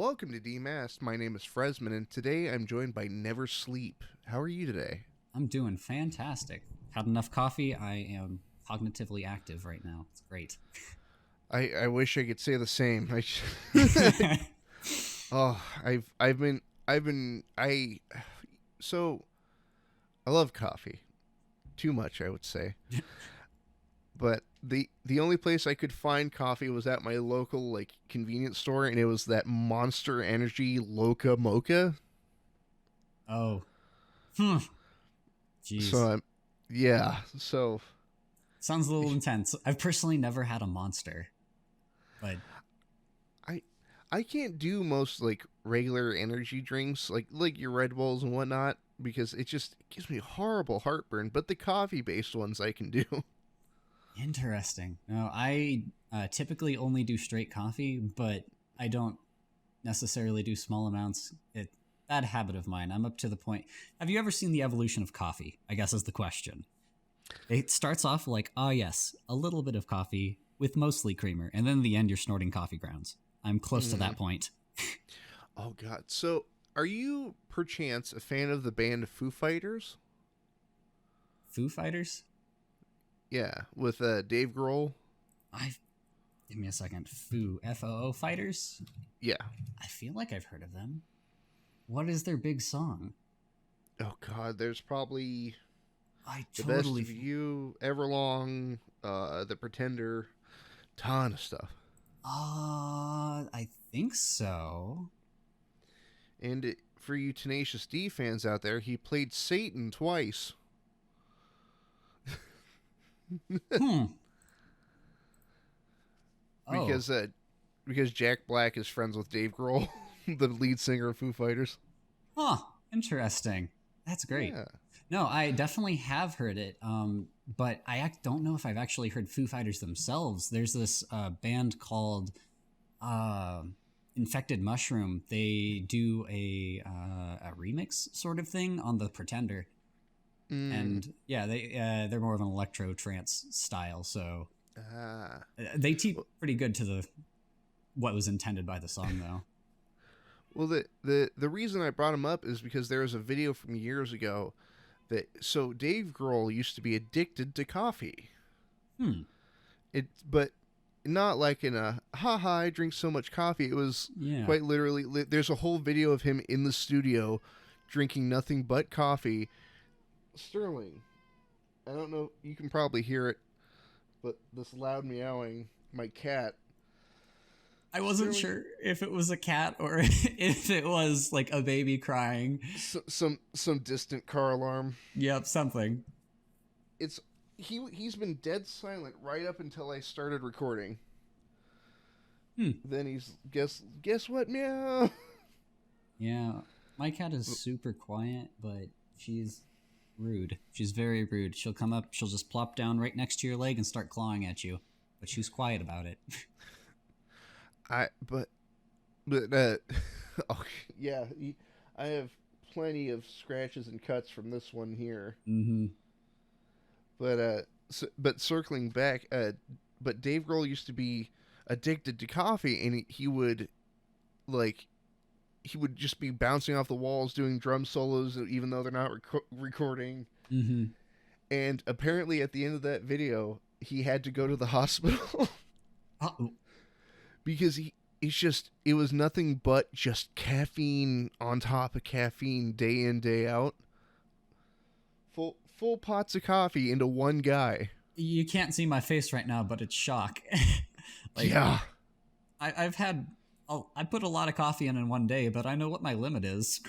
Welcome to Demasked. My name is Fresman, and today I'm joined by NeverSleep. How are you today? I'm doing fantastic. Had enough coffee. I am cognitively active right now. It's great. I wish I could say the same. Oh, so I love coffee. Too much, I would say. But the only place I could find coffee was at my local convenience store, and it was that Monster Energy Loca Mocha. Oh. Jeez. So so Sounds a little intense. I've personally never had a Monster. But I can't do most regular energy drinks like your Red Bulls and whatnot because it just gives me horrible heartburn. But the coffee based ones I can do. interesting. No, I typically only do straight coffee, but I don't necessarily do small amounts. Bad habit of mine. I'm up to the point. Have you ever seen the evolution of coffee? I guess is the question. It starts off like, yes, a little bit of coffee with mostly creamer, and then in the end you're snorting coffee grounds. I'm close to that point. Oh God! So, are you perchance a fan of the band Foo Fighters? Foo Fighters? Yeah, with Dave Grohl. Give me a second. Foo, F-O-O Fighters? Yeah. I feel like I've heard of them. What is their big song? Oh God, there's probably The Best of You, Everlong, The Pretender, ton of stuff. I think so. And for you Tenacious D fans out there, he played Satan twice. Because Jack Black is friends with Dave Grohl, the lead singer of Foo Fighters. Interesting. That's great. Yeah. No, I definitely have heard it, but I don't know if I've actually heard Foo Fighters themselves. There's this band called Infected Mushroom. They do a remix sort of thing on The Pretender. And yeah, they're more of an electro trance style, so they keep pretty good to what was intended by the song, though. Well, the reason I brought him up is because there was a video from years ago so Dave Grohl used to be addicted to coffee. But not like in a haha I drink so much coffee. It was quite literally. There's a whole video of him in the studio drinking nothing but coffee. Sterling, I don't know, you can probably hear it, but this loud meowing, my cat. I wasn't sure if it was a cat or if it was like a baby crying. Some distant car alarm. Yep, something. He's been dead silent right up until I started recording. Then he's guess what, meow. Yeah, my cat is super quiet, but she's rude. She's very rude. She'll come up, she'll just plop down right next to your leg and start clawing at you, but she's quiet about it. Oh yeah, I have plenty of scratches and cuts from this one here. But circling back, but Dave Grohl used to be addicted to coffee, and he would just be bouncing off the walls doing drum solos even though they're not recording. And apparently at the end of that video he had to go to the hospital. Because it was nothing but just caffeine on top of caffeine day in, day out. Full pots of coffee into one guy. You can't see my face right now, but it's shock. Yeah. I put a lot of coffee in one day, but I know what my limit is.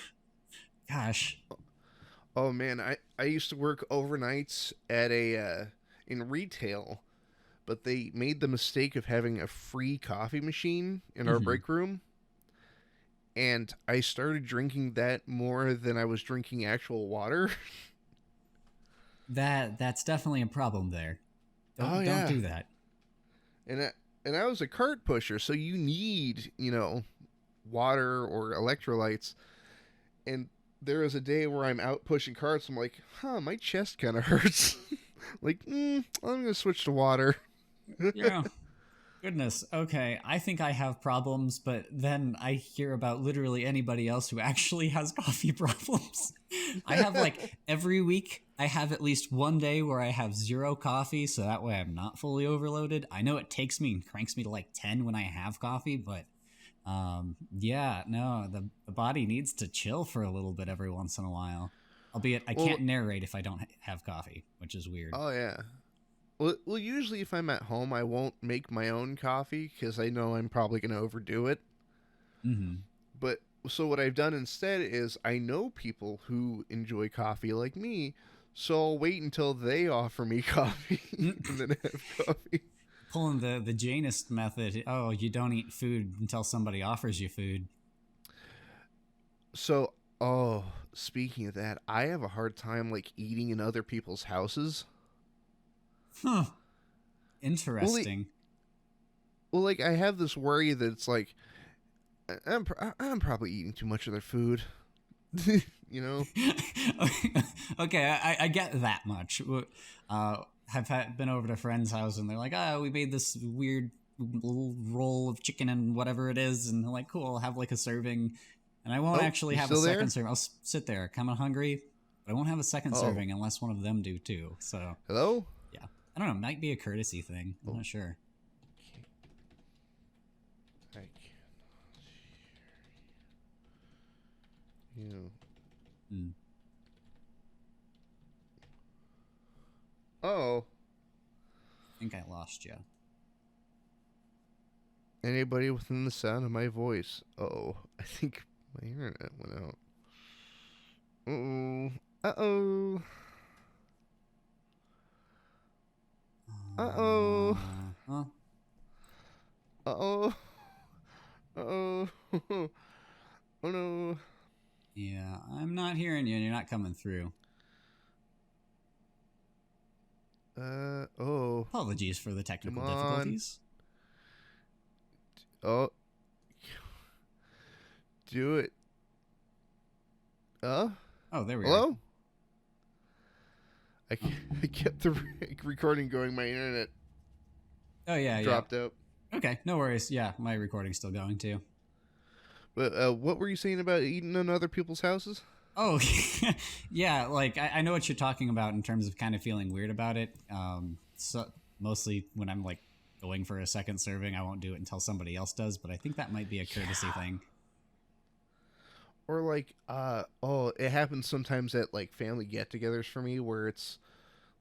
Gosh. Oh man, I used to work overnights at in retail, but they made the mistake of having a free coffee machine in our break room. And I started drinking that more than I was drinking actual water. That's definitely a problem there. Don't do that. And I was a cart pusher, so you need, water or electrolytes. And there was a day where I'm out pushing carts. I'm like, my chest kind of hurts. I'm going to switch to water. Yeah. Goodness. Okay. I think I have problems, but then I hear about literally anybody else who actually has coffee problems. I have like every week, I have at least one day where I have 0 coffee, so that way I'm not fully overloaded. I know it takes me and cranks me to like 10 when I have coffee, but yeah, no, the body needs to chill for a little bit every once in a while. Albeit, I can't narrate if I don't have coffee, which is weird. Oh, yeah. Well, usually if I'm at home, I won't make my own coffee because I know I'm probably going to overdo it. Mm-hmm. But so what I've done instead is I know people who enjoy coffee like me, so I'll wait until they offer me coffee and then have coffee. Pulling the Janus method. Oh, you don't eat food until somebody offers you food. So, speaking of that, I have a hard time like eating in other people's houses. Huh. Interesting. Well, like I have this worry that it's like I'm probably eating too much of their food. You know? Okay, I get that much. I've been over to a friend's house and they're like, we made this weird little roll of chicken and whatever it is, and they're like, cool, I'll have like a serving, and I won't actually have a second serving. I'll sit there, kind of hungry, but I won't have a second serving unless one of them do too. So hello. Yeah, I don't know. Might be a courtesy thing. I'm not sure. You. Mm. Oh. I think I lost you. Anybody within the sound of my voice? Oh, I think my internet went out. Uh-oh. Uh-oh. Uh-oh. Huh? Uh-oh. Uh-oh. Oh, no. Yeah, I'm not hearing you and you're not coming through. Oh. Apologies for the technical difficulties. Oh. Do it. Oh, there we go. Hello? I kept the recording going. My internet dropped out. Okay, no worries. Yeah, my recording's still going too. But what were you saying about eating in other people's houses? Oh, yeah, like I know what you're talking about in terms of kind of feeling weird about it. So mostly when I'm like going for a second serving, I won't do it until somebody else does, but I think that might be a courtesy thing. Or like, it happens sometimes at like family get-togethers for me where it's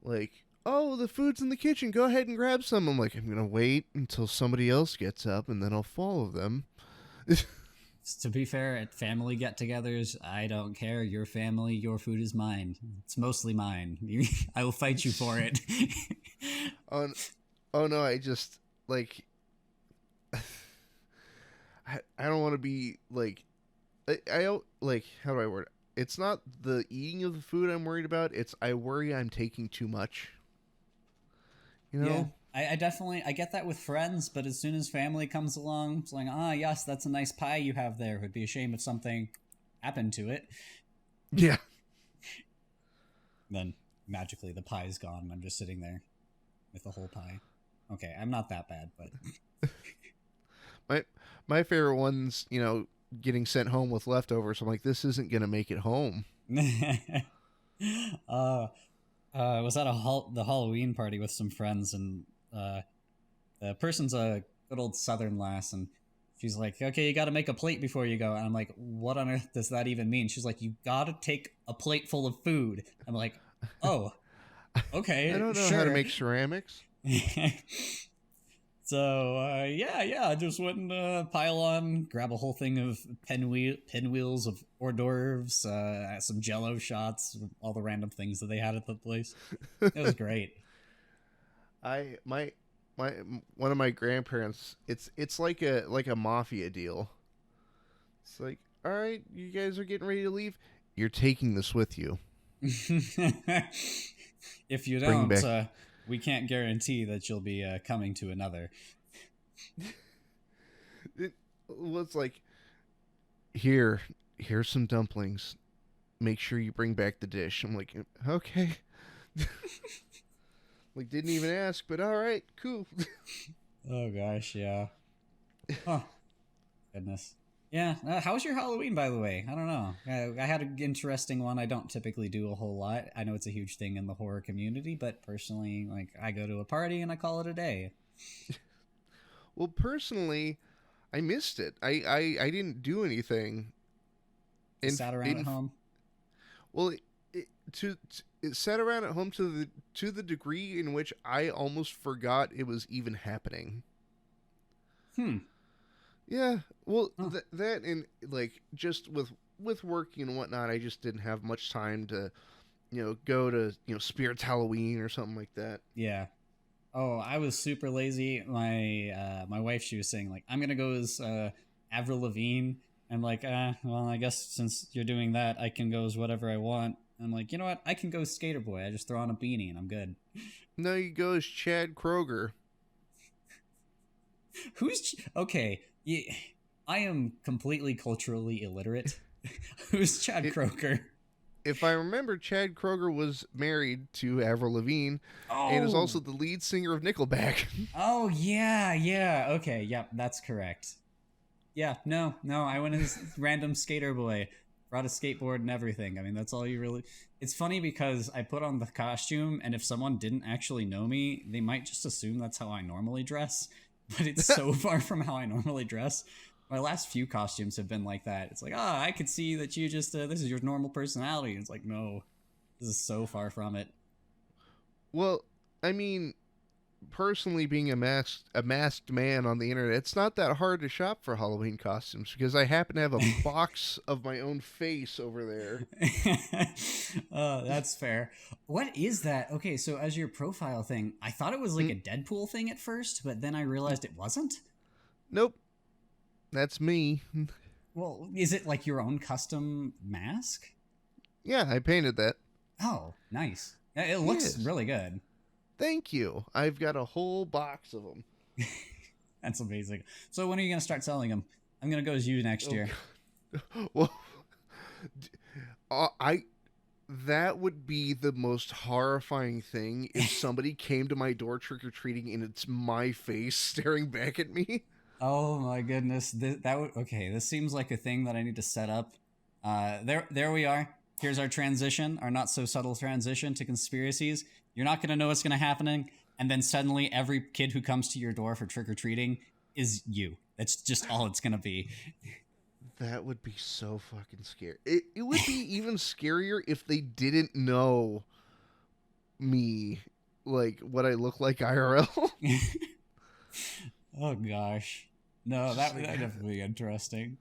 like, oh, the food's in the kitchen, go ahead and grab some. I'm like, I'm gonna wait until somebody else gets up and then I'll follow them. To be fair, at family get-togethers, I don't care. Your family, your food is mine. It's mostly mine. I will fight you for it. Oh no, I just like I don't want to be like I don't like, how do I word it? It's not the eating of the food I'm worried about. It's I worry I'm taking too much. You know? Yeah. I definitely, I get that with friends, but as soon as family comes along, it's like, yes, that's a nice pie you have there. It would be a shame if something happened to it. Yeah. Then magically the pie's gone and I'm just sitting there with the whole pie. Okay, I'm not that bad, but my favorite one's, getting sent home with leftovers. I'm like, this isn't gonna make it home. Was at the Halloween party with some friends, and the person's a good old Southern lass, and she's like, okay, you got to make a plate before you go. And I'm like, what on earth does that even mean? She's like, you got to take a plate full of food. I'm like, oh, okay. I don't know how to make ceramics. So, I just went and pile on, grab a whole thing of pinwheels of hors d'oeuvres, some Jell-O shots, all the random things that they had at the place. It was great. One of my grandparents, it's like a mafia deal. It's like, all right, you guys are getting ready to leave. You're taking this with you. If you don't, we can't guarantee that you'll be coming to another. It was like, here's some dumplings. Make sure you bring back the dish. I'm like, okay. Like, didn't even ask, but all right, cool. Oh gosh, yeah. Oh goodness. Yeah. How was your Halloween, by the way? I don't know. I had an interesting one. I don't typically do a whole lot. I know it's a huge thing in the horror community, but personally, like, I go to a party and I call it a day. Well, personally, I missed it. I didn't do anything. Just sat around at home. Well, it sat around at home to the degree in which I almost forgot it was even happening. Yeah, well, that and like just with working and whatnot, I just didn't have much time to, go to Spirits Halloween or something like that. Yeah. Oh, I was super lazy. My wife, she was saying like, I'm gonna go as Avril Lavigne. I'm like, well, I guess since you're doing that, I can go as whatever I want. I'm like, you know what? I can go Skater Boy. I just throw on a beanie and I'm good. No, you go as Chad Kroger. Okay? I am completely culturally illiterate. Who's Chad Kroger? If I remember, Chad Kroger was married to Avril Lavigne and is also the lead singer of Nickelback. Oh, yeah. Okay, yep, that's correct. Yeah, no, I went as random Skater Boy. Brought a skateboard and everything. I mean, that's all you really... It's funny because I put on the costume, and if someone didn't actually know me, they might just assume that's how I normally dress. But it's so far from how I normally dress. My last few costumes have been like that. It's like, I could see that you just, this is your normal personality. It's like, no, this is so far from it. Well, I mean, personally, being a masked man on the internet, it's not that hard to shop for Halloween costumes because I happen to have a box of my own face over there. That's fair. What is that? Okay, so as your profile thing, I thought it was like a Deadpool thing at first, but then I realized it wasn't. Nope. That's me. Well, is it like your own custom mask? Yeah, I painted that. Oh, nice. It looks really good. Thank you. I've got a whole box of them. That's amazing. So when are you going to start selling them? I'm going to go as you next year. Well, that would be the most horrifying thing if somebody came to my door trick-or-treating and it's my face staring back at me. Oh my goodness. This seems like a thing that I need to set up. There we are. Here's our transition, our not so subtle transition to conspiracies. You're not going to know what's going to happen, and then suddenly every kid who comes to your door for trick-or-treating is you. That's just all it's going to be. That would be so fucking scary. It would be even scarier if they didn't know me, like what I look like IRL. Oh gosh. No, that would definitely be interesting.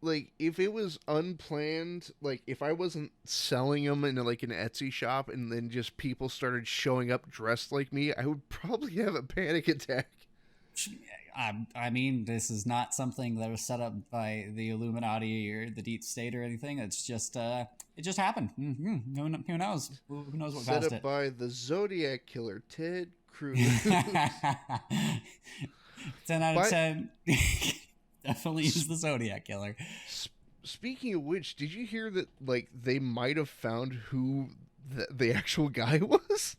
Like if it was unplanned, like if I wasn't selling them in like an Etsy shop and then just people started showing up dressed like me, I would probably have a panic attack. I mean, this is not something that was set up by the Illuminati or the Deep State or anything. It's just it just happened. Mm-hmm. Who knows? Who knows what caused it? Set up by the Zodiac Killer, Ted Cruz. 10 out of 10. Definitely is the Zodiac Killer. Speaking of which, did you hear that like they might have found who the actual guy was?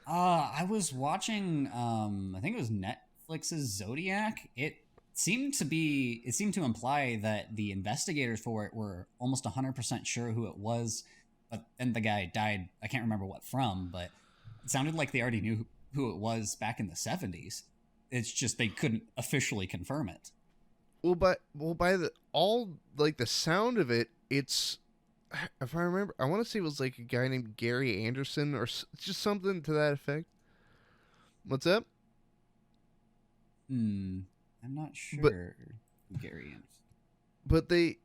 I was watching I think it was Netflix's Zodiac. It seemed to imply that the investigators for it were almost 100% sure who it was, but then the guy died. I can't remember what from, but it sounded like they already knew who it was back in the 70s. It's just they couldn't officially confirm it. Well, by the sound of it, it's, if I remember, I want to say it was like a guy named Gary Anderson or just something to that effect. What's up? I'm not sure. Gary Anderson. But I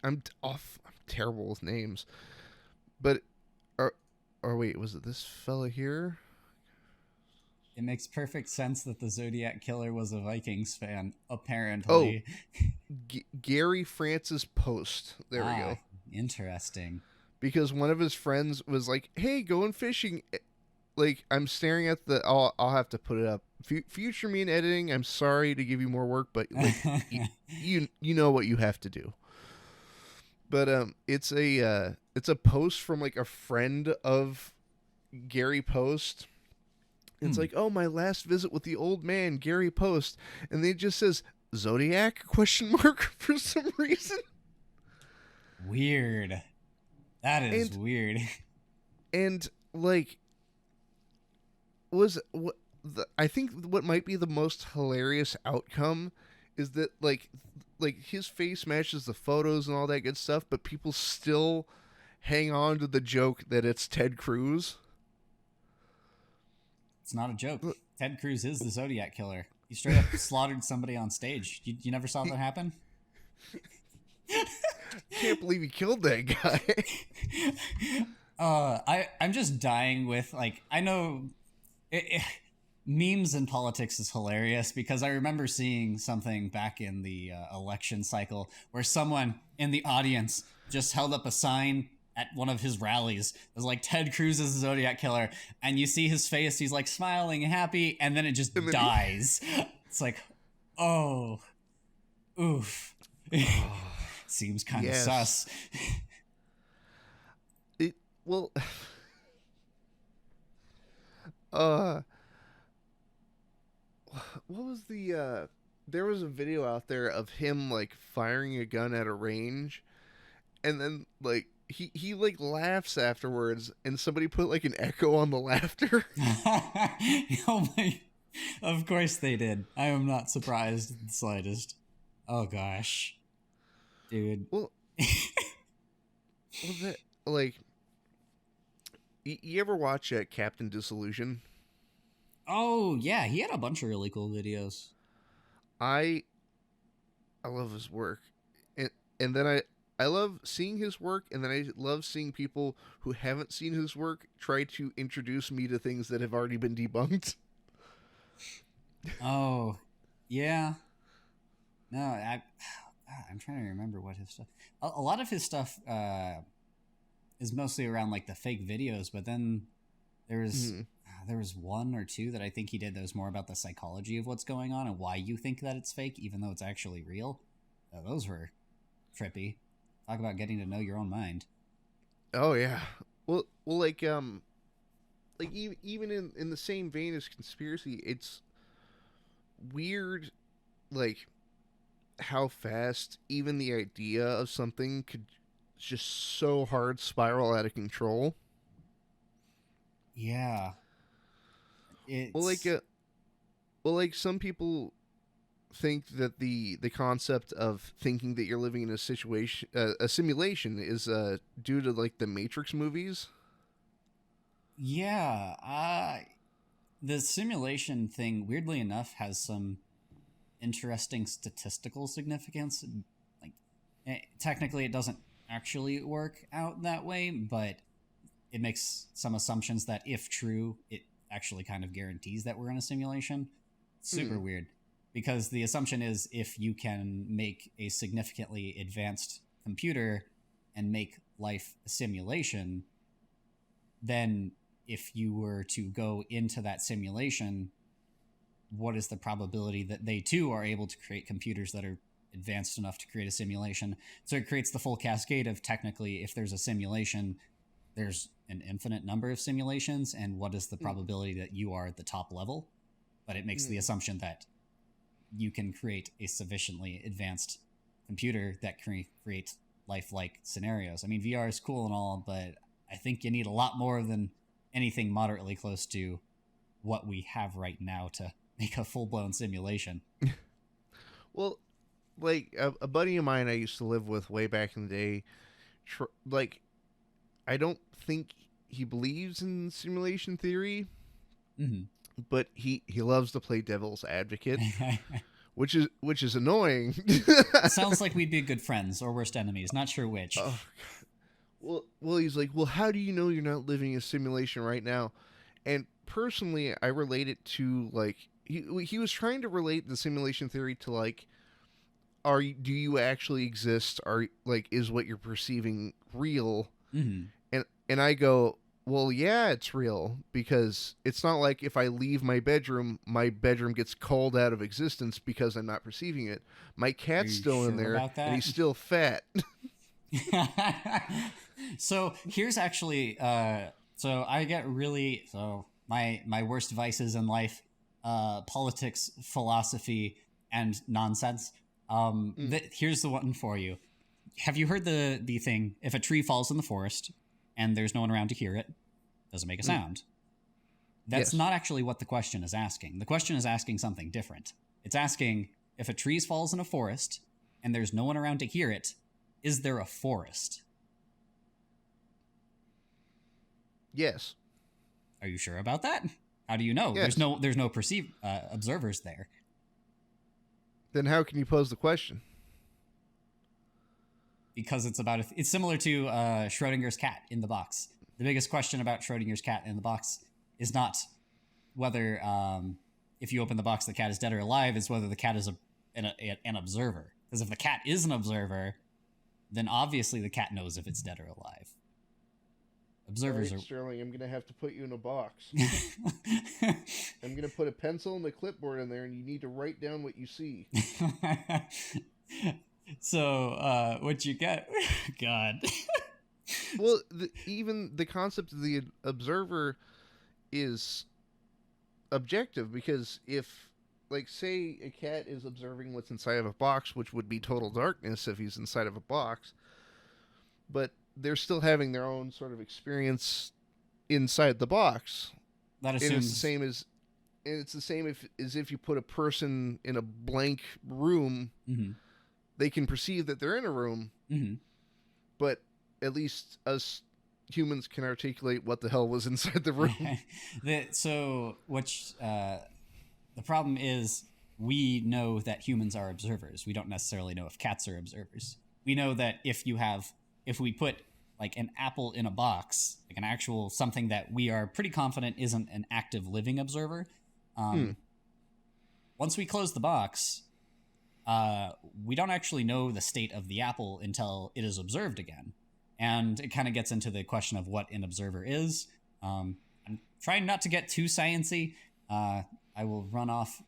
can't. I'm terrible with names. But, wait, was it this fella here? It makes perfect sense that the Zodiac Killer was a Vikings fan, apparently. Oh, Gary Francis Post. There we go. Interesting. Because one of his friends was like, "Hey, going fishing." Like, I'm staring at the... I'll have to put it up. Future me in editing, I'm sorry to give you more work, but like, you know what you have to do. But it's a post from like a friend of Gary Post. It's like, oh, my last visit with the old man, Gary Post. And then it just says, Zodiac, question mark, for some reason. Weird. That is weird. And, like, I think what might be the most hilarious outcome is that, like his face matches the photos and all that good stuff, but people still hang on to the joke that it's Ted Cruz. It's not a joke. Ted Cruz is the Zodiac Killer. He straight up slaughtered somebody on stage. You never saw that happen? Can't believe he killed that guy. I'm just dying with, like, I know memes and politics is hilarious because I remember seeing something back in the election cycle where someone in the audience just held up a sign at one of his rallies. It was like, Ted Cruz is the Zodiac Killer. And you see his face, he's like smiling, happy, and then it just dies. It's like, oh, oof. Seems kind of sus. Well, what was there was a video out there of him, like, firing a gun at a range, and then, like, he like laughs afterwards, and somebody put, like, an echo on the laughter. Oh my, of course they did. I am not surprised in the slightest. Oh gosh, dude. Well, like, you ever watch Captain Disillusion? Oh yeah, he had a bunch of really cool videos. I love his work, and then I love seeing his work, and then I love seeing people who haven't seen his work try to introduce me to things that have already been debunked. Oh, yeah. No, I'm trying to remember what his stuff. A lot of his stuff is mostly around, like, the fake videos, but then there was one or two that I think he did that was more about the psychology of what's going on and why you think that it's fake, even though it's actually real. Those were trippy. Talk about getting to know your own mind. Oh yeah. Well, like even in the same vein as conspiracy, it's weird, like, how fast even the idea of something could just so hard spiral out of control. Yeah. Well, like some people think that the concept of thinking that you're living in a simulation is due to, like, the Matrix movies. Yeah, the simulation thing, weirdly enough, has some interesting statistical significance. Like, technically, it doesn't actually work out that way, but it makes some assumptions that, if true, it actually kind of guarantees that we're in a simulation. Super weird. Because the assumption is, if you can make a significantly advanced computer and make life a simulation, then if you were to go into that simulation, what is the probability that they too are able to create computers that are advanced enough to create a simulation? So it creates the full cascade of, technically, if there's a simulation, there's an infinite number of simulations, and what is the probability that you are at the top level? But it makes the assumption that you can create a sufficiently advanced computer that creates lifelike scenarios. I mean, VR is cool and all, but I think you need a lot more than anything moderately close to what we have right now to make a full-blown simulation. Well, like, a buddy of mine I used to live with way back in the day, like, I don't think he believes in simulation theory, but he loves to play devil's advocate, which is annoying. Sounds like we'd be good friends or worst enemies. Not sure which. Well, he's like, well, how do you know you're not living a simulation right now? And personally, I relate it to, like, he was trying to relate the simulation theory to, like, do you actually exist? Is what you're perceiving real? And I go, well, yeah, it's real, because it's not like if I leave my bedroom gets called out of existence because I'm not perceiving it. My cat's still in there, and he's still fat. So here's actually, so my worst vices in life, politics, philosophy, and nonsense. Here's the one for you. Have you heard the thing, if a tree falls in the forest and there's no one around to hear it, does it make a sound? That's not actually what the question is asking. The question is asking something different. It's asking, if a tree falls in a forest and there's no one around to hear it, is there a forest? Yes. Are you sure about that? How do you know? Yes. There's no perceived observers there. Then how can you pose the question? Because it's similar to Schrodinger's cat in the box. The biggest question about Schrodinger's cat in the box is not whether if you open the box the cat is dead or alive, is whether the cat is an observer. Because if the cat is an observer, then obviously the cat knows if it's dead or alive. Observers are... Sterling, I'm going to have to put you in a box. I'm going to put a pencil and a clipboard in there, and you need to write down what you see. So, what you get? God. Well, even the concept of the observer is objective, because if, like, say a cat is observing what's inside of a box, which would be total darkness if he's inside of a box, but they're still having their own sort of experience inside the box. That assumes... And it's the same as if you put a person in a blank room, they can perceive that they're in a room, but at least us humans can articulate what the hell was inside the room. The problem is, we know that humans are observers. We don't necessarily know if cats are observers. We know that if we put like an apple in a box, like an actual something that we are pretty confident isn't an active living observer, once we close the box, we don't actually know the state of the apple until it is observed again. And it kind of gets into the question of what an observer is. I'm trying not to get too sciencey. I will run off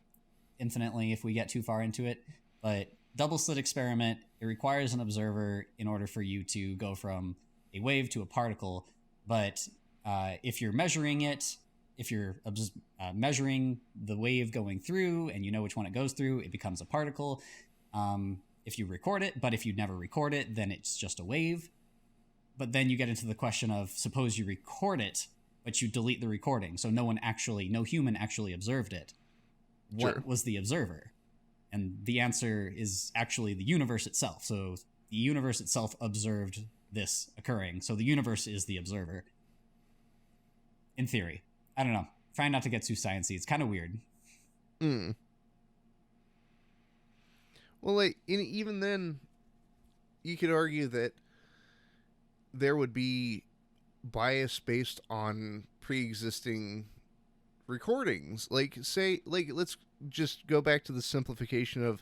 infinitely if we get too far into it. But double slit experiment, it requires an observer in order for you to go from a wave to a particle. But if you're measuring it, if you're measuring the wave going through and you know which one it goes through, it becomes a particle. If you record it, but if you never record it, then it's just a wave. But then you get into the question of, suppose you record it, but you delete the recording, so no human actually observed it. What was the observer? And the answer is actually the universe itself. So the universe itself observed this occurring. So the universe is the observer. In theory. I don't know. Trying not to get too sciencey. It's kind of weird. Well, like, even then, you could argue that there would be bias based on pre-existing recordings. Like, say, like, let's just go back to the simplification of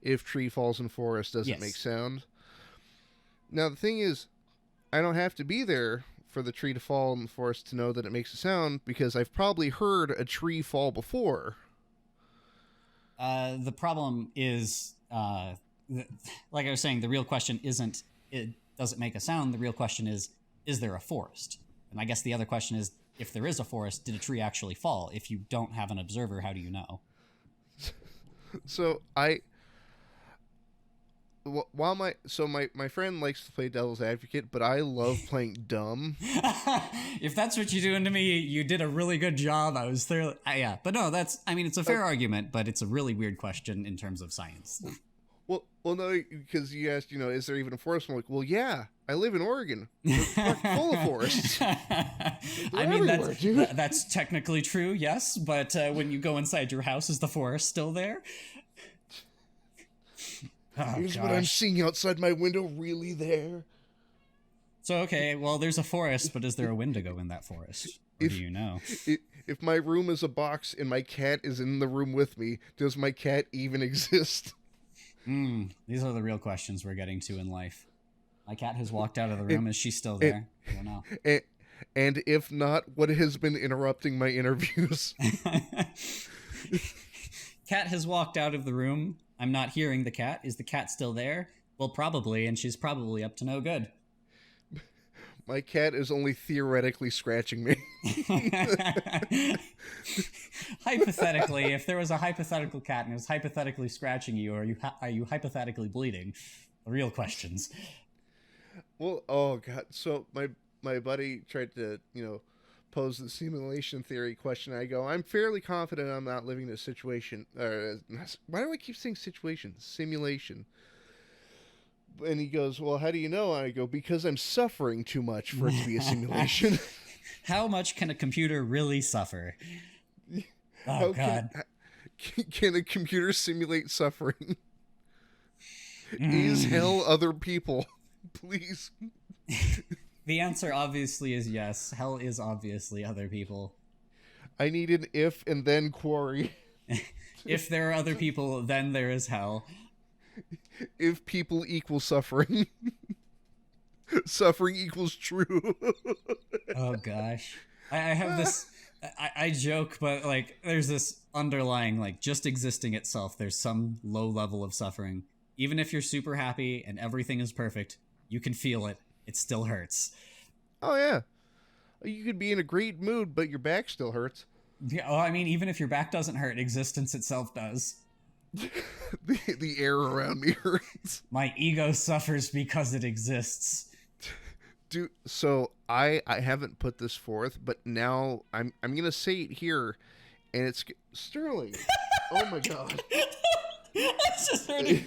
if tree falls in forest, does it make sound? Now, the thing is, I don't have to be there for the tree to fall in the forest to know that it makes a sound, because I've probably heard a tree fall before. The problem is, like I was saying, the real question isn't, does it make a sound? The real question is there a forest? And I guess the other question is, if there is a forest, did a tree actually fall? If you don't have an observer, how do you know? So my friend likes to play devil's advocate, but I love playing dumb. If that's what you're doing to me, you did a really good job. I was thoroughly... yeah, but no, it's a fair argument, but it's a really weird question in terms of science. Well, no, because you asked, is there even a forest? I'm like, well, yeah, I live in Oregon. We're full of forests. I mean, that's technically true, yes, but when you go inside your house, is the forest still there? Here's what I'm seeing outside my window, really there. So, okay, well, there's a forest, but is there a Wendigo in that forest? Or do you know? If my room is a box and my cat is in the room with me, does my cat even exist? These are the real questions we're getting to in life. My cat has walked out of the room. Is she still there? I don't know. And if not, what has been interrupting my interviews? Cat has walked out of the room. I'm not hearing the cat. Is the cat still there? Well, probably, and she's probably up to no good. My cat is only theoretically scratching me. Hypothetically, if there was a hypothetical cat and it was hypothetically scratching you, are you hypothetically bleeding? Real questions. Well, oh god. So my buddy tried to, pose the simulation theory question. I go, I'm fairly confident I'm not living in a situation. Why do I keep saying situation? Simulation. And he goes, well, how do you know? I go, because I'm suffering too much for it to be a simulation. How much can a computer really suffer? Oh, God. Can a computer simulate suffering? Is hell other people? Please. The answer obviously is yes. Hell is obviously other people. I need an if and then quarry. If there are other people, then there is hell. If people equal suffering. Suffering equals true. Oh, gosh. I have this... I joke, but, like, there's this underlying, like, just existing itself. There's some low level of suffering. Even if you're super happy and everything is perfect, you can feel it. It still hurts. Oh, yeah. You could be in a great mood, but your back still hurts. Yeah, well, I mean, even if your back doesn't hurt, existence itself does. The air around me hurts. My ego suffers because it exists. Dude, so I haven't put this forth, but now I'm gonna say it here, and it's Sterling. Oh my god! I just heard it.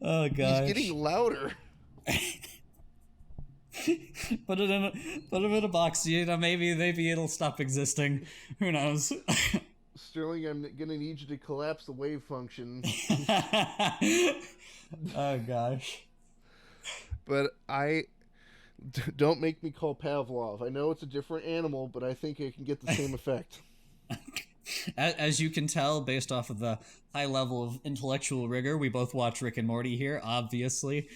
Oh gosh! He's getting louder. Put him in a box. Maybe it'll stop existing. Who knows? Sterling, I'm gonna need you to collapse the wave function. Oh gosh. But don't make me call Pavlov. I know it's a different animal, but I think it can get the same effect. As you can tell, based off of the high level of intellectual rigor, we both watch Rick and Morty here, obviously.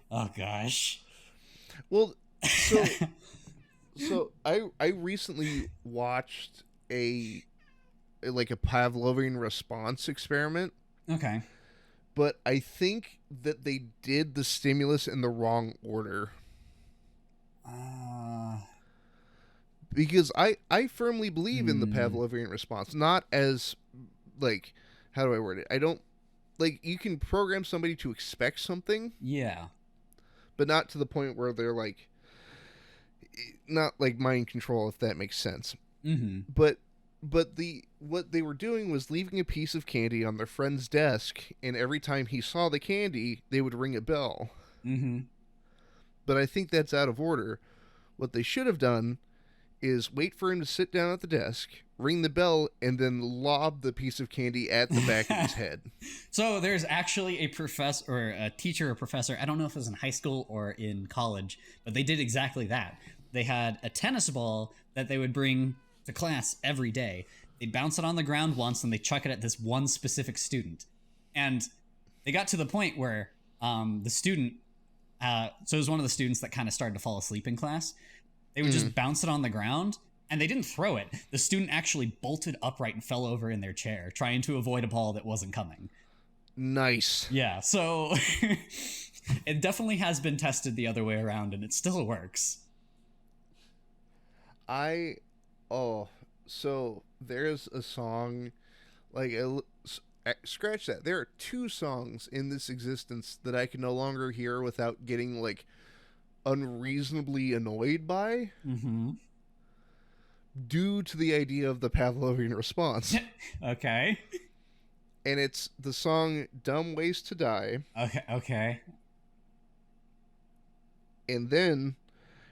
Oh gosh. Well, so I recently watched a Pavlovian Response experiment. Okay. But I think that they did the stimulus in the wrong order. Because I firmly believe in the Pavlovian response. Not as, like, how do I word it? I don't, like, you can program somebody to expect something. Yeah. But not to the point where they're, like, not like mind control, if that makes sense. Mm-hmm. But what they were doing was leaving a piece of candy on their friend's desk, and every time he saw the candy, they would ring a bell. Mm-hmm. But I think that's out of order. What they should have done is wait for him to sit down at the desk, ring the bell, and then lob the piece of candy at the back of his head. So there's actually a professor or a teacher or professor, I don't know if it was in high school or in college, but they did exactly that. They had a tennis ball that they would bring to class every day. They'd bounce it on the ground once and they chuck it at this one specific student. And they got to the point where the student, so it was one of the students that kind of started to fall asleep in class. They would just bounce it on the ground, and they didn't throw it. The student actually bolted upright and fell over in their chair, trying to avoid a ball that wasn't coming. Nice. Yeah, so it definitely has been tested the other way around, and it still works. So there's a song, like, scratch that. There are 2 songs in this existence that I can no longer hear without getting, like, unreasonably annoyed by, due to the idea of the Pavlovian response. Okay. And it's the song Dumb Ways to Die. Okay. And then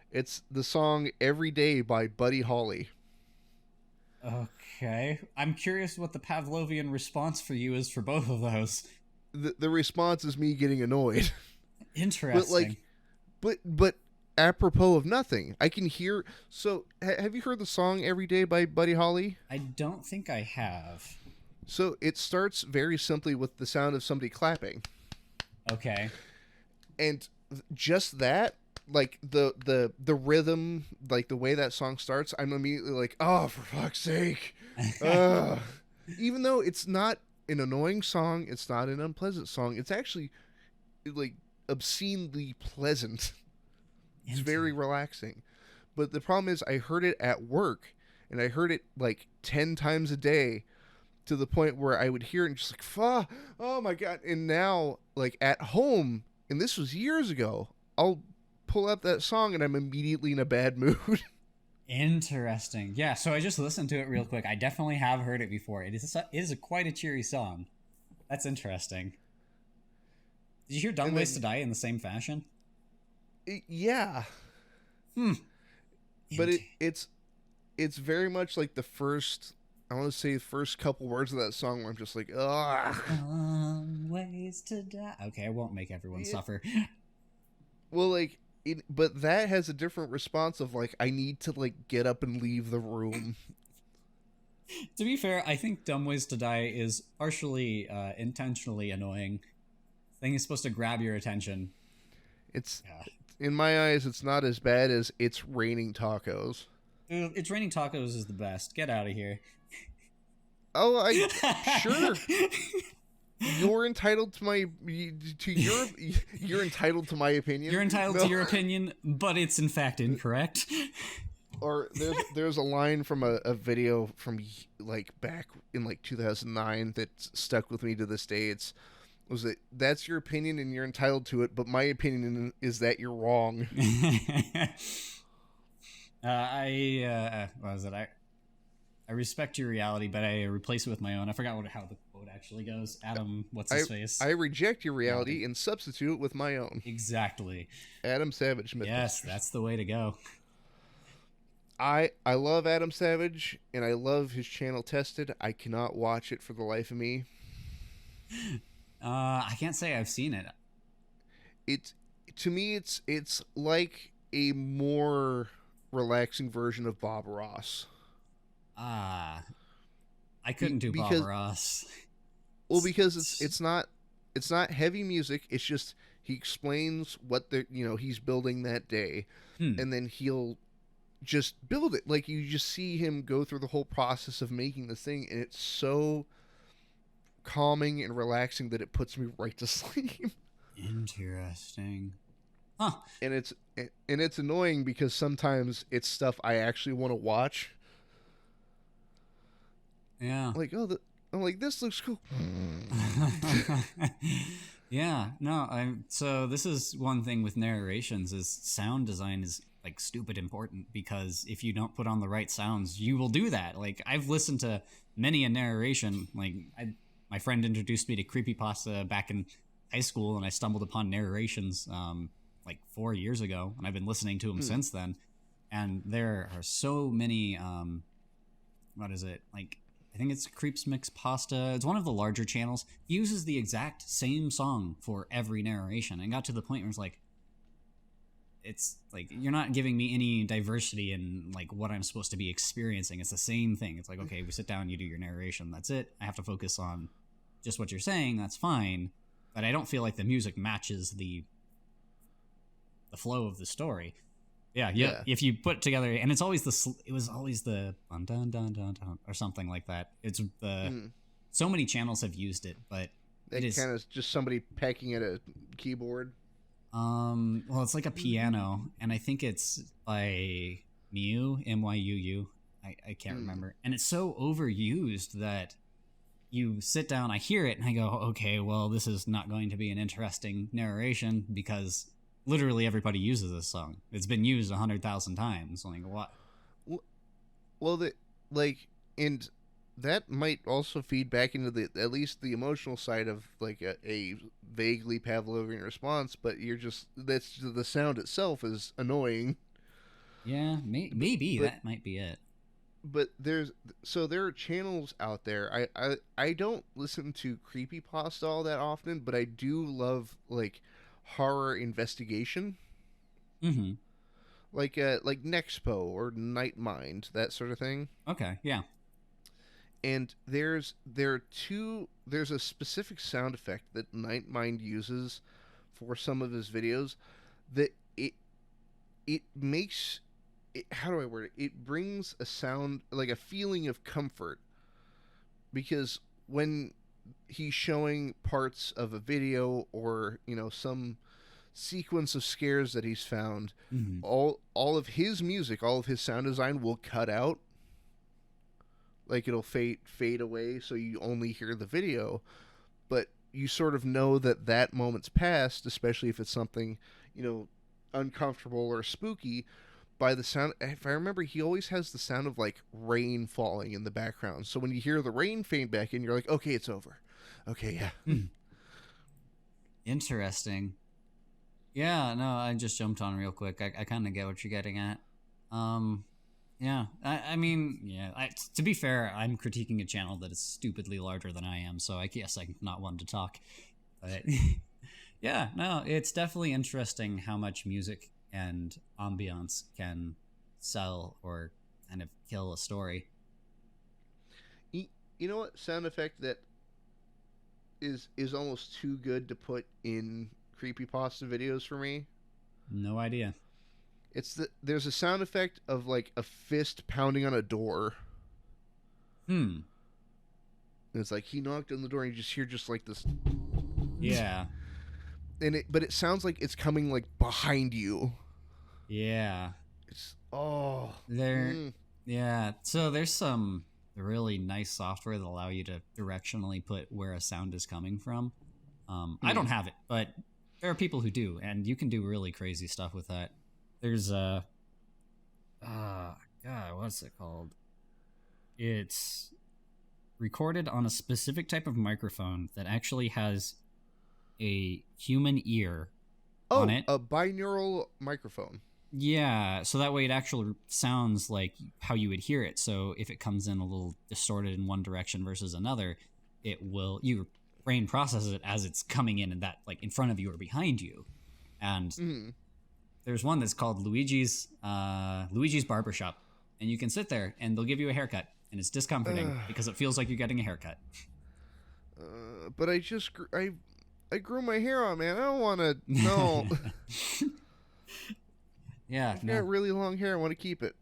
it's the song Every Day by Buddy Holly. Okay. I'm curious what the Pavlovian response for you is for both of those. The response is me getting annoyed. Interesting. But apropos of nothing, I can hear. So, have you heard the song Every Day by Buddy Holly? I don't think I have. So, it starts very simply with the sound of somebody clapping. Okay. And just that, like, the rhythm, like, the way that song starts, I'm immediately like, oh, for fuck's sake. Even though it's not an annoying song, it's not an unpleasant song, it's actually, like, obscenely pleasant. It's very relaxing. But the problem is I heard it at work, and I heard it like 10 times a day, to the point where I would hear it and just like, oh my God. And now, like at home, and this was years ago, I'll pull up that song and I'm immediately in a bad mood. Interesting. Yeah, so I just listened to it real quick. I definitely have heard it before. It is quite a cheery song. That's interesting. Did you hear Dumb Ways to Die in the same fashion? Yeah. But it's very much like the first, I want to say the first couple words of that song where I'm just like, ugh. Dumb ways to die. Okay, I won't make everyone suffer. Well, like, but that has a different response of like, I need to like get up and leave the room. To be fair, I think Dumb Ways to Die is partially intentionally annoying. The thing is supposed to grab your attention. In my eyes, it's not as bad as It's Raining Tacos. It's Raining Tacos is the best. Get out of here. Oh, sure. You're entitled to you're entitled to my opinion. You're entitled to your opinion, but it's in fact incorrect. Or there's a line from a video from like back in like 2009 that stuck with me to this day. That's your opinion and you're entitled to it, but my opinion is that you're wrong. What was it? I respect your reality, but I replace it with my own. I forgot how the quote actually goes. Adam, what's his face? I reject your reality and substitute it with my own. Exactly. Adam Savage Myth. Yes, that's the way to go. I love Adam Savage, and I love his channel Tested. I cannot watch it for the life of me. I can't say I've seen it. To me, it's like a more relaxing version of Bob Ross. I couldn't do Bob Ross. Well, because it's not heavy music. It's just he explains what he's building that day, and then he'll just build it. Like you just see him go through the whole process of making the thing, and it's so calming and relaxing that it puts me right to sleep. Interesting. Huh. And it's annoying because sometimes it's stuff I actually want to watch. Yeah. Like, I'm like, this looks cool. Yeah. No, so this is one thing with narrations is sound design is like stupid important, because if you don't put on the right sounds, you will do that. Like I've listened to many a narration. Like my friend introduced me to creepypasta back in high school, and I stumbled upon narrations like 4 years ago, and I've been listening to them since then. And there are so many what is it? Like I think it's Creeps Mix Pasta. It's one of the larger channels. He uses the exact same song for every narration, and got to the point where it's like you're not giving me any diversity in like what I'm supposed to be experiencing. It's the same thing. It's like, okay, we sit down, you do your narration, that's it. I have to focus on just what you're saying. That's fine, but I don't feel like the music matches the flow of the story. Yeah. If you put it together, and it was always the dun dun dun dun dun or something like that. It's so many channels have used it, but it is kind of just somebody pecking at a keyboard. Well, it's like a piano, and I think it's by Myuu. I can't remember, and it's so overused that you sit down, I hear it, and I go, okay, well, this is not going to be an interesting narration because literally everybody uses this song. It's been used 100,000 times. Like what? Well, and that might also feed back into at least the emotional side of like a vaguely Pavlovian response. But that's the sound itself is annoying. Yeah, maybe that might be it. But there are channels out there. I don't listen to creepypasta all that often, but I do love like horror investigation, like Nexpo or Night Mind, that sort of thing. Okay, yeah. And there's a specific sound effect that Night Mind uses for some of his videos that it makes it, how do I word it? It brings a sound, like a feeling of comfort, because when he's showing parts of a video or some sequence of scares that he's found, Mm-hmm. all of his music, all of his sound design will cut out. Like it'll fade away, so you only hear the video, but you sort of know that moment's passed, especially if it's something, uncomfortable or spooky, by the sound. If I remember, he always has the sound of like rain falling in the background. So when you hear the rain fade back in, you're like, okay, it's over. Okay, yeah. Interesting. Yeah, no, I just jumped on real quick. I kind of get what you're getting at. Yeah, I mean, yeah. To be fair, I'm critiquing a channel that is stupidly larger than I am, so I guess I'm not one to talk. But yeah, no, it's definitely interesting how much music and ambiance can sell or kind of kill a story. You know what sound effect that is almost too good to put in creepypasta videos for me? No idea. There's a sound effect of like a fist pounding on a door. And it's like he knocked on the door and you just hear just like this. Yeah. But it sounds like it's coming like behind you. Yeah. It's yeah. So there's some really nice software that allow you to directionally put where a sound is coming from. I don't have it, but there are people who do, and you can do really crazy stuff with that. There's God, what's it called? It's recorded on a specific type of microphone that actually has a human ear on it. A binaural microphone. Yeah, so that way it actually sounds like how you would hear it. So if it comes in a little distorted in one direction versus another, your brain processes it as it's coming in and that like in front of you or behind you. And there's one that's called Luigi's Barbershop, and you can sit there and they'll give you a haircut, and it's discomforting because it feels like you're getting a haircut. But I grew my hair out, man. I don't want to. No. Yeah, I've got really long hair. I want to keep it.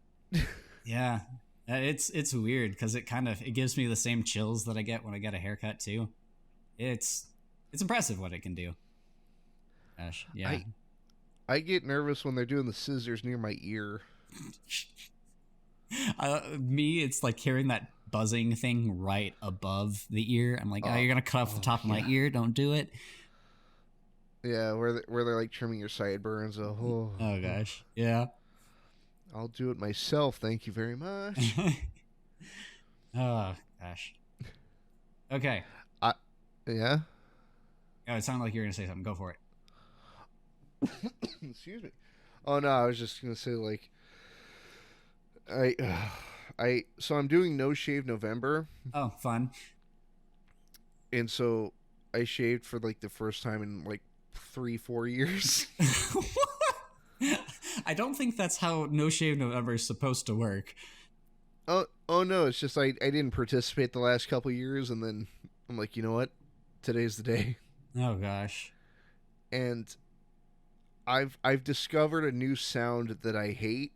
Yeah, it's weird because it gives me the same chills that I get when I get a haircut too. It's impressive what it can do. Gosh, yeah. I get nervous when they're doing the scissors near my ear. It's like hearing that buzzing thing right above the ear. I'm like, you're gonna cut off the top of my ear. Don't do it. Yeah, where they're like trimming your sideburns. Oh gosh, yeah. I'll do it myself. Thank you very much. Oh gosh. Okay. Yeah. Oh, it sounded like you were gonna say something. Go for it. Excuse me. Oh no, I was just gonna say like, so I'm doing No Shave November. Oh, fun. And so I shaved for like the first time in like 3-4 years. I don't think that's how No Shave November is supposed to work. Oh no, it's just I didn't participate the last couple years, and then I'm like, you know what, today's the day. Oh gosh. And I've discovered a new sound that I hate.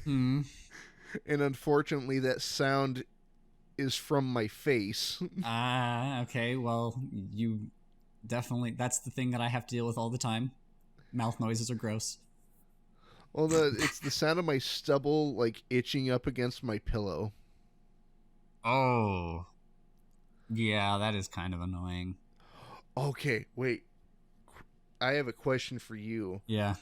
And unfortunately that sound is from my face. Okay, well, you definitely, that's the thing that I have to deal with all the time. Mouth noises are gross. Well, it's the sound of my stubble like itching up against my pillow. Oh. Yeah, that is kind of annoying. Okay, wait. I have a question for you. Yeah.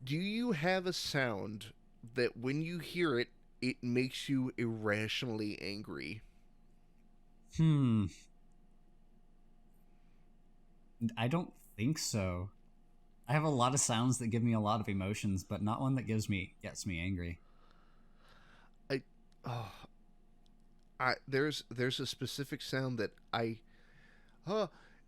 Do you have a sound that when you hear it, it makes you irrationally angry? I don't think so. I have a lot of sounds that give me a lot of emotions, but not one that gets me angry. There's a specific sound that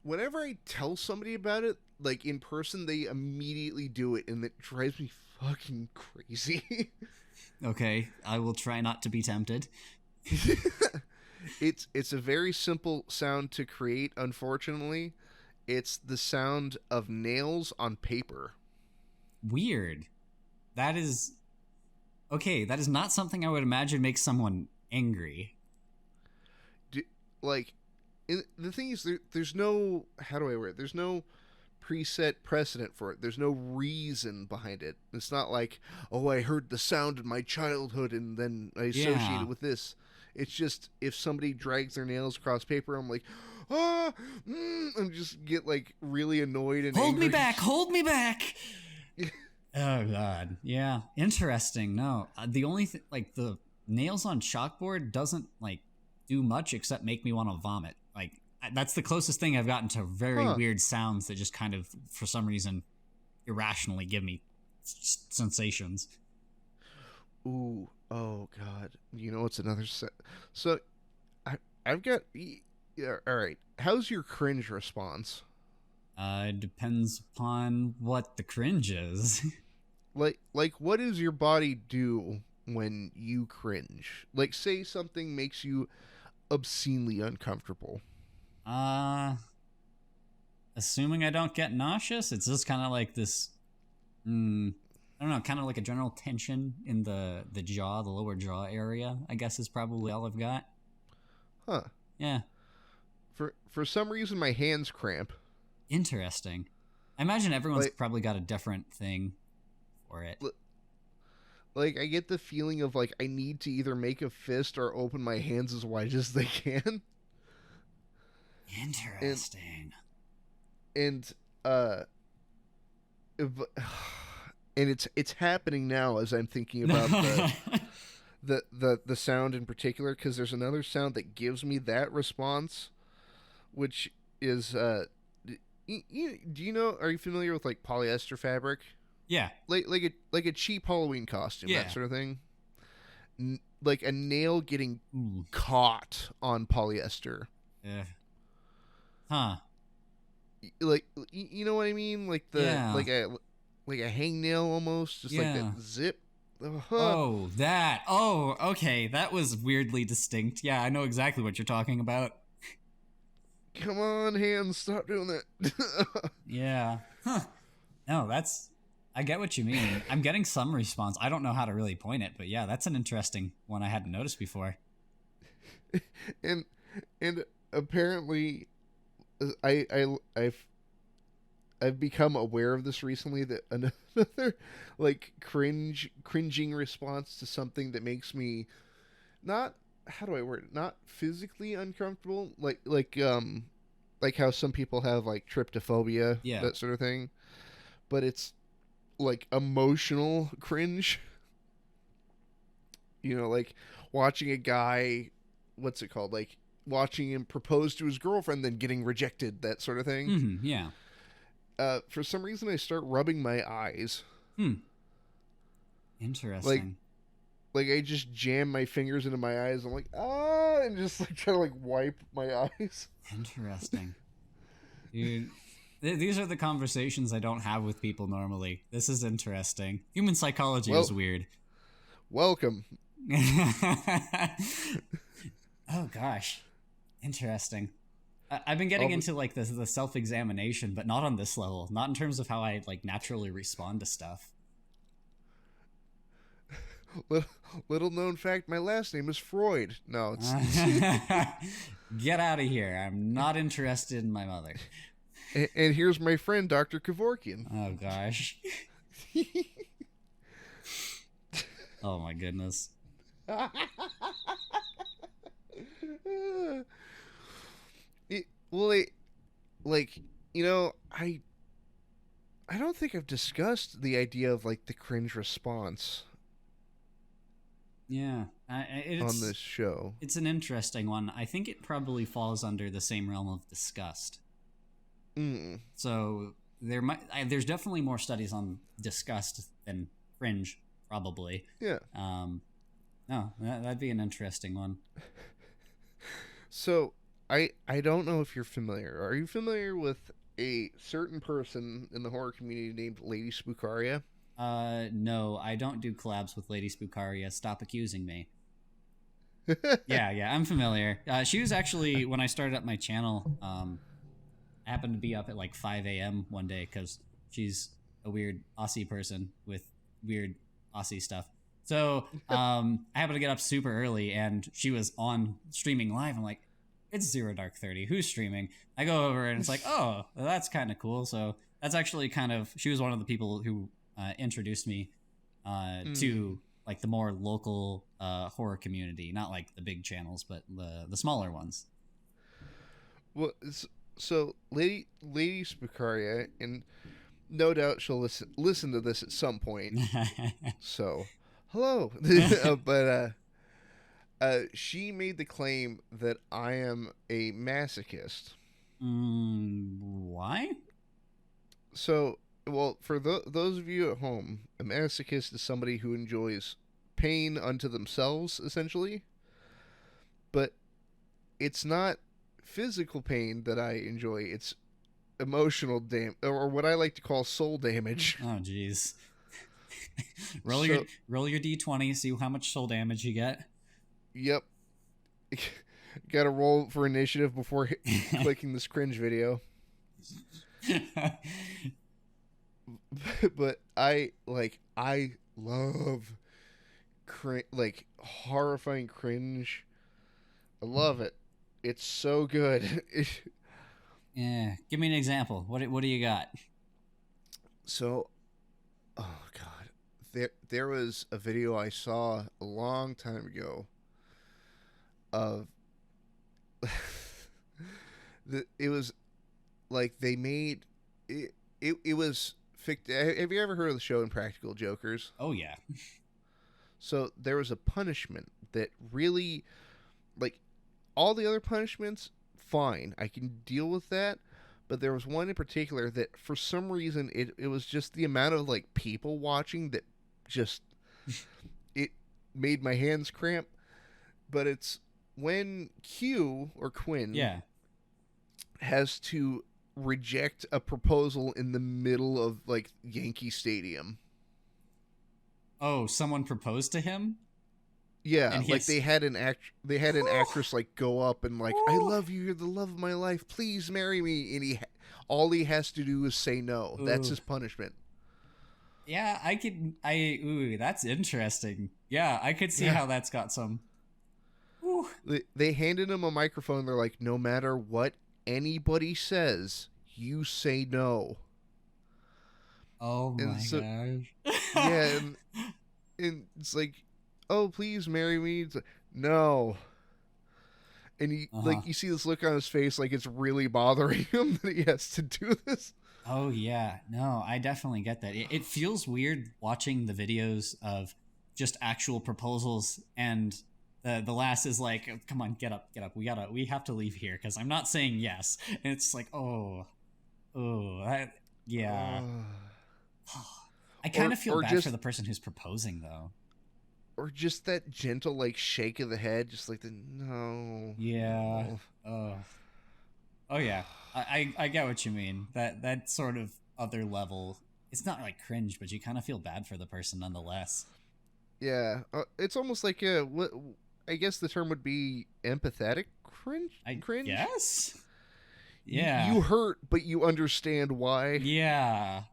whenever I tell somebody about it, like in person, they immediately do it, and it drives me fucking crazy. Okay, I will try not to be tempted. It's a very simple sound to create, unfortunately. It's the sound of nails on paper. Weird. That is not something I would imagine makes someone angry. The thing is, there's no, how do I word it? There's no preset precedent for it. There's no reason behind it. It's not like, oh, I heard the sound in my childhood and then I associate it with this. It's just if somebody drags their nails across paper, I'm like, I'm just get like really annoyed and hold angry. me back, hold me back. Oh God, yeah, interesting. No, the only thing, like the nails on chalkboard doesn't like do much except make me want to vomit. Like that's the closest thing I've gotten to very weird sounds that just kind of, for some reason, irrationally give me sensations. Ooh, oh God! You know what's another so I've got. Yeah, all right. How's your cringe response? It depends upon what the cringe is. like, what does your body do when you cringe? Like, say something makes you obscenely uncomfortable. Assuming I don't get nauseous, it's just kind of like this. I don't know, kind of like a general tension in the jaw, the lower jaw area, I guess is probably all I've got. Huh. Yeah. For some reason, my hands cramp. Interesting. I imagine everyone's probably got a different thing for it. Like, I get the feeling of, like, I need to either make a fist or open my hands as wide as they can. Interesting. And it's happening now as I'm thinking about the sound in particular, because there's another sound that gives me that response, which is do you know? Are you familiar with like polyester fabric? Yeah, like a cheap Halloween costume, that sort of thing. Like a nail getting caught on polyester. Yeah. Huh. Like you know what I mean? Like like a hangnail almost, just like that zip. Oh, that. Oh, okay. That was weirdly distinct. Yeah, I know exactly what you're talking about. Come on, hands, stop doing that. Yeah. Huh. No, I get what you mean. I'm getting some response. I don't know how to really point it, but yeah, that's an interesting one I hadn't noticed before. And apparently I've become aware of this recently, that another like cringing response to something that makes me not, how do I word it, not physically uncomfortable, like how some people have like tryptophobia, that sort of thing, but it's like emotional cringe. You know, like watching a guy, what's it called, like watching him propose to his girlfriend then getting rejected, that sort of thing. Mm-hmm, yeah. For some reason I start rubbing my eyes. Interesting. Like I just jam my fingers into my eyes. I'm like, and just like try to like wipe my eyes. Interesting. Dude, these are the conversations I don't have with people normally. This is interesting. Human psychology is weird. Welcome. Oh gosh. Interesting. I've been getting into like the self-examination, but not on this level. Not in terms of how I like naturally respond to stuff. Little known fact, my last name is Freud. No, it's get out of here. I'm not interested in my mother. And here's my friend, Dr. Kevorkian. Oh gosh. Oh my goodness. Like, you know, I don't think I've discussed the idea of like the cringe response. Yeah, on this show. It's an interesting one. I think it probably falls under the same realm of disgust. So there's definitely more studies on disgust than cringe, probably. Yeah. No, that'd be an interesting one. So I don't know if you're familiar. Are you familiar with a certain person in the horror community named Lady Spucaria? No, I don't do collabs with Lady Spucaria. Stop accusing me. Yeah, I'm familiar. She was actually, when I started up my channel, I happened to be up at like 5 a.m. one day because she's a weird Aussie person with weird Aussie stuff. So I happened to get up super early, and she was on streaming live. I'm like, it's Zero Dark 30. Who's streaming? I go over, and it's like, oh, well, that's kind of cool. So that's actually she was one of the people who introduced me to like the more local horror community, not like the big channels, but the smaller ones. Well, so Lady Spucaria, and no doubt she'll listen to this at some point. So, hello. But she made the claim that I am a masochist. Why? So, well, for those of you at home, a masochist is somebody who enjoys pain unto themselves, essentially. But it's not physical pain that I enjoy. It's emotional or what I like to call soul damage. Oh, jeez. roll your D20, see how much soul damage you get. Yep. Gotta roll for initiative before clicking this cringe video. But I love horrifying cringe. I love it. It's so good. Yeah, give me an example. What do you got? So, oh god, there was a video I saw a long time ago of it was like they made it. It was have you ever heard of the show Impractical Jokers? Oh yeah. So there was a punishment that really, like, all the other punishments, fine, I can deal with that. But there was one in particular that, for some reason, it was just the amount of, like, people watching that just, it made my hands cramp. But it's when Q, or Quinn, has to reject a proposal in the middle of, like, Yankee Stadium. Oh, someone proposed to him? Yeah, like they had an actress like go up and like, I love you, you're the love of my life, please marry me, and all he has to do is say no. Ooh. That's his punishment. Yeah, that's interesting. Yeah, I could see how that's got some. Ooh. They handed him a microphone. They're like, no matter what anybody says, you say no. Oh my gosh. Yeah, and it's like, oh, please marry me. It's like, no. And you see this look on his face, like it's really bothering him that he has to do this. Oh yeah, no, I definitely get that. It feels weird watching the videos of just actual proposals, and the lass is like, oh, come on, get up, we have to leave here because I'm not saying yes. And it's like, yeah. I kind of feel bad for the person who's proposing, though. Or just that gentle, like, shake of the head, just like the no. Yeah. No. Oh yeah. I get what you mean. That sort of other level. It's not like cringe, but you kind of feel bad for the person nonetheless. Yeah. It's almost like what I guess the term would be empathetic cringe. Cringe. Yes. Yeah. You hurt, but you understand why. Yeah.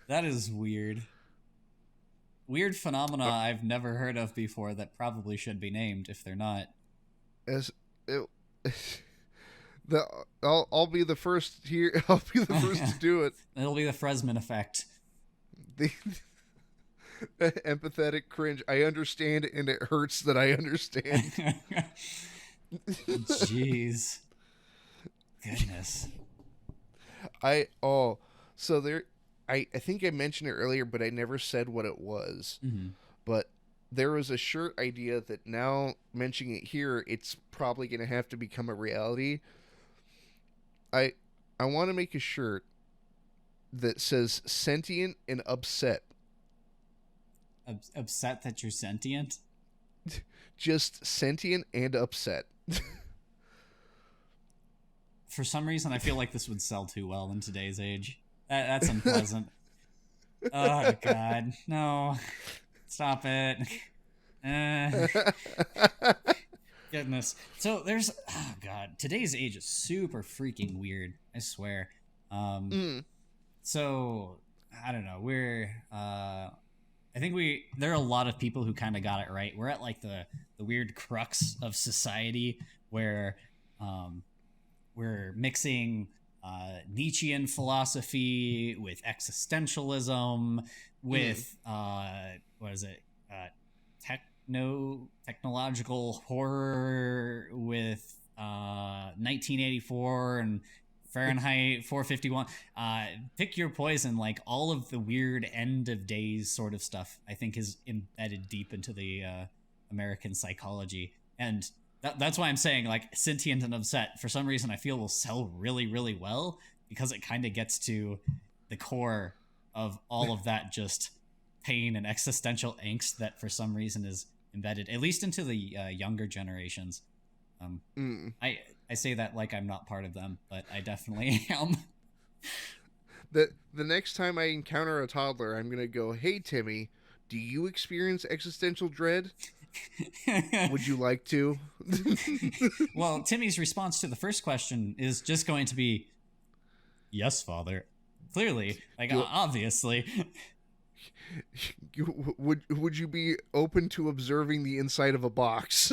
That is weird. Weird phenomena I've never heard of before that probably should be named if they're not. I'll be the first here. I'll be the first to do it. It'll be the Fresman effect. The empathetic cringe. I understand, and it hurts that I understand. Jeez. Goodness. So there. I think I mentioned it earlier, but I never said what it was. Mm-hmm. But there was a shirt idea that, now mentioning it here, it's probably going to have to become a reality. I want to make a shirt that says sentient and upset. Upset that you're sentient? Just sentient and upset. For some reason, I feel like this would sell too well in today's age. That's unpleasant. Oh, God. No. Stop it. Goodness. So there's... Oh, God. Today's age is super freaking weird. I swear. So, I don't know. I think there are a lot of people who kind of got it right. We're at, like, the weird crux of society where we're mixing Nietzschean philosophy, with existentialism, with what is it? Technological horror, with 1984 and Fahrenheit 451. Pick your poison. Like, all of the weird end of days sort of stuff, I think, is embedded deep into the American psychology. And that's why I'm saying, like, Sentient and Upset, for some reason, I feel will sell really, really well, because it kind of gets to the core of all of that just pain and existential angst that for some reason is embedded, at least into the younger generations. I say that like I'm not part of them, but I definitely am. The next time I encounter a toddler, I'm going to go, "Hey, Timmy, do you experience existential dread? Would you like to?" Well, Timmy's response to the first question is just going to be, "Yes, father." Clearly, like, obviously. Would you be open to observing the inside of a box?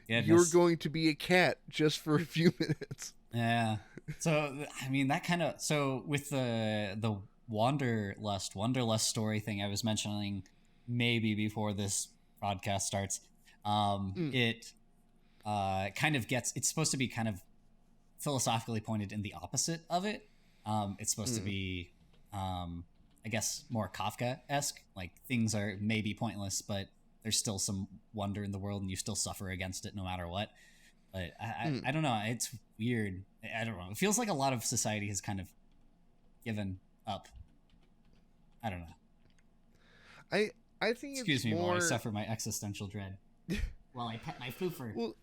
You're going to be a cat just for a few minutes. Yeah. So, I mean, that kind of... So, with the Wanderlust story thing I was mentioning maybe before this podcast starts, it kind of gets... It's supposed to be kind of philosophically pointed in the opposite of it. It's supposed to be... I guess more Kafka-esque, like things are maybe pointless, but there's still some wonder in the world and you still suffer against it no matter what. But I don't know. It's weird. I don't know. It feels like a lot of society has kind of given up. I don't know. I think Excuse it's me more... while I suffer my existential dread. While I pet my foofer. Well,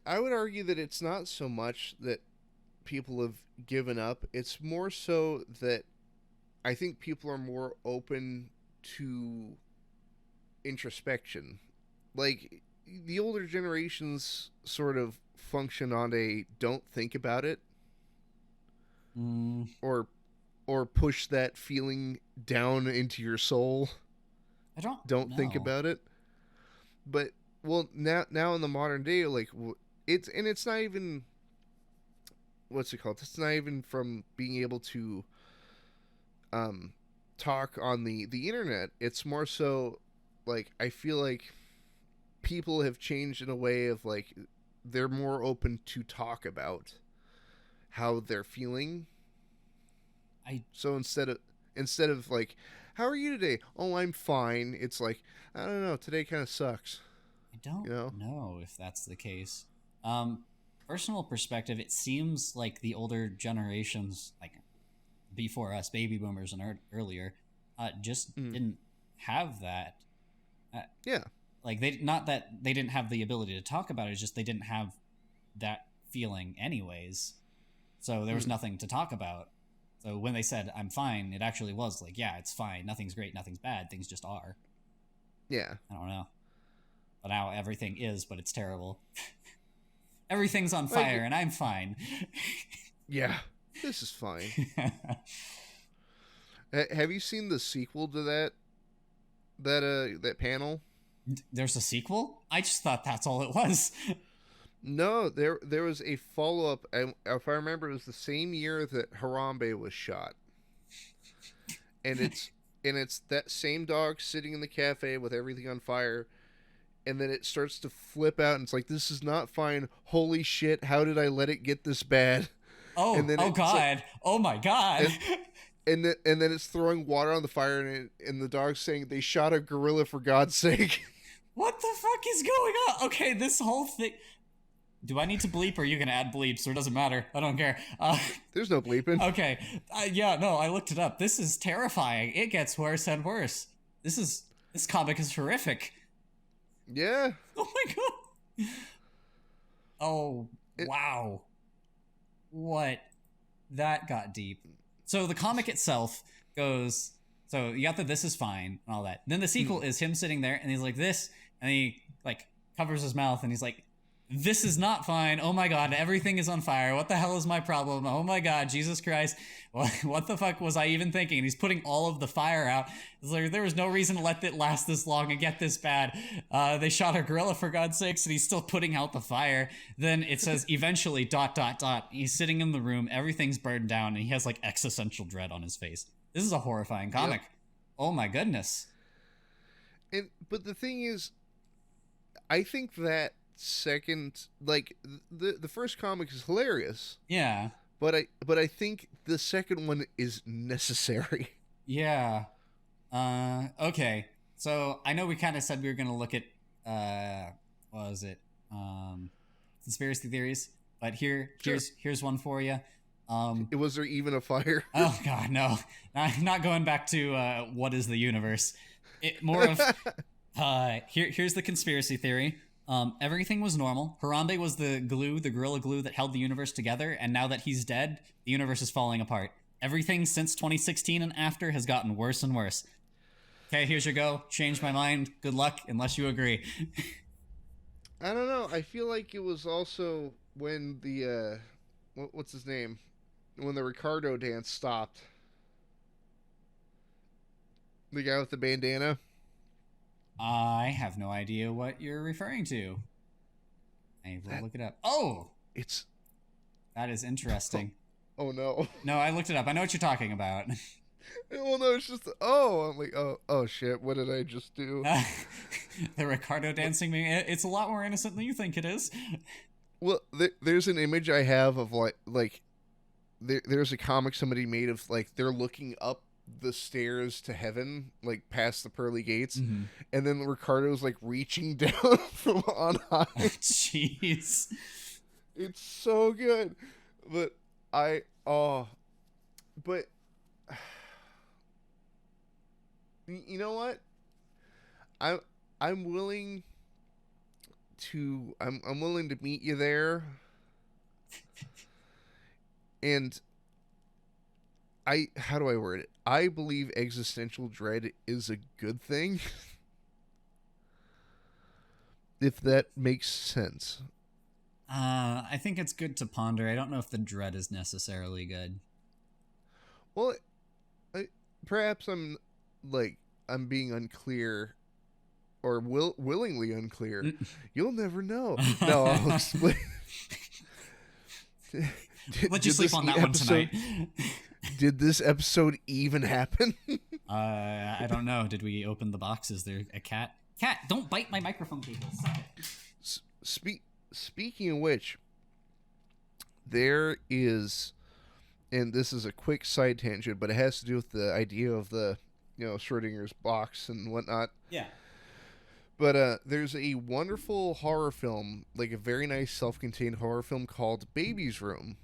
I would argue that it's not so much that people have given up. It's more so that I think people are more open to introspection. Like, the older generations sort of function on a don't think about it, or push that feeling down into your soul. I don't think about it. But now in the modern day, like, it's not even, what's it called? It's not even from being able to talk on the internet. It's more so, like, I feel like people have changed in a way of, like, they're more open to talk about how they're feeling. So instead of like, "How are you today?" "Oh, I'm fine." It's like, "I don't know, today kind of sucks." I don't know if that's the case. Personal perspective, it seems like the older generations, like before us, baby boomers and earlier, just didn't have that. Yeah. Like, not that they didn't have the ability to talk about it, it's just they didn't have that feeling anyways. So there was nothing to talk about. So when they said, "I'm fine," it actually was like, yeah, it's fine. Nothing's great, nothing's bad. Things just are. Yeah. I don't know. But now everything is, but it's terrible. Everything's on fire, and I'm fine. Yeah, this is fine. Have you seen the sequel to that panel? There's a sequel? I just thought that's all it was. No, there was a follow-up. If I remember, it was the same year that Harambe was shot. And it's that same dog sitting in the cafe with everything on fire. And then it starts to flip out, and it's like, "This is not fine. Holy shit, how did I let it get this bad?" Oh, and then God. Like, oh, my God. And then it's throwing water on the fire, and the dog's saying, "They shot a gorilla, for God's sake." What the fuck is going on? Okay, this whole thing... Do I need to bleep, or are you going to add bleeps, or it doesn't matter? I don't care. There's no bleeping. Okay. Yeah, no, I looked it up. This is terrifying. It gets worse and worse. This comic is horrific. Yeah. Oh my God. Oh, wow. What? That got deep. So the comic itself goes... So you got the "this is fine" and all that. Then the sequel is him sitting there, and he's like this, and he, like, covers his mouth, and he's like, this is not fine. Oh my God, everything is on fire. What the hell is my problem? Oh my God, Jesus Christ. What the fuck was I even thinking? And he's putting all of the fire out. It's like, there was no reason to let it last this long and get this bad. They shot a gorilla, for God's sakes, and he's still putting out the fire. Then it says, eventually, ... He's sitting in the room, everything's burned down, and he has like existential dread on his face. This is a horrifying comic. Yep. Oh my goodness. But the thing is, I think that second, like, the first comic is hilarious. Yeah. But I think the second one is necessary. Yeah. Okay. So I know we kind of said we were going to look at what was it? Conspiracy theories. But here's one for you. Was there even a fire? Oh God, no! Not going back to what is the universe. More of here's the conspiracy theory. Everything was normal. Harambe was the gorilla glue that held the universe together, and now that he's dead, the universe is falling apart. Everything since 2016 and after has gotten worse and worse. Okay, here's your go. Change my mind. Good luck, unless you agree. I don't know. I feel like it was also when the what's his name? When the Ricardo dance stopped. The guy with the bandana. I have no idea what you're referring to. I will look it up. Oh! That is interesting. Oh no. No, I looked it up. I know what you're talking about. Well, no, it's just, I'm like, oh shit, what did I just do? The Ricardo dancing me. It's a lot more innocent than you think it is. Well, there's an image I have of there's a comic somebody made of, like, they're looking up the stairs to heaven, like past the pearly gates, and then Ricardo's like reaching down from on high. Jeez, it's so good. But you know what? I'm willing to meet you there, and how do I word it? I believe existential dread is a good thing. If that makes sense. I think it's good to ponder. I don't know if the dread is necessarily good. Well, perhaps I'm being unclear, or willingly unclear. You'll never know. No, I'll explain. Let you sleep on that one tonight. Did this episode even happen? I don't know. Did we open the box? Is there a cat? Cat, don't bite my microphone cable. Stop it. Speaking of which, there is, and this is a quick side tangent, but it has to do with the idea of the, Schrodinger's box and whatnot. Yeah. But there's a wonderful horror film, like a very nice self-contained horror film called Baby's Room.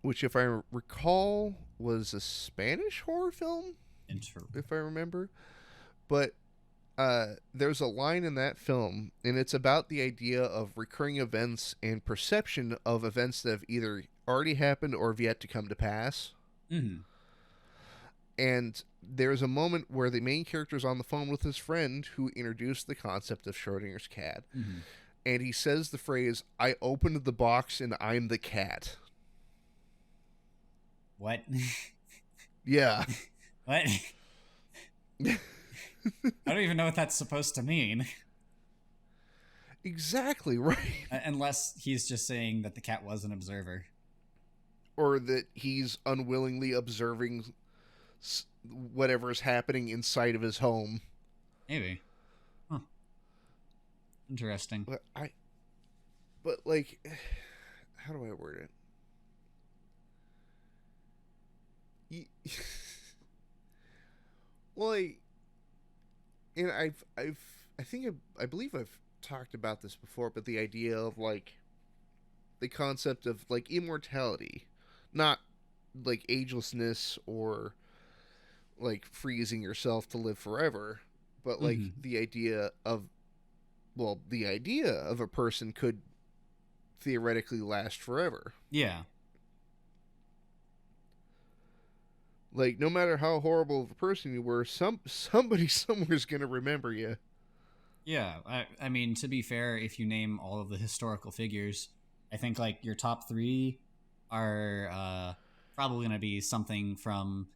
Which, if I recall, was a Spanish horror film, if I remember. But there's a line in that film, and it's about the idea of recurring events and perception of events that have either already happened or have yet to come to pass. Mm-hmm. And there's a moment where the main character's on the phone with his friend who introduced the concept of Schrodinger's cat. Mm-hmm. And he says the phrase, "I opened the box and I'm the cat." What? Yeah. What? I don't even know what that's supposed to mean. Exactly, right. Unless he's just saying that the cat was an observer. Or that he's unwillingly observing whatever is happening inside of his home. Maybe. Huh. Interesting. But like, how do I word it? Well, I believe I've talked about this before, but the idea of like the concept of like immortality, not like agelessness or like freezing yourself to live forever, but like the idea of a person could theoretically last forever. Yeah. Like, no matter how horrible of a person you were, somebody somewhere's gonna remember you. Yeah, I mean, to be fair, if you name all of the historical figures, I think like your top three are probably going to be something from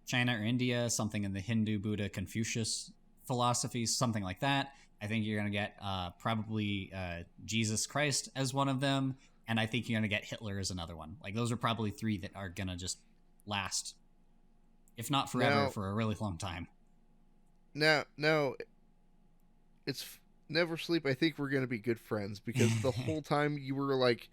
China or India, something in the Hindu, Buddha, Confucius philosophies, something like that. I think you're going to get probably Jesus Christ as one of them, and I think you're going to get Hitler as another one. Like those are probably three that are going to just last, if not forever, for a really long time. Now, it's NeverSleep. I think we're going to be good friends because the whole time you were like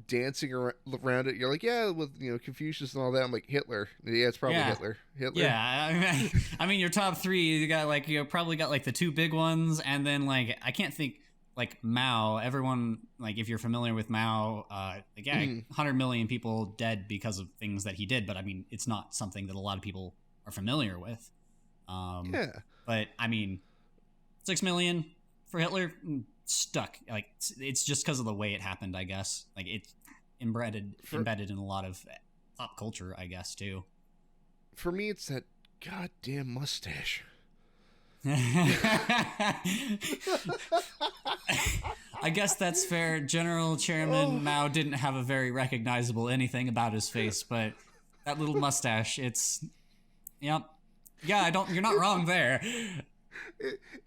dancing around it, you're like, yeah, with Confucius and all that. I'm like, Hitler. Yeah, it's probably Hitler. Yeah, I mean, your top three, you probably got like the two big ones, and then like I can't think like Mao. Everyone, like if you're familiar with Mao, 100 million people dead because of things that he did. But I mean, it's not something that a lot of people are familiar with. But I mean, 6 million for Hitler. Stuck. Like it's just because of the way it happened, I guess. Like it's embedded in a lot of pop culture, I guess, too. For me, it's that goddamn mustache. I guess that's fair. General Chairman Mao didn't have a very recognizable anything about his face, but that little mustache, it's yep. Yeah, you're not wrong there.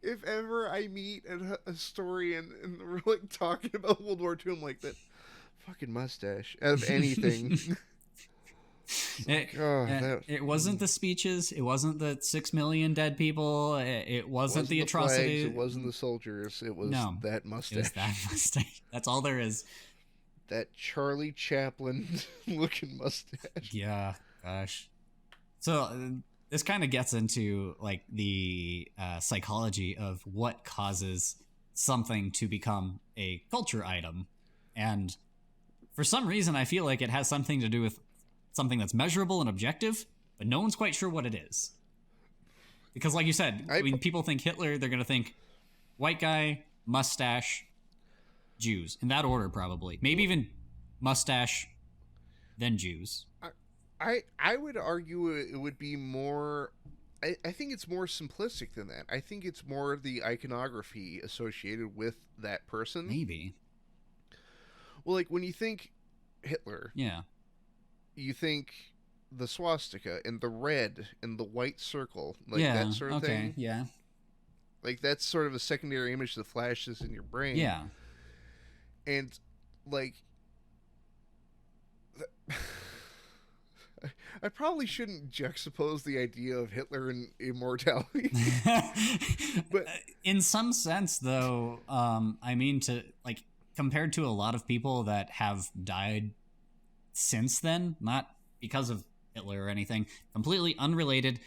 If ever I meet a historian and we're like talking about World War II, I'm like, that fucking mustache out of anything. It wasn't the speeches. It wasn't the 6 million dead people. It wasn't the atrocities. It wasn't the soldiers. It was that mustache. It was that mustache. That's all there is. That Charlie Chaplin looking mustache. Yeah, gosh. So this kind of gets into like the psychology of what causes something to become a culture item. And for some reason, I feel like it has something to do with something that's measurable and objective, but no one's quite sure what it is. Because like you said, when people think Hitler, they're going to think white guy, mustache, Jews. In that order, probably. Maybe even mustache, then Jews. I would argue it would be more... I think it's more simplistic than that. I think it's more the iconography associated with that person. Maybe. Well, like, when you think Hitler... Yeah. You think the swastika and the red and the white circle. Like, that sort of thing. Yeah. Like, that's sort of a secondary image that flashes in your brain. Yeah. And, like... I probably shouldn't juxtapose the idea of Hitler and immortality. But in some sense, though, I mean, compared to a lot of people that have died since then, not because of Hitler or anything, completely unrelated.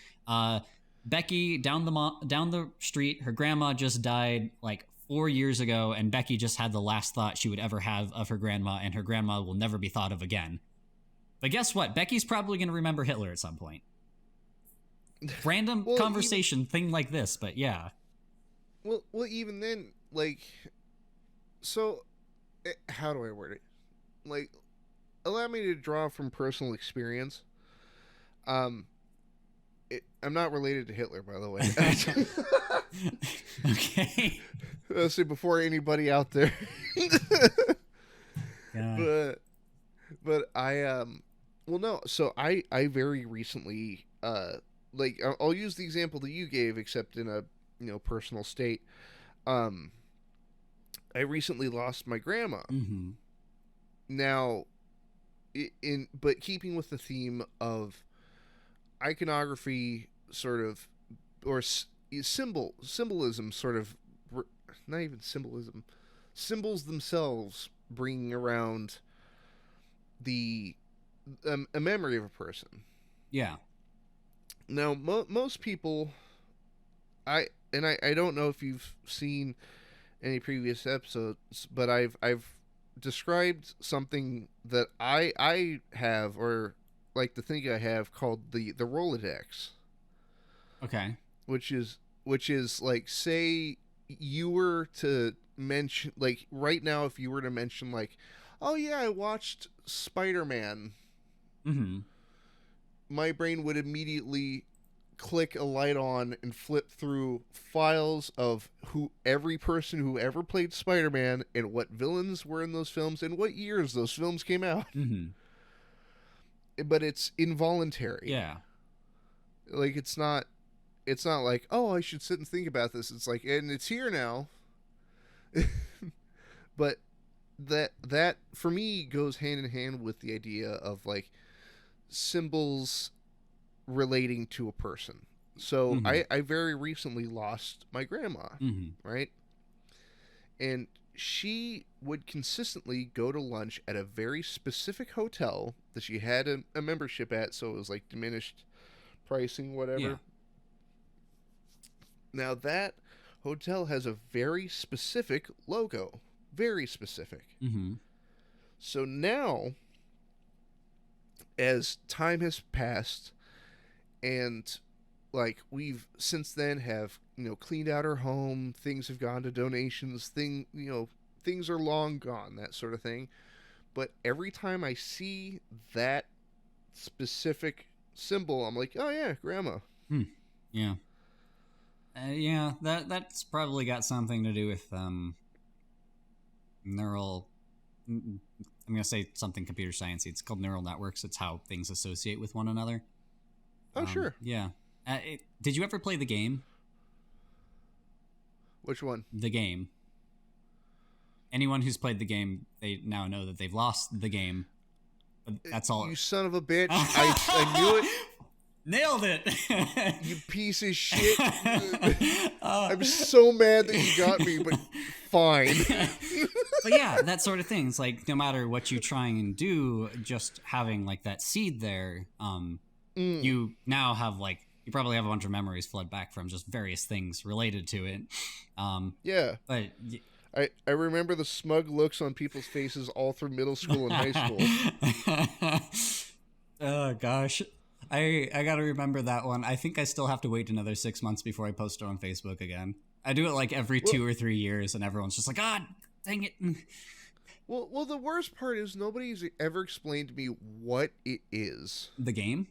Becky down the street, her grandma just died like 4 years ago, and Becky just had the last thought she would ever have of her grandma, and her grandma will never be thought of again. But guess what? Becky's probably going to remember Hitler at some point. Random conversation, thing like this, but yeah. Well, even then, like, so, how do I word it? Like, allow me to draw from personal experience. I'm not related to Hitler, by the way. Okay. Let's say before anybody out there. Yeah. But I well, no. So I very recently like I'll use the example that you gave, except in a personal state. I recently lost my grandma. Mm-hmm. Now, but keeping with the theme of iconography, sort of, or symbolism, sort of, not even symbolism, symbols themselves bringing around a memory of a person. Yeah. Now, most people, I don't know if you've seen any previous episodes, but I've described something that I have, or like the thing I have, called the Rolodex. Okay. Which is like, say you were to mention, like, right now, if you were to mention, like, oh yeah, I watched Spider-Man. Mm-hmm. My brain would immediately click a light on and flip through files of every person who ever played Spider-Man and what villains were in those films and what years those films came out. But it's involuntary. Yeah. Like, it's not like, oh, I should sit and think about this. It's like, and it's here now. But that for me goes hand in hand with the idea of like symbols relating to a person. So I very recently lost my grandma, right? And she would consistently go to lunch at a very specific hotel that she had a membership at, so it was like diminished pricing, whatever. Yeah. Now that hotel has a very specific logo. Very specific. So now, as time has passed, and like we've since then have cleaned out her home, things have gone to donations, things are long gone, that sort of thing. But every time I see that specific symbol, I'm like, oh yeah, Grandma. Yeah. Yeah, that's probably got something to do with neural. I'm gonna say something computer sciencey. It's called neural networks. It's how things associate with one another. Oh, sure. Yeah. Did you ever play the game? Which one? The game. Anyone who's played the game, they now know that they've lost the game. But that's all. You son of a bitch! I knew it. Nailed it. You piece of shit. I'm so mad that you got me, but fine. But yeah, that sort of thing. It's like, no matter what you try and do, just having like that seed there, you now have you probably have a bunch of memories flood back from just various things related to it. Yeah. But I remember the smug looks on people's faces all through middle school and high school. Oh gosh. I gotta remember that one. I think I still have to wait another 6 months before I post it on Facebook again. I do it like every 2 or 3 years, and everyone's just like, "God, dang it!" Well, the worst part is nobody's ever explained to me what it is. The game?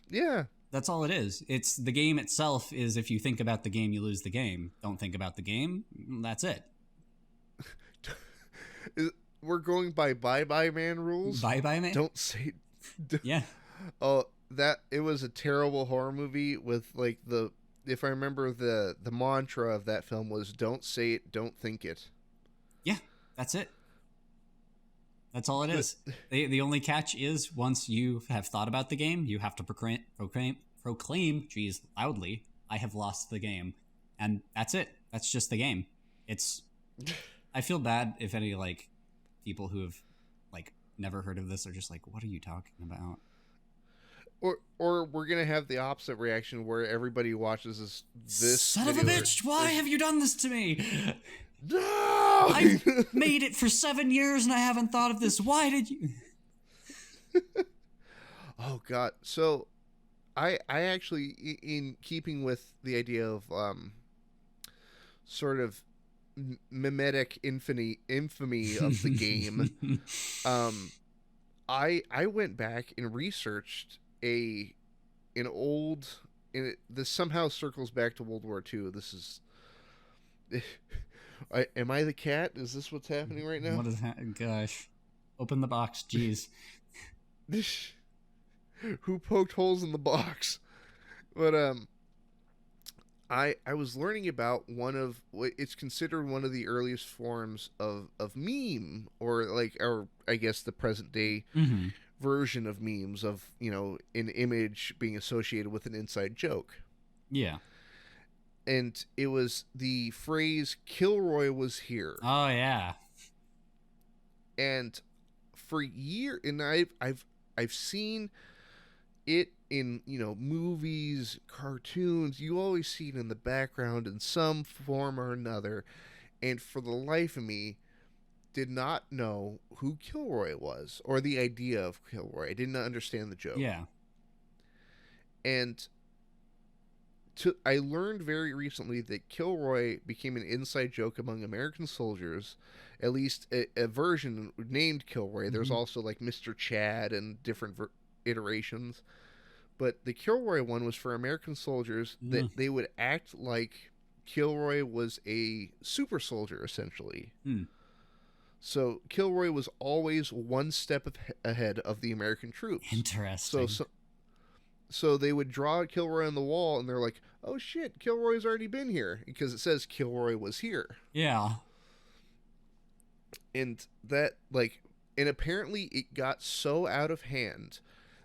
Yeah, that's all it is. It's the game itself. Is if you think about the game, you lose the game. Don't think about the game. That's it. We're going by Bye Man rules. Bye Man. Don't say. Yeah. Oh. That it was a terrible horror movie with like if I remember the mantra of that film was don't say it, don't think it. Yeah, that's it. That's all it is. The only catch is once you have thought about the game, you have to proclaim, geez, loudly, I have lost the game. And that's it. That's just the game. I feel bad if any people who have never heard of this are just like, what are you talking about? Or we're gonna have the opposite reaction where everybody watches this son of a bitch, why have you done this to me? No! I've made it for 7 years and I haven't thought of this. Why did you? Oh God. So I actually, in keeping with the idea of sort of mimetic infamy of the game, I went back and researched this somehow circles back to World War II. This is am I the cat? Is this what's happening right now? What is that? Gosh, open the box. Jeez. Who poked holes in the box? But I was learning about it's considered one of the earliest forms of meme, or I guess the present day version of memes, of an image being associated with an inside joke. Yeah. And it was the phrase "Kilroy was here." Oh yeah. And for years, and I've seen it in movies, cartoons. You always see it in the background in some form or another. And for the life of me, did not know who Kilroy was or the idea of Kilroy. I didn't understand the joke. Yeah. And I learned very recently that Kilroy became an inside joke among American soldiers, at least a version named Kilroy. There's also Mr. Chad and different iterations. But the Kilroy one was for American soldiers that they would act like Kilroy was a super soldier, essentially. So Kilroy was always one step ahead of the American troops. Interesting. So they would draw Kilroy on the wall, and they're like, "Oh shit, Kilroy's already been here," because it says Kilroy was here. Yeah. And and apparently it got so out of hand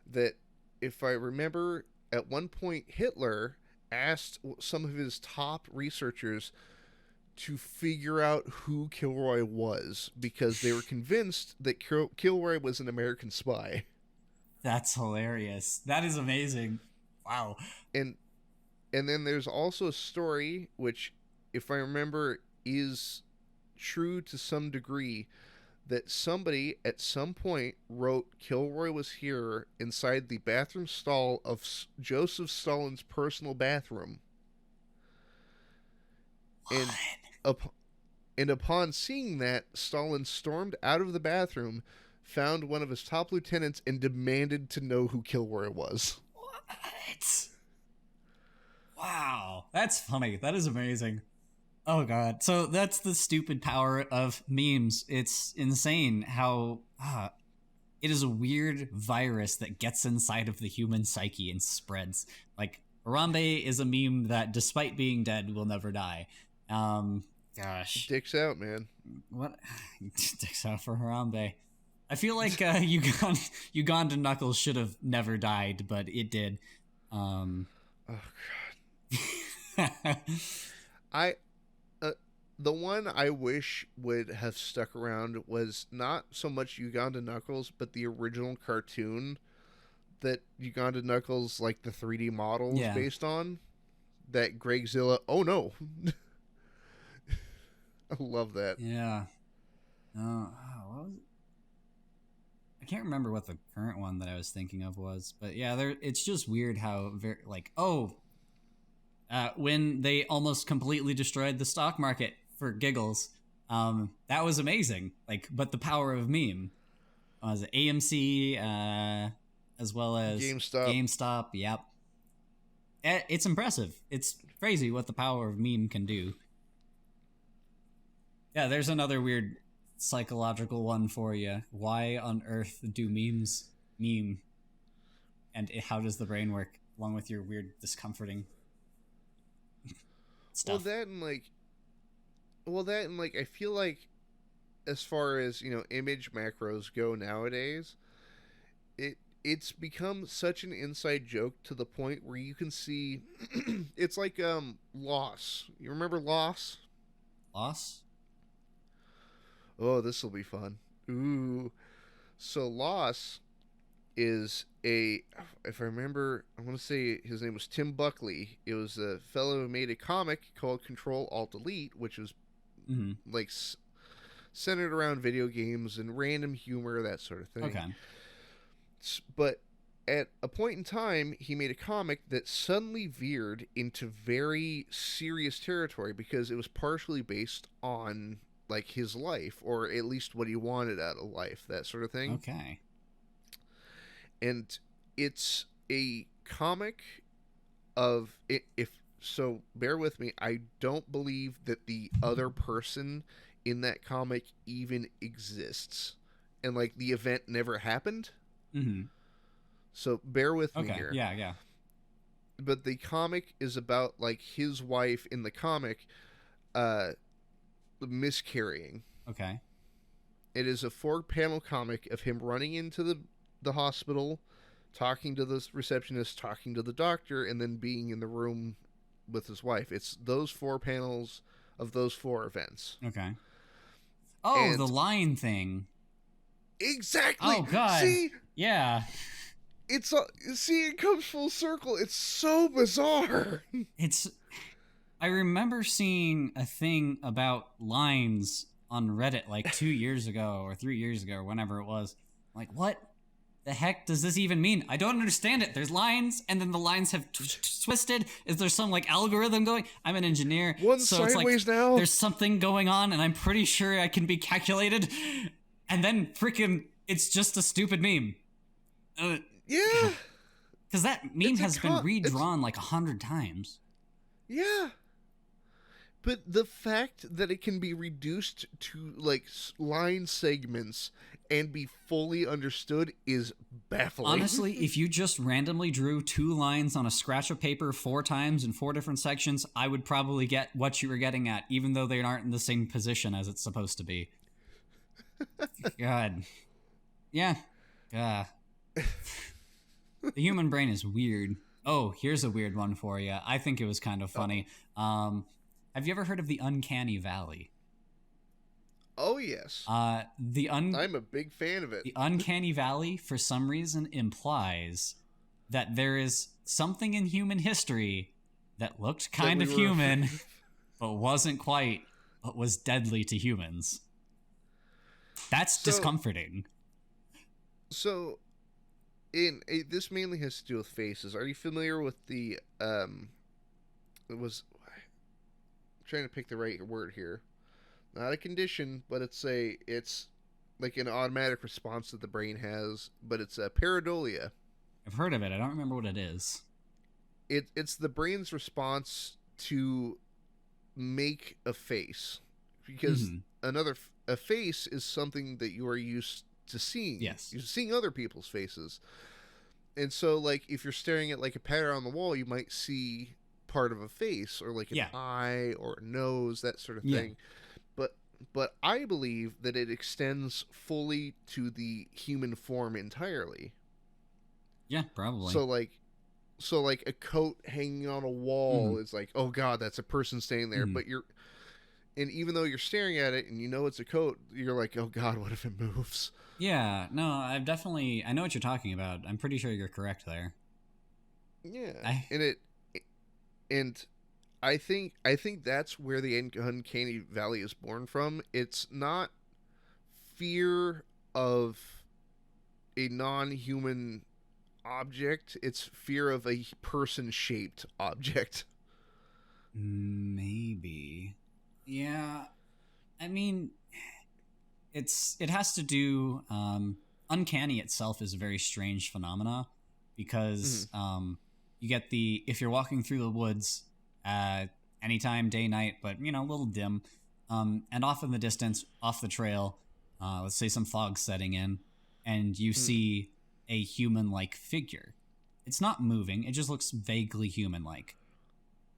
that, if I remember, at one point Hitler asked some of his top researchers to figure out who Kilroy was, because they were convinced that Kilroy was an American spy. That's hilarious. That is amazing. Wow. And then there's also a story, which, if I remember, is true to some degree, that somebody at some point wrote Kilroy was here inside the bathroom stall of Joseph Stalin's personal bathroom. What? And upon seeing that, Stalin stormed out of the bathroom, found one of his top lieutenants, and demanded to know who Kilroy was. What? Wow. That's funny. That is amazing. Oh, God. So that's the stupid power of memes. It's insane how it is a weird virus that gets inside of the human psyche and spreads. Like, Harambe is a meme that, despite being dead, will never die. Gosh. Dicks out, man. What? Dicks out for Harambe. I feel like Uganda Knuckles should have never died, but it did. Oh, God. The one I wish would have stuck around was not so much Uganda Knuckles, but the original cartoon that Uganda Knuckles, like the 3D model, is based on. That Gregzilla. Oh no! I love that. Yeah. What was it? I can't remember what the current one that I was thinking of was, but yeah, it's just weird how when they almost completely destroyed the stock market for giggles, that was amazing. Like, but the power of meme was AMC, as well as GameStop. Yep, it's impressive. It's crazy what the power of meme can do. Yeah, there's another weird psychological one for you. Why on earth do memes meme? And how does the brain work, along with your weird, discomforting stuff? Well, that and I feel like, as far as, image macros go nowadays, it's become such an inside joke to the point where you can see it's like Loss. You remember Loss? Loss? Oh, this will be fun. Ooh. So Loss is if I remember, I want to say his name was Tim Buckley. It was a fellow who made a comic called Control Alt Delete, which was like centered around video games and random humor, that sort of thing. Okay. But at a point in time, he made a comic that suddenly veered into very serious territory because it was partially based on, like, his life, or at least what he wanted out of life, that sort of thing. Okay. And it's a comic of so bear with me, I don't believe that the other person in that comic even exists, and like the event never happened. So bear with me here. Yeah. But the comic is about, like, his wife in the comic miscarrying. Okay. It is a 4-panel comic of him running into the hospital, talking to the receptionist, talking to the doctor, and then being in the room with his wife. It's those 4 panels of those 4 events. Okay. Oh, the line thing. Exactly. Oh, God. See? Yeah. It comes full circle. It's so bizarre. I remember seeing a thing about lines on Reddit like 2 years ago or 3 years ago or whenever it was. Like, what the heck does this even mean? I don't understand it. There's lines, and then the lines have twisted. Is there some, like, algorithm going? I'm an engineer. One so sideways it's like, now. There's something going on, and I'm pretty sure I can be calculated. And then freaking, it's just a stupid meme. Yeah. Because that meme has been redrawn like 100 times. Yeah. But the fact that it can be reduced to, like, line segments and be fully understood is baffling. Honestly, if you just randomly drew 2 lines on a scratch of paper 4 times in 4 different sections, I would probably get what you were getting at, even though they aren't in the same position as it's supposed to be. God. Yeah. The human brain is weird. Oh, here's a weird one for you. I think it was kind of funny. Have you ever heard of the Uncanny Valley? Oh, yes. I'm a big fan of it. The Uncanny Valley, for some reason, implies that there is something in human history that looked kind of human, but wasn't quite, but was deadly to humans. That's discomforting. So, this mainly has to do with faces. Are you familiar with the, I'm trying to pick the right word here. Not a condition, but it's like an automatic response that the brain has, but it's a pareidolia. I've heard of it. I don't remember what it is. It's the brain's response to make a face, because a face is something that you are used to seeing. Yes. You're seeing other people's faces. And so, like, if you're staring at, like, a pattern on the wall, you might see part of a face, or like an eye or a nose, that sort of thing. But I believe that it extends fully to the human form entirely. Yeah, probably. So like a coat hanging on a wall is like, oh god, that's a person standing there. But even though you're staring at it and you know it's a coat, you're like, oh god, what if it moves? Yeah, no, I know what you're talking about. I'm pretty sure you're correct there. Yeah, and I think that's where the Uncanny Valley is born from. It's not fear of a non-human object. It's fear of a person-shaped object. Maybe. Yeah. I mean, it has to do... uncanny itself is a very strange phenomena because you get if you're walking through the woods anytime, day, night, but, a little dim, and off in the distance, off the trail, let's say some fog setting in, and you see a human-like figure. It's not moving, it just looks vaguely human-like.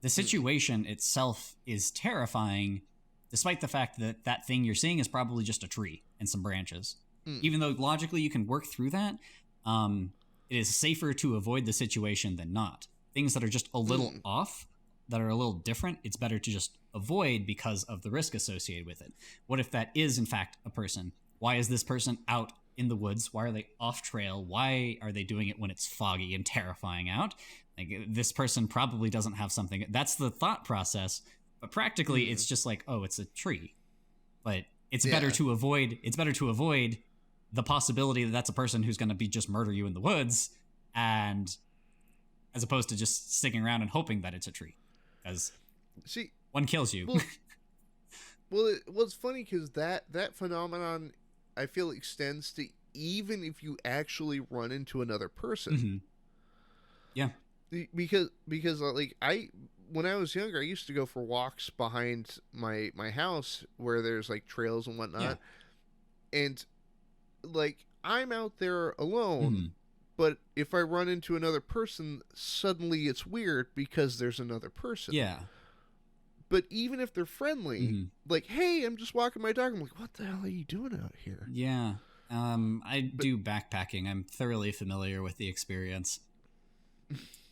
The situation itself is terrifying, despite the fact that that thing you're seeing is probably just a tree and some branches. Even though logically you can work through that, it is safer to avoid the situation than not. Things that are just a little off, that are a little different, it's better to just avoid because of the risk associated with it. What if that is, in fact, a person? Why is this person out in the woods? Why are they off trail? Why are they doing it when it's foggy and terrifying out? Like, this person probably doesn't have something. That's the thought process. But practically, it's just like, oh, it's a tree. But it's better to avoid. It's better to avoid the possibility that that's a person who's going to be just murder you in the woods, and as opposed to just sticking around and hoping that it's a tree, because one kills you. Well, it's funny because that phenomenon, I feel, extends to even if you actually run into another person. Yeah, because like when I was younger, I used to go for walks behind my house where there's like trails and whatnot, and like I'm out there alone, but if I run into another person, suddenly it's weird because there's another person. Yeah. But even if they're friendly, like, hey, I'm just walking my dog, I'm like, what the hell are you doing out here? Yeah. I do backpacking. I'm thoroughly familiar with the experience.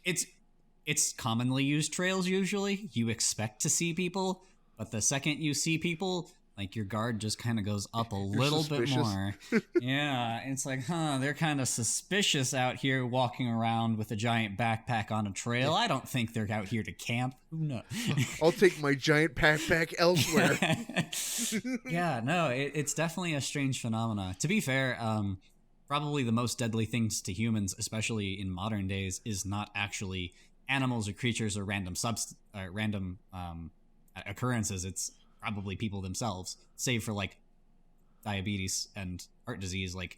It's commonly used trails usually. You expect to see people, but the second you see people, like, your guard just kind of goes up a little bit more. Yeah, it's like, they're kind of suspicious out here walking around with a giant backpack on a trail. I don't think they're out here to camp. Who knows? I'll take my giant backpack elsewhere. Yeah, no, it's definitely a strange phenomena. To be fair, probably the most deadly things to humans, especially in modern days, is not actually animals or creatures or random occurrences. It's probably people themselves, save for like diabetes and heart disease. Like,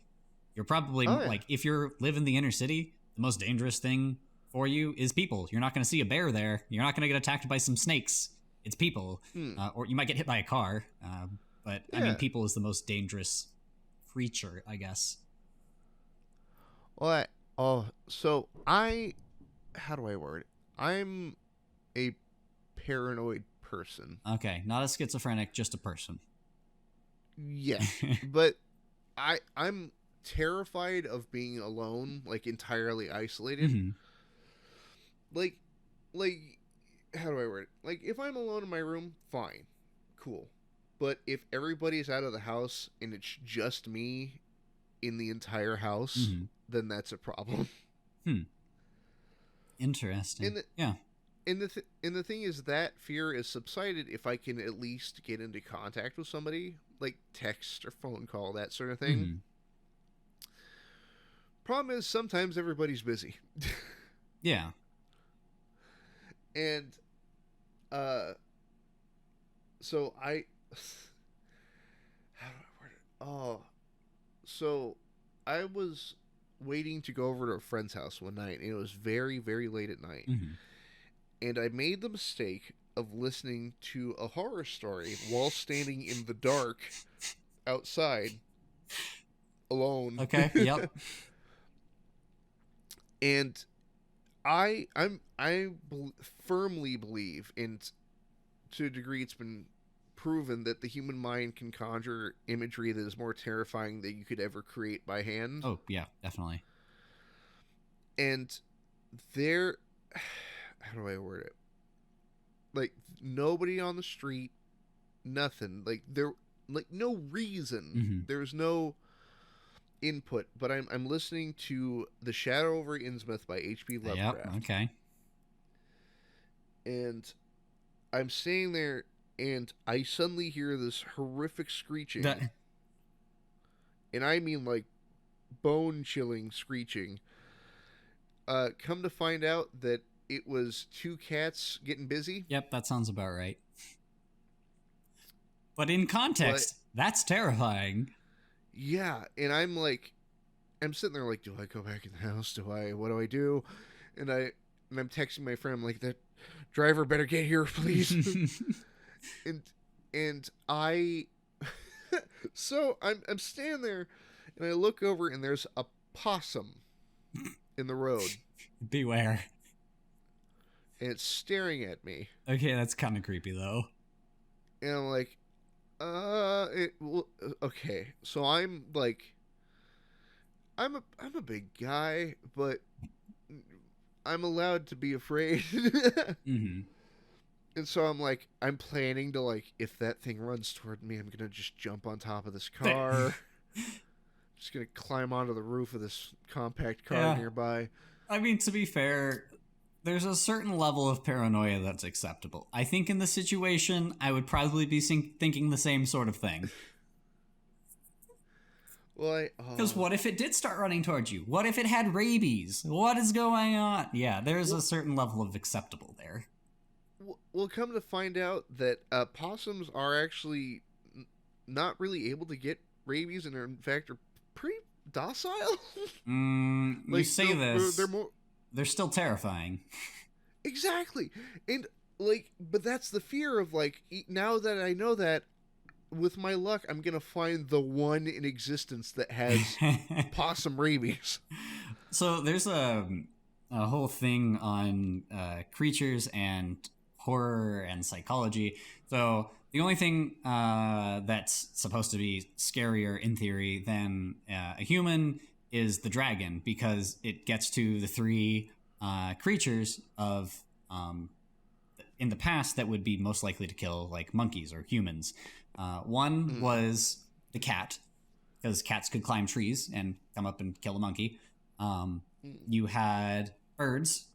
you're probably like, if you live in the inner city, the most dangerous thing for you is people. You're not going to see a bear there. You're not going to get attacked by some snakes. It's people. Or you might get hit by a car. But, I mean, people is the most dangerous creature, I guess. Well, how do I word it? I'm a paranoid person. Okay, not a schizophrenic, just a person. Yeah, but I'm terrified of being alone, like entirely isolated. Mm-hmm. Like, how do I word it? Like, if I'm alone in my room, fine, cool. But if everybody's out of the house and it's just me in the entire house, then that's a problem. Interesting. And the thing is that fear is subsided if I can at least get into contact with somebody, like text or phone call, that sort of thing. Problem is sometimes everybody's busy. Yeah. And so how do I word it? Oh, so I was waiting to go over to a friend's house one night, and it was very, very late at night. And I made the mistake of listening to a horror story while standing in the dark outside alone. Okay, yep. And I firmly believe, and to a degree it's been proven, that the human mind can conjure imagery that is more terrifying than you could ever create by hand. Oh, yeah, definitely. And there, how do I word it? Like, nobody on the street, nothing. Like, no reason. There's no input, but I'm listening to The Shadow over Innsmouth by H.P. Lovecraft. Yep, okay. And I'm staying there, and I suddenly hear this horrific screeching. And I mean, like, bone-chilling screeching. Come to find out that it was two cats getting busy. Yep, that sounds about right. But in context, that's terrifying. Yeah, and I'm sitting there like, do I go back in the house? What do I do? And I'm texting my friend, I'm like, that driver better get here, please. and I, so I'm standing there, and I look over, and there's a possum in the road. Beware. And it's staring at me. Okay, that's kind of creepy, though. And I'm like, okay. So I'm like, I'm a big guy, but I'm allowed to be afraid. And so I'm like, I'm planning to, like, if that thing runs toward me, I'm gonna just jump on top of this car. Just gonna climb onto the roof of this compact car nearby. I mean, to be fair, there's a certain level of paranoia that's acceptable. I think in the situation, I would probably be thinking the same sort of thing. Well, because what if it did start running towards you? What if it had rabies? What is going on? Yeah, there's a certain level of acceptable there. We'll come to find out that possums are actually not really able to get rabies, and are, in fact, are pretty docile. You say this. They're still terrifying. Exactly. And, like, but that's the fear of, like, now that I know that, with my luck, I'm going to find the one in existence that has possum rabies. So there's a whole thing on creatures and horror and psychology. So the only thing that's supposed to be scarier in theory than a human is the dragon, because it gets to the three creatures of in the past that would be most likely to kill, like, monkeys or humans. One was the cat, because cats could climb trees and come up and kill a monkey. You had birds,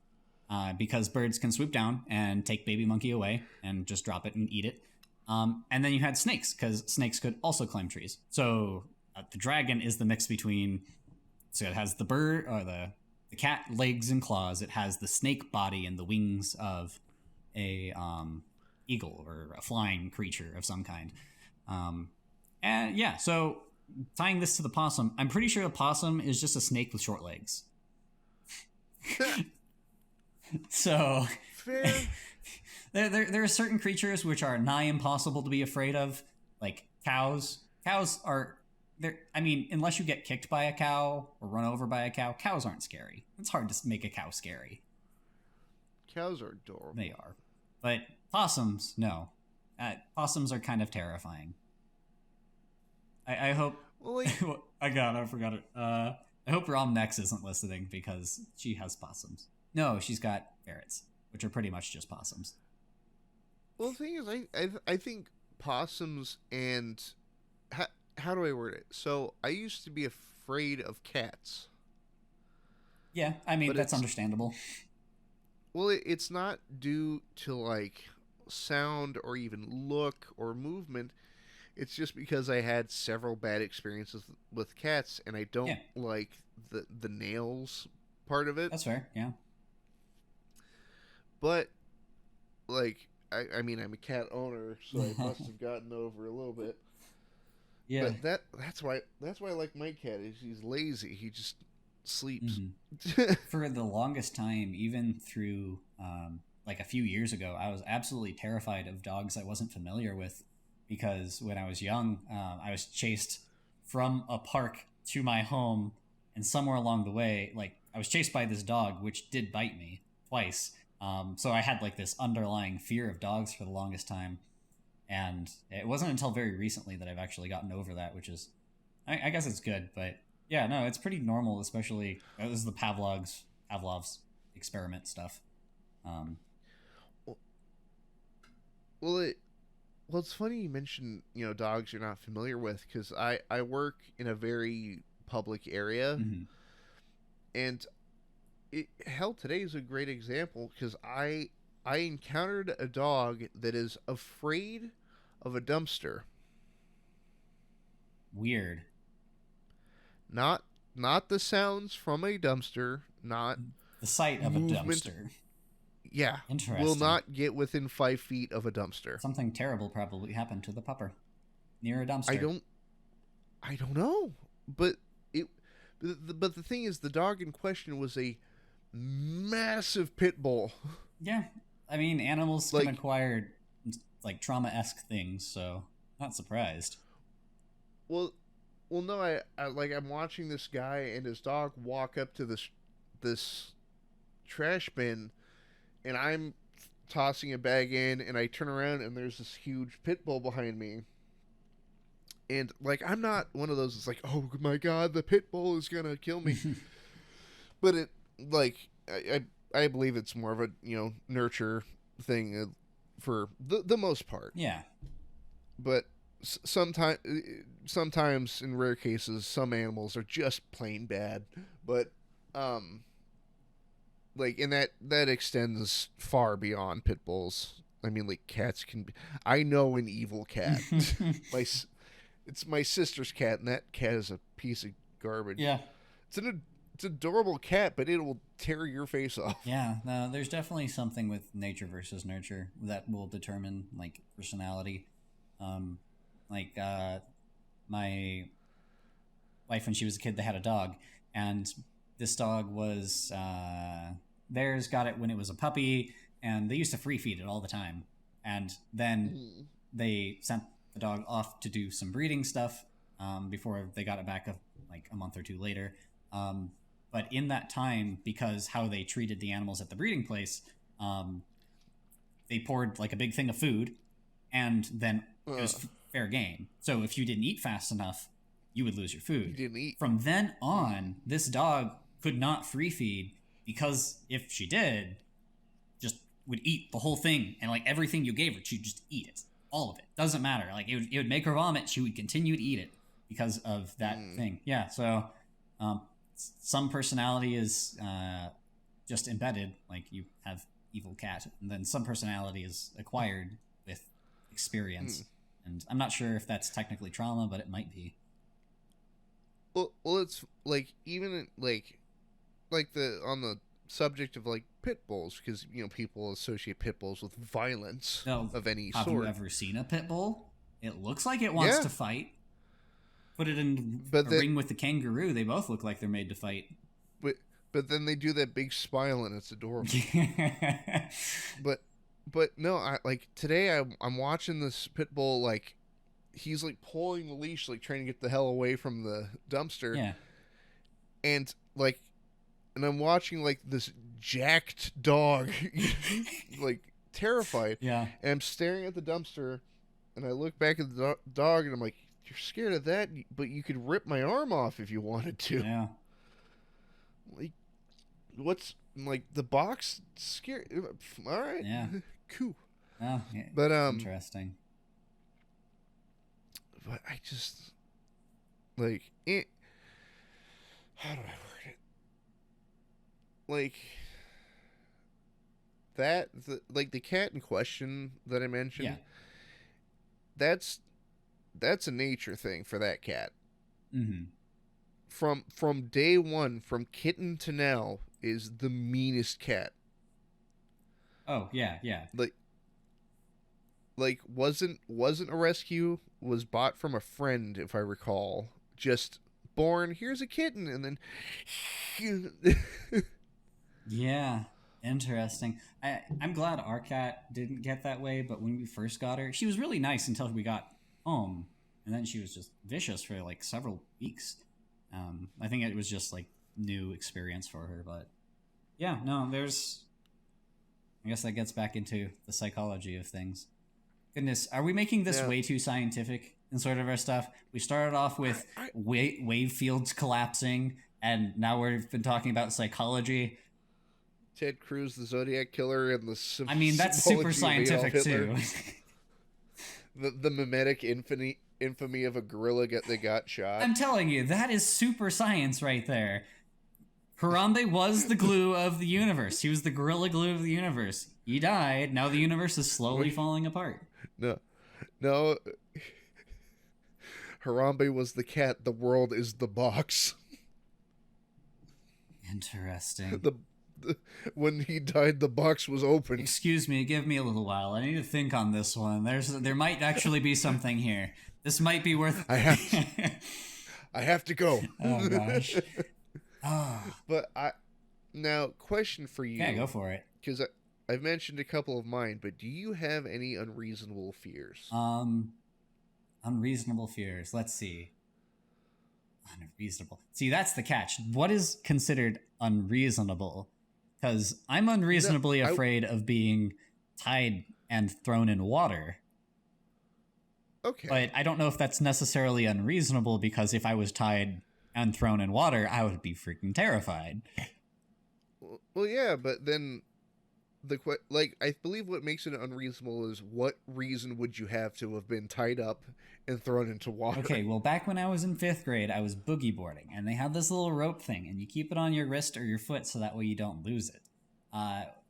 because birds can swoop down and take baby monkey away and just drop it and eat it. And then you had snakes, because snakes could also climb trees. So the dragon is the mix between, so it has the bird, or the cat legs and claws. It has the snake body and the wings of a eagle or a flying creature of some kind. And yeah, so tying this to the possum, I'm pretty sure a possum is just a snake with short legs. So fair. there are certain creatures which are nigh impossible to be afraid of, like cows. Cows are there. I mean, unless you get kicked by a cow or run over by a cow, cows aren't scary. It's hard to make a cow scary. Cows are adorable. They are, but possums, no. Possums are kind of terrifying. I hope. Well, like, I forgot it. I hope Rom Nex isn't listening because she has possums. No, she's got ferrets, which are pretty much just possums. Well, the thing is, I think possums and how do I word it? So I used to be afraid of cats. Yeah, I mean that's understandable. Well, it's not due to like sound or even look or movement. It's just because I had several bad experiences with cats, and I don't like the nails part of it. That's fair, yeah. But, like, I mean, I'm a cat owner, so I must have gotten over a little bit. Yeah. But that's why I like my cat. He's lazy. He just sleeps. Mm-hmm. For the longest time, even through like a few years ago, I was absolutely terrified of dogs I wasn't familiar with. Because when I was young, I was chased from a park to my home, and somewhere along the way, like I was chased by this dog, which did bite me twice. So I had like this underlying fear of dogs for the longest time, and it wasn't until very recently that I've actually gotten over that, which is, I guess it's good, but yeah, no, it's pretty normal. Especially this is the Pavlov's experiment stuff. Well, it's funny you mention, dogs you're not familiar with, because I work in a very public area, mm-hmm. and hell, today is a great example, because I encountered a dog that is afraid of a dumpster. Weird. Not the sounds from a dumpster, not the sight of movement. A dumpster. Yeah. Interesting. Will not get within 5 feet of a dumpster. Something terrible probably happened to the pupper near a dumpster. I don't know. But the thing is, the dog in question was a massive pit bull. Yeah. I mean, animals can acquire like trauma-esque things, so not surprised. Well, no, I'm watching this guy and his dog walk up to this trash bin, and I'm tossing a bag in, and I turn around, and there's this huge pit bull behind me. And, I'm not one of those that's like, oh, my God, the pit bull is going to kill me. But it, I believe it's more of a, nurture thing for the most part. Yeah. But sometimes, in rare cases, some animals are just plain bad. But, and that extends far beyond pit bulls. I mean, cats can be... I know an evil cat. It's my sister's cat, and that cat is a piece of garbage. Yeah. It's an adorable cat, but it will tear your face off. Yeah, no, there's definitely something with nature versus nurture that will determine, personality. My wife, when she was a kid, they had a dog, and this dog was... theirs got it when it was a puppy, and they used to free feed it all the time. And then they sent the dog off to do some breeding stuff before they got it back a month or two later. But in that time, because how they treated the animals at the breeding place, they poured a big thing of food, and then it was fair game. So if you didn't eat fast enough, you would lose your food. You didn't eat. From then on, this dog could not free feed, because if she did, just would eat the whole thing, and everything you gave her, she'd just eat it. All of it. Doesn't matter. It would make her vomit. She would continue to eat it because of that thing. Yeah, so some personality is just embedded, you have evil cat, and then some personality is acquired with experience. And I'm not sure if that's technically trauma, but it might be. Well, it's even on the subject of pit bulls, because people associate pit bulls with violence of any sort. Have you ever seen a pit bull? It looks like it wants to fight. Put it in a ring with the kangaroo. They both look like they're made to fight. But then they do that big smile and it's adorable. But no, I like today I'm watching this pit bull, like he's like pulling the leash, like trying to get the hell away from the dumpster. Yeah. And like, and I'm watching like this jacked dog, like terrified. Yeah. And I'm staring at the dumpster, and I look back at the dog, and I'm like, "You're scared of that, but you could rip my arm off if you wanted to." Yeah. Like, what's like the box scary? All right. Yeah. Cool. Oh, yeah. But interesting. But I just like it. How do I word it? Like that, like the cat in question that I mentioned. Yeah. That's a nature thing for that cat. Mm-hmm. From day one, from kitten to now, is the meanest cat. Oh yeah, yeah. Like wasn't a rescue, was bought from a friend, if I recall. Just born, here's a kitten, and then Yeah, interesting. I'm glad our cat didn't get that way, but when we first got her, she was really nice until we got home, and then she was just vicious for like several weeks. I think it was just like new experience for her, but yeah, no, I guess that gets back into the psychology of things. Goodness, are we making this way too scientific in sort of our stuff? We started off with wave fields collapsing, and now we've been talking about psychology. Ted Cruz, the Zodiac Killer, and the I mean, that's super scientific too. the mimetic infamy of a gorilla that got shot. I'm telling you, that is super science right there. Harambe was the glue of the universe. He was the gorilla glue of the universe. He died. Now the universe is slowly falling apart. No. Harambe was the cat. The world is the box. Interesting. When he died, the box was open. Excuse me, give me a little while. I need to think on this one. There might actually be something here. This might be worth. I have to go. Oh gosh. Oh. But now question for you. Yeah, go for it. Because I've mentioned a couple of mine, but do you have any unreasonable fears? Unreasonable fears. Let's see. Unreasonable. See, that's the catch. What is considered unreasonable? Because I'm unreasonably afraid of being tied and thrown in water. Okay. But I don't know if that's necessarily unreasonable, because if I was tied and thrown in water, I would be freaking terrified. Well, yeah, but then I believe what makes it unreasonable is what reason would you have to have been tied up and thrown into water? Okay, well, back when I was in 5th grade, I was boogie boarding, and they had this little rope thing, and you keep it on your wrist or your foot so that way you don't lose it.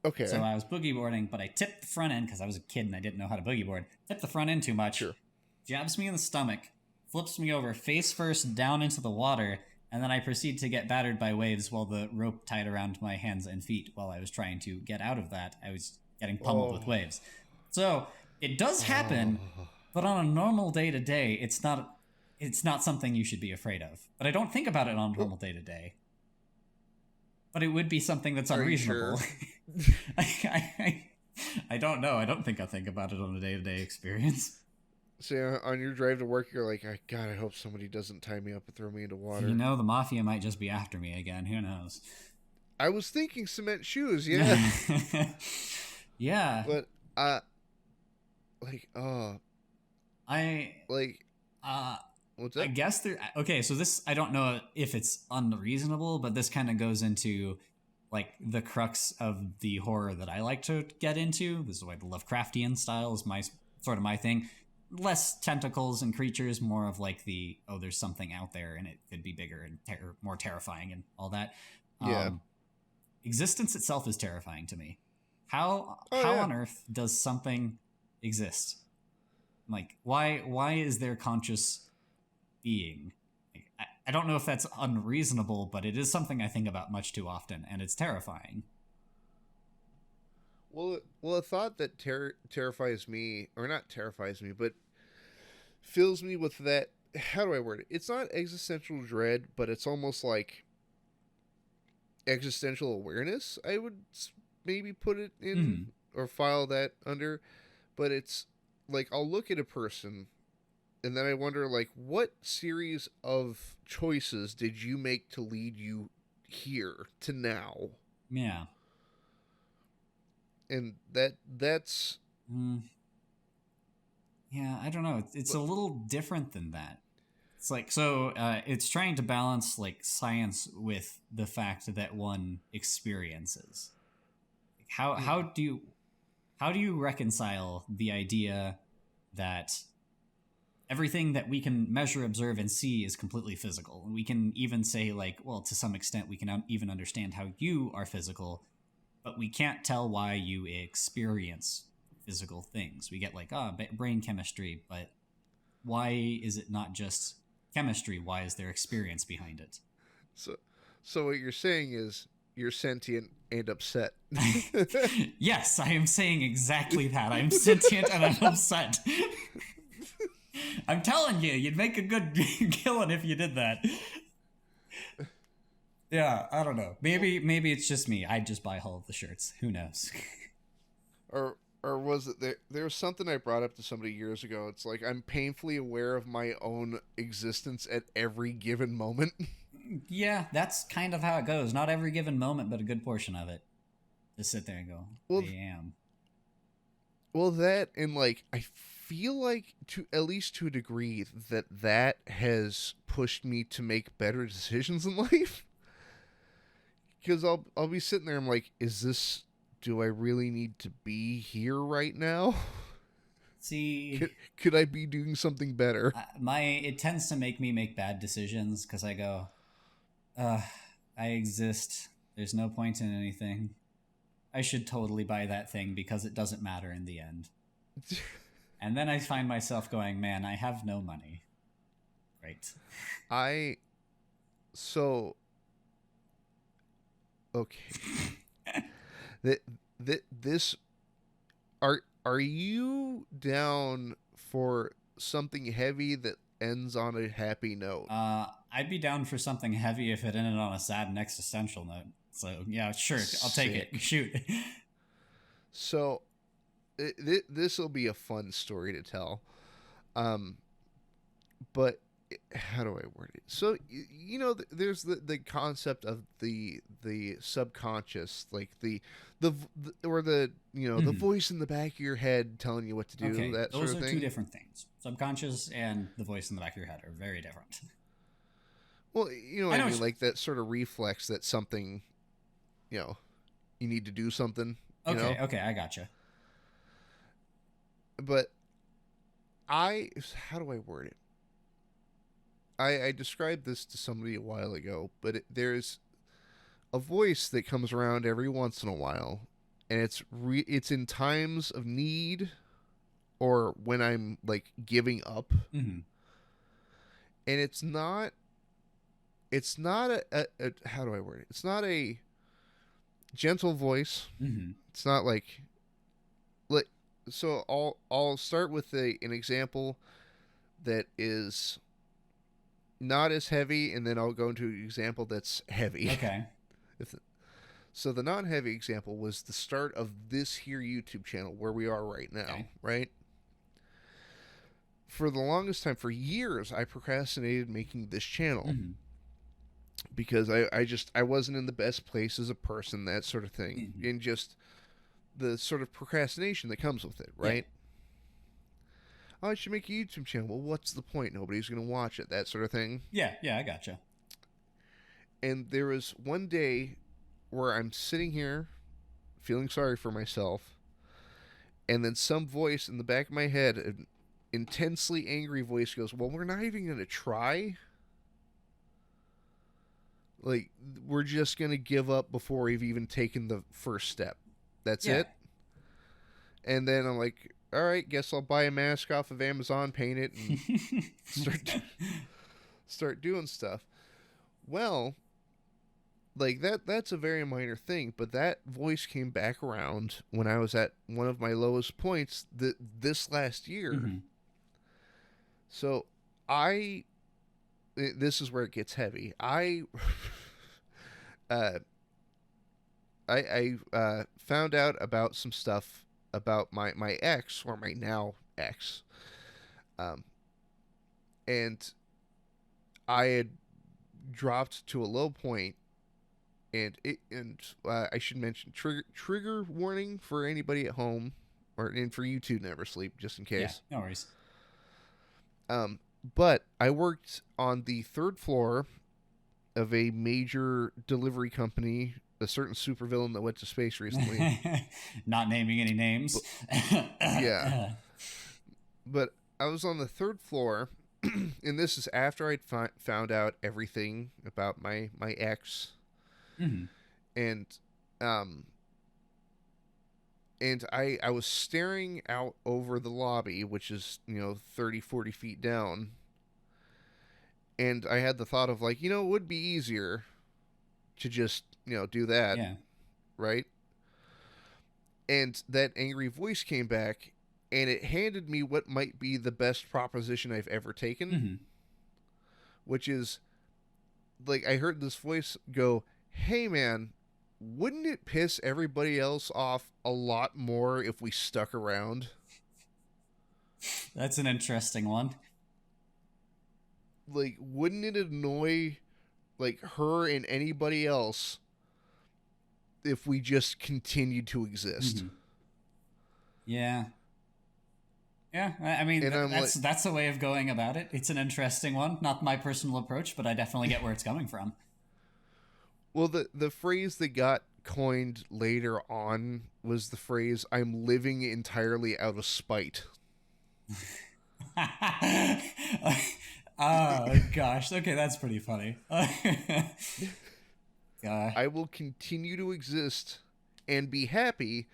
Okay. So I was boogie boarding, but I tipped the front end because I was a kid and I didn't know how to boogie board. Tipped the front end too much. Sure. Jabs me in the stomach, flips me over face first down into the water, and then I proceed to get battered by waves while the rope tied around my hands and feet. While I was trying to get out of that, I was getting pummeled with waves. So it does happen, but on a normal day-to-day, it's not something you should be afraid of. But I don't think about it on a normal day-to-day. But it would be something that's unreasonable. Sure? I don't know. I don't think I think about it on a day-to-day experience. So on your drive to work, you're like, God, I hope somebody doesn't tie me up and throw me into water. You know, the mafia might just be after me again. Who knows? I was thinking cement shoes, yeah. Yeah. But, what's that? I guess okay, so this, I don't know if it's unreasonable, but this kind of goes into, like, the crux of the horror that I like to get into. This is why the Lovecraftian style is my thing. Less tentacles and creatures, more of like there's something out there and it could be bigger and more terrifying and all that. Yeah. Existence itself is terrifying to me. How on earth does something exist? Like, why is there conscious being? Like, I don't know if that's unreasonable, but it is something I think about much too often, and it's terrifying. Well, a thought that terrifies me, or not terrifies me, but fills me with that, how do I word it? It's not existential dread, but it's almost like existential awareness, I would maybe put it in or file that under. But it's like, I'll look at a person and then I wonder, like, what series of choices did you make to lead you here to now? Yeah. And that's yeah, I don't know. It's a little different than that. It's like, so it's trying to balance like science with the fact that one experiences. How do you reconcile the idea that everything that we can measure, observe, and see is completely physical? We can even say, like, well, to some extent, we can even understand how you are physical, but we can't tell why you experience physical things. We get like, brain chemistry, but why is it not just chemistry? Why is there experience behind it? So what you're saying is you're sentient and upset. Yes, I am saying exactly that. I'm sentient and I'm upset. I'm telling you, you'd make a good killing if you did that. Yeah, I don't know. Maybe it's just me. I just buy all of the shirts. Who knows? Or was it there was something I brought up to somebody years ago. It's like, I'm painfully aware of my own existence at every given moment. Yeah, that's kind of how it goes. Not every given moment, but a good portion of it. Just sit there and go, well, I am. Well, that, and like, I feel like, to at least to a degree, that has pushed me to make better decisions in life. Because I'll be sitting there, I'm like, do I really need to be here right now? See, could I be doing something better? It tends to make me make bad decisions because I go, I exist. There's no point in anything. I should totally buy that thing because it doesn't matter in the end. And then I find myself going, man, I have no money. Great. Okay. This are you down for something heavy that ends on a happy note? I'd be down for something heavy if it ended on a sad and existential note. So yeah, sure, I'll take it. Shoot. So this will be a fun story to tell. But how do I word it? So there's the concept of the subconscious, like the voice in the back of your head telling you what to do. Okay, that those sort of are thing. two different things. Subconscious and the voice in the back of your head are very different. Well, you know what I mean, like that sort of reflex that something, you need to do something. Okay, I gotcha. But how do I word it? I described this to somebody a while ago, but there's a voice that comes around every once in a while, and it's in times of need or when I'm like giving up. Mm-hmm. And it's not a how do I word it? It's not a gentle voice. Mm-hmm. It's not like so I'll start with an example that is not as heavy, and then I'll go into an example that's heavy. Okay. So the non-heavy example was the start of this here YouTube channel where we are right now, okay. Right? For the longest time, for years, I procrastinated making this channel. Mm-hmm. Because I wasn't in the best place as a person, that sort of thing. Mm-hmm. And just the sort of procrastination that comes with it, right? Yeah. Oh, I should make a YouTube channel. Well, what's the point? Nobody's going to watch it, that sort of thing. Yeah, I gotcha. And there was one day where I'm sitting here feeling sorry for myself, and then some voice in the back of my head, an intensely angry voice, goes, well, we're not even going to try. Like, we're just going to give up before we've even taken the first step. That's it. And then I'm like, all right, guess I'll buy a mask off of Amazon, paint it, and start doing stuff. Well, like that's a very minor thing, but that voice came back around when I was at one of my lowest points this last year. Mm-hmm. So this is where it gets heavy. I found out about some stuff about my ex, or my now ex, and I had dropped to a low point, and I should mention trigger warning for anybody at home, and for you too, NeverSleep, just in case. Yeah, no worries. But I worked on the third floor of a major delivery company, a certain supervillain that went to space recently. Not naming any names. Yeah. But I was on the third floor, and this is after I'd found out everything about my ex. Mm-hmm. And I was staring out over the lobby, which is, 30, 40 feet down. And I had the thought of, like, it would be easier to just, do that. Yeah. Right? And that angry voice came back, and it handed me what might be the best proposition I've ever taken. Mm-hmm. Which is, like, I heard this voice go, "Hey, man, wouldn't it piss everybody else off a lot more if we stuck around?" That's an interesting one. Like, wouldn't it annoy, like, her and anybody else if we just continued to exist? Mm-hmm. Yeah. Yeah, I mean, that's a way of going about it. It's an interesting one. Not my personal approach, but I definitely get where it's coming from. Well, the phrase that got coined later on was the phrase, "I'm living entirely out of spite." Oh, gosh. Okay, that's pretty funny. I will continue to exist and be happy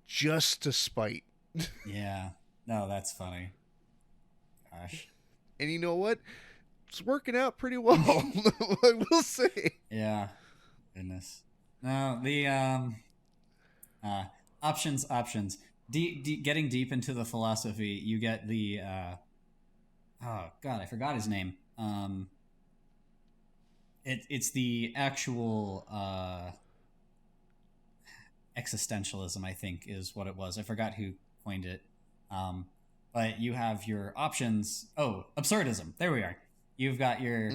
just to spite. Yeah. No, that's funny. Gosh. And you know what? It's working out pretty well, I will say. Yeah. Goodness. No, the options. Getting deep into the philosophy, you get the oh god, I forgot his name. It's the actual existentialism, I think, is what it was. I forgot who coined it. But you have your options. Oh, absurdism. There we are. You've got your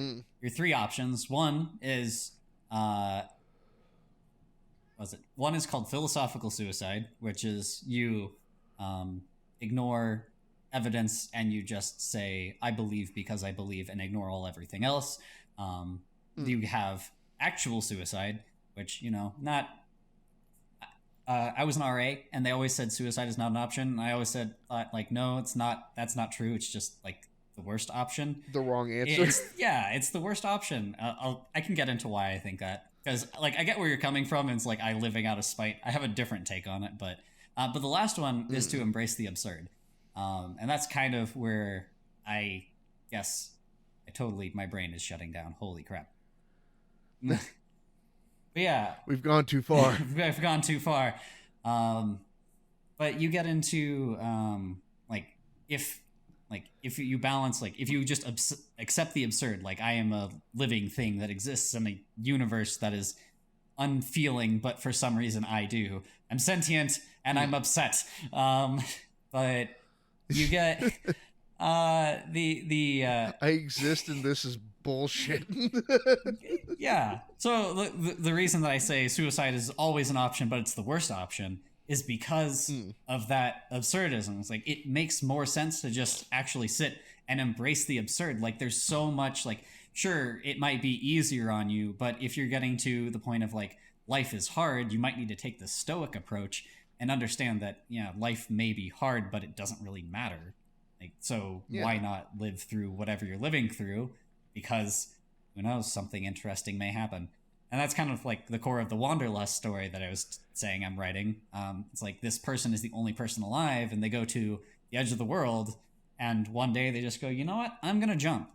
three options. One is one is called philosophical suicide, which is you ignore evidence and you just say, "I believe because I believe," and ignore everything else. You have actual suicide, which, not... I was an RA, and they always said suicide is not an option. And I always said, no, it's not. That's not true. It's just, like, the worst option. The wrong answer. It's the worst option. I can get into why I think that. Because, like, I get where you're coming from, and it's like I living out of spite. I have a different take on it, but the last one is to embrace the absurd. And that's kind of where I guess my brain is shutting down. Holy crap. But yeah, we've gone too far. We've gone too far. But you get into if you balance, if you just accept the absurd, like, I am a living thing that exists in a universe that is unfeeling, but for some reason I do. I'm sentient and I'm upset. But you get I exist and this is bullshit. Yeah. So the reason that I say suicide is always an option, but it's the worst option, is because of that absurdism. It's like, it makes more sense to just actually sit and embrace the absurd. Like, there's so much, like, sure, it might be easier on you, but if you're getting to the point of, like, life is hard, you might need to take the stoic approach and understand that, life may be hard, but it doesn't really matter. Like, so why not live through whatever you're living through? Because who knows, something interesting may happen. And that's kind of like the core of the Wanderlust story that I was saying I'm writing. It's like, this person is the only person alive, and they go to the edge of the world, and one day they just go, you know what, I'm going to jump.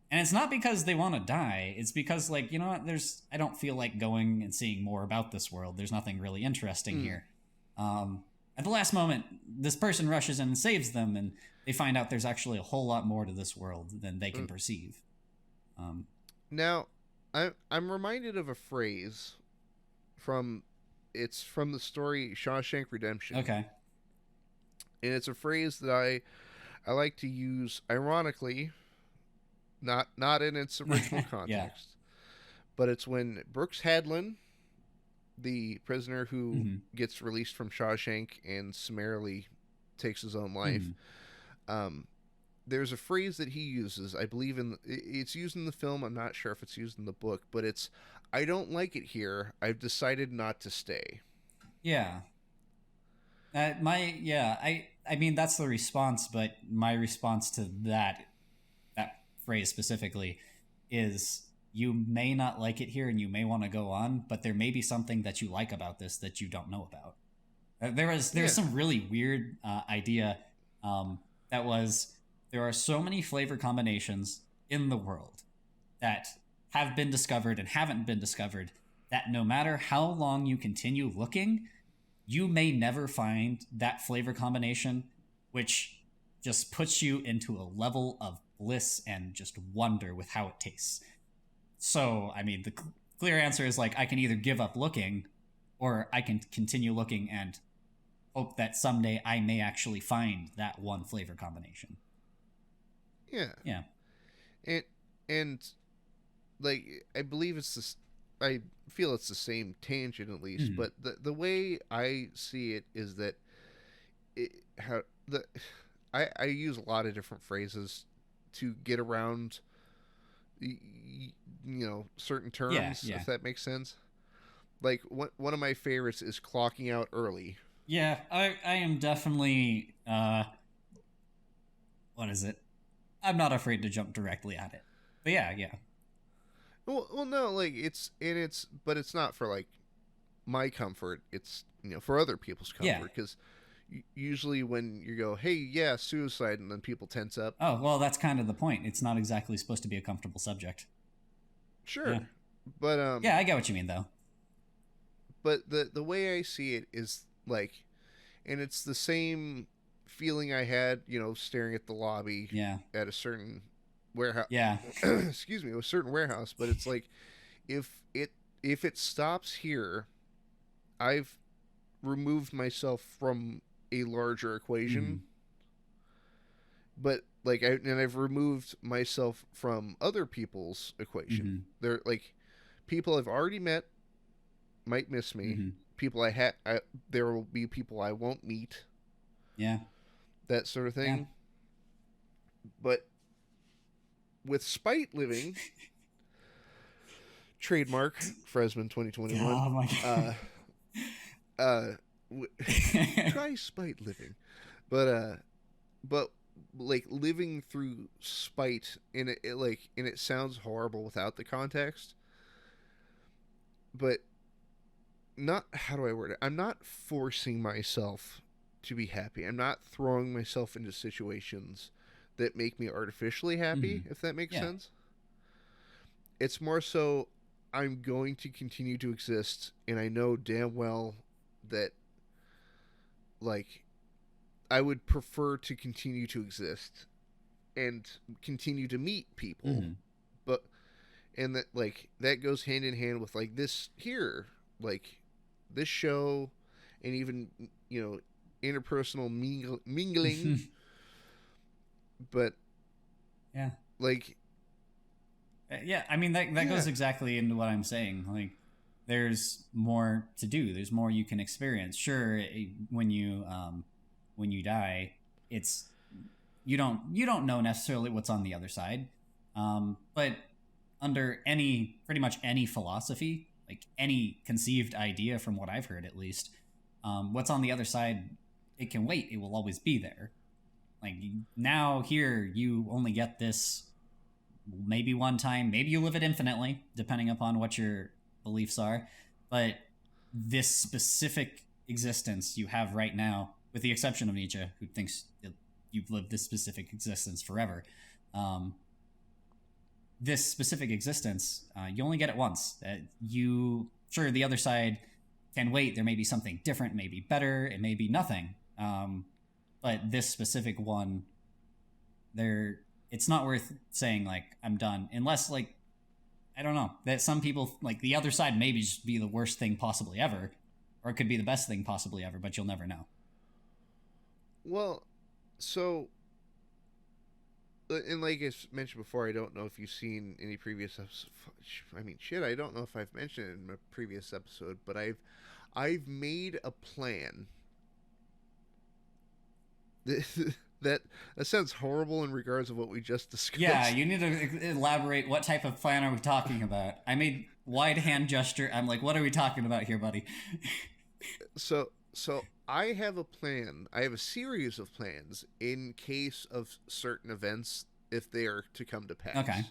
And it's not because they want to die. It's because, like, you know what, I don't feel like going and seeing more about this world. There's nothing really interesting here. At the last moment, this person rushes in and saves them, and they find out there's actually a whole lot more to this world than they can perceive. Now, I'm reminded of a phrase from it's from the story Shawshank Redemption. Okay. And it's a phrase that I like to use ironically, not in its original context. Yeah. But it's when Brooks Hadlin, the prisoner who Mm-hmm. gets released from Shawshank and summarily takes his own life. Mm-hmm. There's a phrase that he uses. I believe it's used in the film. I'm not sure if it's used in the book, but it's, "I don't like it here. I've decided not to stay." Yeah. I mean, that's the response, but my response to that phrase specifically is, you may not like it here and you may want to go on, but there may be something that you like about this that you don't know about. There's some really weird idea that was, there are so many flavor combinations in the world that have been discovered and haven't been discovered that no matter how long you continue looking, you may never find that flavor combination, which just puts you into a level of bliss and just wonder with how it tastes. So, I mean, the clear answer is like, I can either give up looking, or I can continue looking and hope that someday I may actually find that one flavor combination. Yeah. Yeah. And like, I believe it's this, I feel it's the same tangent at least, but the way I see it is that I use a lot of different phrases to get around certain terms, if that makes sense. Like, one of my favorites is clocking out early. Yeah, I am definitely what is it? I'm not afraid to jump directly at it. But yeah. Well, no, like, but it's not for like my comfort. It's, for other people's comfort, because usually when you go, "Hey, yeah, suicide," and then people tense up. Oh, well, that's kind of the point. It's not exactly supposed to be a comfortable subject. Sure. Yeah. But yeah, I get what you mean though. But the way I see it is like, and it's the same feeling I had, staring at the lobby at a certain warehouse. Yeah. Excuse me, a certain warehouse, but it's like, if it stops here, I've removed myself from a larger equation. But like, I've removed myself from other people's equation. They're like, people I've already met might miss me. People there will be people I won't meet. Yeah. That sort of thing. Yeah. But with spite living, trademark Fresman 2021. Oh my god. Try spite living. But like, living through spite, and it sounds horrible without the context. But how do I word it? I'm not forcing myself to be happy. I'm not throwing myself into situations that make me artificially happy, if that makes sense. It's more so, I'm going to continue to exist, and I know damn well that, like, I would prefer to continue to exist and continue to meet people. But, and that, like, that goes hand in hand with, like, this here, like, this show, and even, interpersonal mingling. But like, I mean, that goes exactly into what I'm saying. Like, there's more to do, there's more you can experience. Sure, when you die, it's you don't know necessarily what's on the other side, but under pretty much any philosophy, like any conceived idea, from what I've heard at least, what's on the other side, it can wait. It will always be there. Like, now here, you only get this maybe one time. Maybe you live it infinitely, depending upon what your beliefs are. But this specific existence you have right now, with the exception of Nietzsche, who thinks that you've lived this specific existence forever, this specific existence, you only get it once. Sure, the other side can wait. There may be something different, maybe better, it may be nothing. But this specific one, it's not worth saying, like, I'm done. Unless, like, I don't know, that some people, like, the other side maybe just be the worst thing possibly ever. Or it could be the best thing possibly ever, but you'll never know. Well, so, and like I mentioned before, I don't know if you've seen any previous episodes. I mean, shit, I don't know if I've mentioned it in a previous episode, but I've made a plan. That sounds horrible in regards of what we just discussed. Yeah, you need to elaborate. What type of plan are we talking about? I made wide hand gesture. I'm like, what are we talking about here, buddy? So I have a plan. I have a series of plans in case of certain events if they are to come to pass. Okay.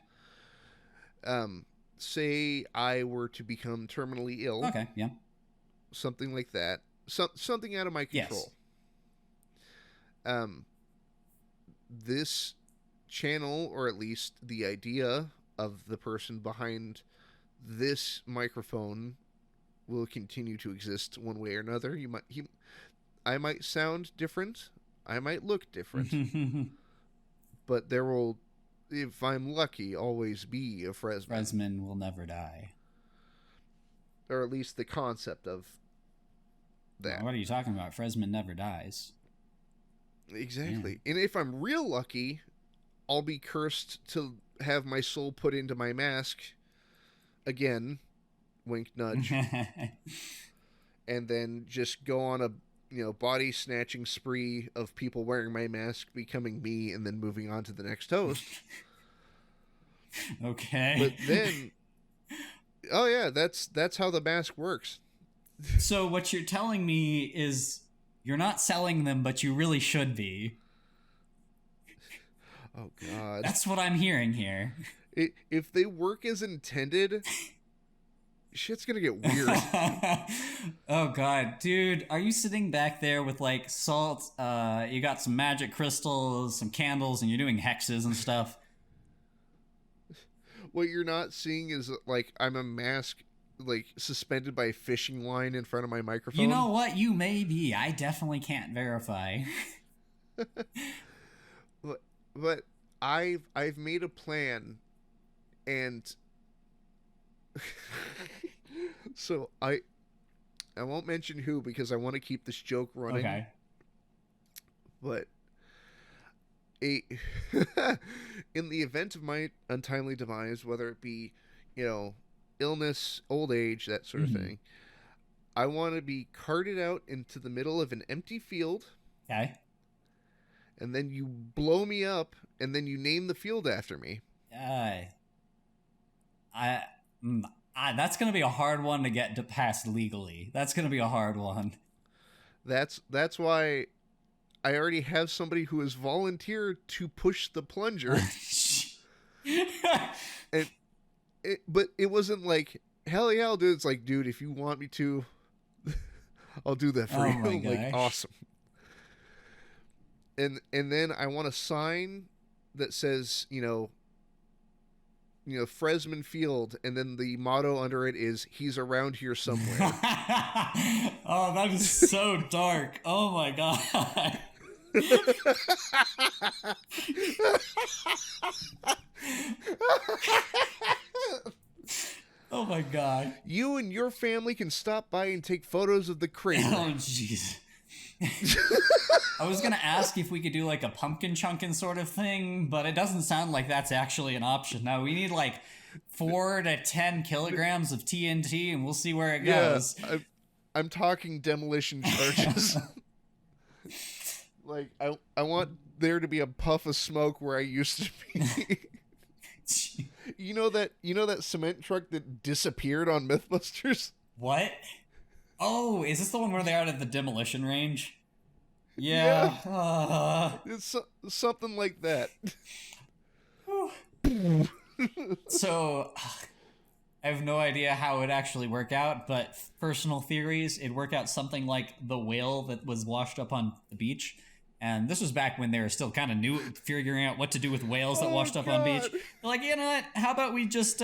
Say I were to become terminally ill. Okay, yeah. Something like that. Something out of my control. Yes. This channel, or at least the idea of the person behind this microphone, will continue to exist one way or another. I might sound different. I might look different. But there will, if I'm lucky, always be a Fresman. Fresman will never die. Or at least the concept of that. What are you talking about? Fresman never dies. Exactly. Yeah. And if I'm real lucky, I'll be cursed to have my soul put into my mask again, wink nudge, and then just go on a body snatching spree of people wearing my mask, becoming me, and then moving on to the next host. Okay. But then, oh yeah, that's how the mask works. So what you're telling me is you're not selling them, but you really should be. Oh God. That's what I'm hearing here. If they work as intended, shit's gonna get weird. Oh God, dude, are you sitting back there with like salt? You got some magic crystals, some candles, and you're doing hexes and stuff. What you're not seeing is like I'm a mask, like suspended by a fishing line in front of my microphone. You know what? You may be. I definitely can't verify. But I've made a plan, and so I won't mention who because I want to keep this joke running. Okay. But in the event of my untimely demise, whether it be, illness, old age, that sort of thing, I want to be carted out into the middle of an empty field. Okay. And then you blow me up, and then you name the field after me. That's going to be a hard one to get past legally. That's going to be a hard one. That's why I already have somebody who has volunteered to push the plunger. But it wasn't like, hell yeah, I'll do it. It's like, dude, if you want me to, I'll do that for you. Like, awesome. And then I want a sign that says, Fresman Field, and then the motto under it is, he's around here somewhere. Oh, that is so dark. Oh my God. Oh my God. You and your family can stop by and take photos of the crate. Oh jeez. I was gonna ask if we could do like a pumpkin chunkin' sort of thing, but it doesn't sound like that's actually an option. No, we need like 4 to 10 kilograms of TNT, and we'll see where it goes. Yeah, I'm talking demolition charges. Like I want there to be a puff of smoke where I used to be. You know that cement truck that disappeared on Mythbusters? What? Oh, is this the one where they're out at the demolition range? Yeah. It's something like that. So, I have no idea how it would actually work out, but personal theories, it'd work out something like the whale that was washed up on the beach. And this was back when they were still kind of new, figuring out what to do with whales that washed up on beach. They're like, you know what? How about we just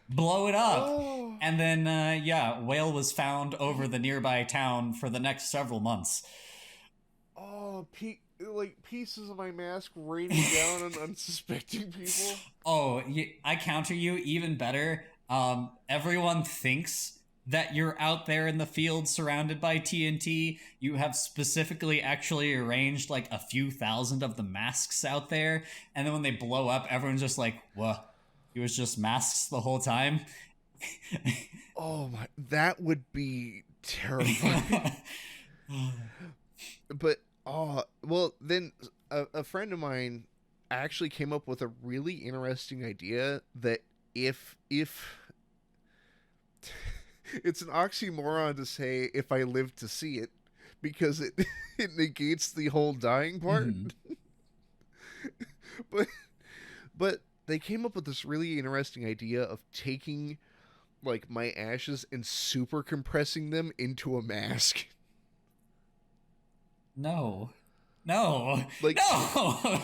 blow it up? And then, whale was found over the nearby town for the next several months. Oh, pieces of my mask raining down on unsuspecting people. Oh, I counter you even better. Everyone thinks that you're out there in the field surrounded by TNT. You have specifically actually arranged like a few thousand of the masks out there, and then when they blow up, everyone's just like, "What? It was just masks the whole time." Oh my, that would be terrifying. But well, then a friend of mine actually came up with a really interesting idea that if it's an oxymoron to say if I live to see it, because it it negates the whole dying part. Mm-hmm. but they came up with this really interesting idea of taking like my ashes and super compressing them into a mask. No. Like, no.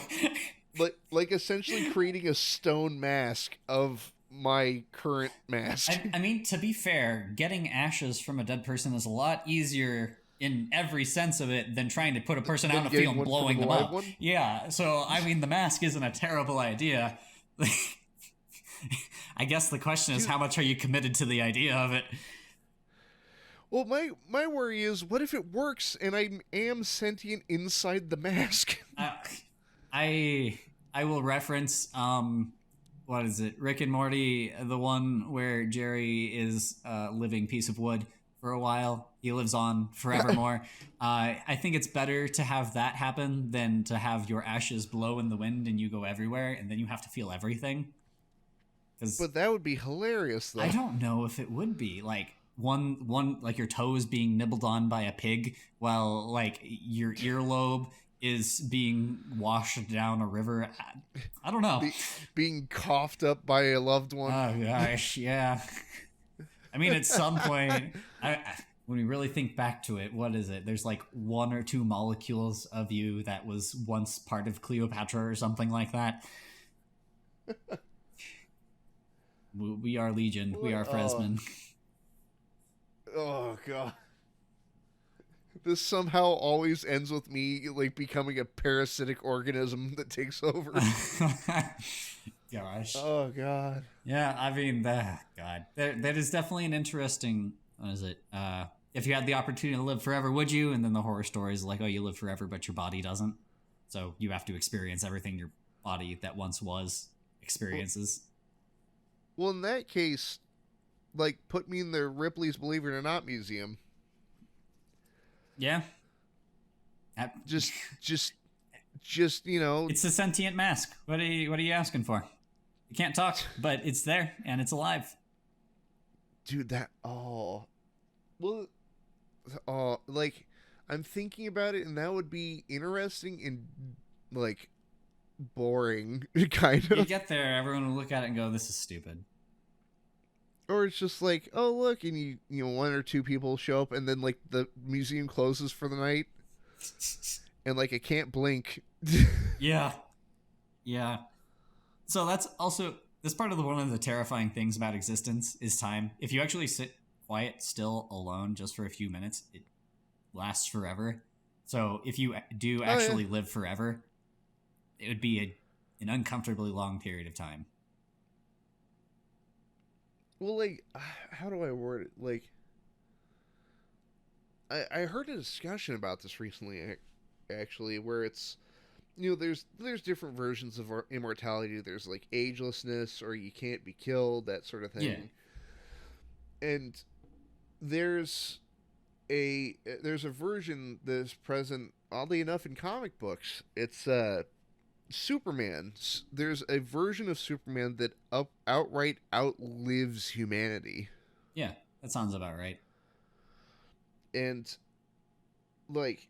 like essentially creating a stone mask of my current mask. I mean, to be fair, getting ashes from a dead person is a lot easier in every sense of it than trying to put a person out in a field and blowing them up. Yeah, so I mean, the mask isn't a terrible idea. I guess the question is, how much are you committed to the idea of it? Well, my worry is, what if it works and I am sentient inside the mask? I will reference what is it? Rick and Morty, the one where Jerry is a living piece of wood for a while. He lives on forevermore. I think it's better to have that happen than to have your ashes blow in the wind and you go everywhere and then you have to feel everything. But that would be hilarious, though. I don't know if it would be. Like, one like your toes being nibbled on by a pig while, like, your earlobe is being washed down a river. I don't know. Being coughed up by a loved one. Oh, gosh, yeah. I mean, at some point, when we really think back to it, what is it? There's like 1 or 2 molecules of you that was once part of Cleopatra or something like that. We are Legion. We are Freshmen. Oh, God. This somehow always ends with me like becoming a parasitic organism that takes over. Gosh. Oh, God. Yeah, I mean, God. That is definitely an interesting... What is it? If you had the opportunity to live forever, would you? And then the horror story is like, oh, you live forever, but your body doesn't. So you have to experience everything your body that once was experiences. Well, in that case, like, put me in the Ripley's Believe It or Not museum. Yeah. Just, you know. It's a sentient mask. What are you asking for? You can't talk, but it's there and it's alive. Dude, like, I'm thinking about it, and that would be interesting and, like, boring, kind of. You get there, everyone will look at it and go, this is stupid. Or it's just like, oh, look, and you know, 1 or 2 people show up, and then, like, the museum closes for the night, and, like, it can't blink. Yeah. So that's part of one of the terrifying things about existence is time. If you actually sit quiet, still, alone, just for a few minutes, it lasts forever. So if you do actually live forever, it would be an uncomfortably long period of time. Well, like, how do I word it? Like, I heard a discussion about this recently, actually, where it's, you know, there's different versions of immortality. There's, like, agelessness, or you can't be killed, that sort of thing. Yeah. And there's a version that is present, oddly enough, in comic books. It's Superman. There's a version of Superman that outright outlives humanity. Yeah, that sounds about right. And, like,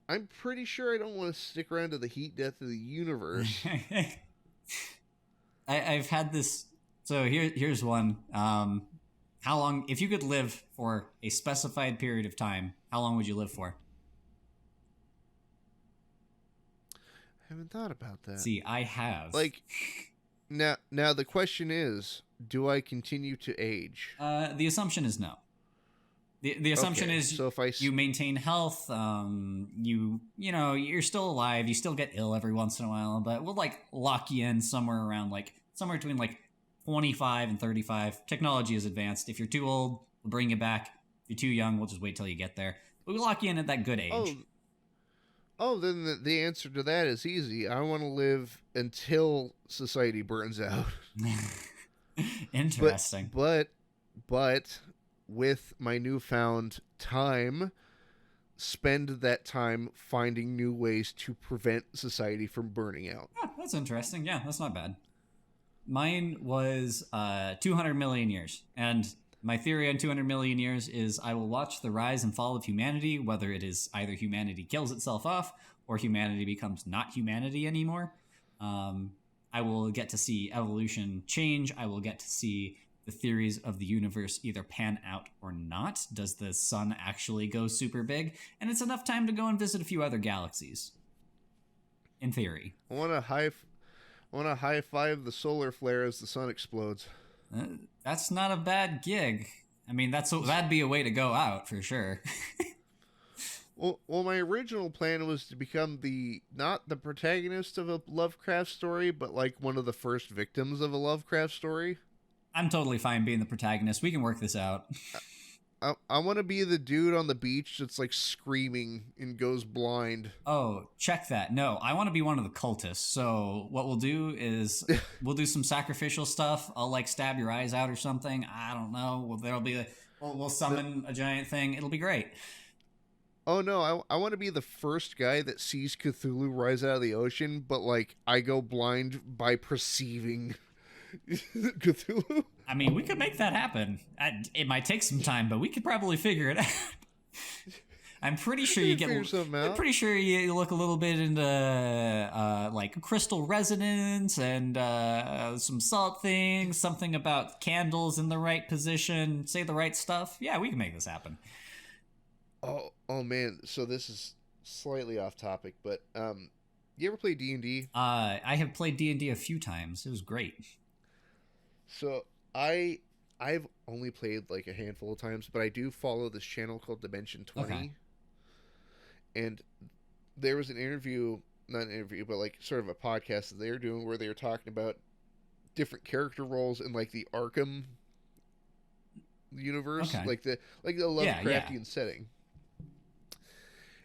I'm pretty sure I don't want to stick around to the heat death of the universe. I've had this. So here's one. How long, if you could live for a specified period of time, how long would you live for? I haven't thought about that. See, I have. Like, now the question is, do I continue to age? The assumption is no. The assumption is so if you maintain health, you're still alive, you still get ill every once in a while, but we'll like lock you in somewhere between like 25 and 35. Technology is advanced. If you're too old, We'll bring you back. If you're too young, we'll just wait till you get there. But we'll lock you in at that good age. Then the answer to that is easy. I want to live until society burns out. Interesting. But with my newfound time, spend that time finding new ways to prevent society from burning out. Oh, that's interesting. Yeah, that's not bad. Mine was 200 million years. And my theory on 200 million years is I will watch the rise and fall of humanity, whether it is either humanity kills itself off or humanity becomes not humanity anymore. I will get to see evolution change. I will get to see the theories of the universe either pan out or not. Does the sun actually go super big? And it's enough time to go and visit a few other galaxies. In theory. I want to high five the solar flare as the sun explodes. That's not a bad gig. I mean, that'd be a way to go out for sure. Well, my original plan was to become not the protagonist of a Lovecraft story, but like one of the first victims of a Lovecraft story. I'm totally fine being the protagonist. We can work this out. I want to be the dude on the beach that's like screaming and goes blind. Oh, check that. No, I want to be one of the cultists. So what we'll do is we'll do some sacrificial stuff. I'll like stab your eyes out or something. I don't know. Well, we'll summon a giant thing. It'll be great. Oh no, I want to be the first guy that sees Cthulhu rise out of the ocean, but like I go blind by perceiving Cthulhu. I mean, we could make that happen. It might take some time, but we could probably figure it out. I'm pretty sure you get. I'm pretty sure you look a little bit into like crystal resonance and some salt things. Something about candles in the right position. Say the right stuff. Yeah, we can make this happen. Oh man. So this is slightly off topic, but you ever play D&D? I have played D&D a few times. It was great. So I've only played like a handful of times, but I do follow this channel called Dimension 20. Okay. And there was an interview, not an interview, but like sort of a podcast that they were doing where they were talking about different character roles in like the Arkham universe, okay. like the Lovecraftian setting.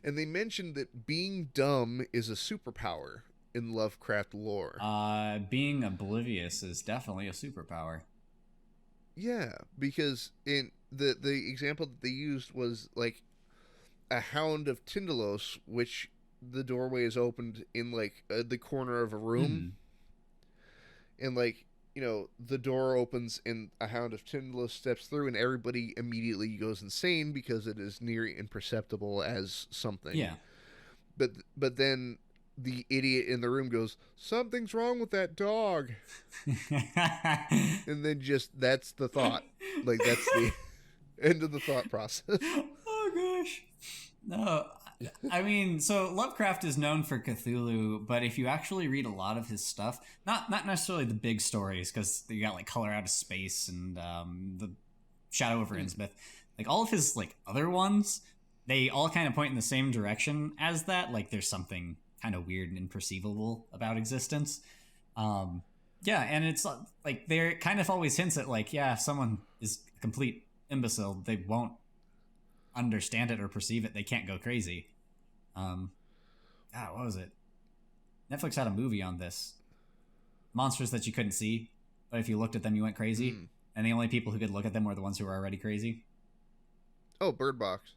And they mentioned that being dumb is a superpower in Lovecraft lore. Being oblivious is definitely a superpower. Yeah, because in the example that they used was like a Hound of Tindalos, which the doorway is opened in like the corner of a room, and like the door opens and a Hound of Tindalos steps through, and everybody immediately goes insane because it is near imperceptible as something. Yeah, but then the idiot in the room goes, "Something's wrong with that dog," and then that's the thought. Like that's the end of the thought process. Oh gosh, no. I mean, so Lovecraft is known for Cthulhu, but if you actually read a lot of his stuff, not necessarily the big stories, because you got like Color Out of Space and the Shadow over Innsmouth, like all of his like other ones, they all kind of point in the same direction as that. Like there's something kind of weird and imperceivable about existence. Yeah, and it's like there kind of always hints at like, yeah, if someone is a complete imbecile, they won't understand it or perceive it. They can't go crazy. What was it? Netflix had a movie on this. Monsters that you couldn't see, but if you looked at them, you went crazy. And the only people who could look at them were the ones who were already crazy. Oh, Bird Box.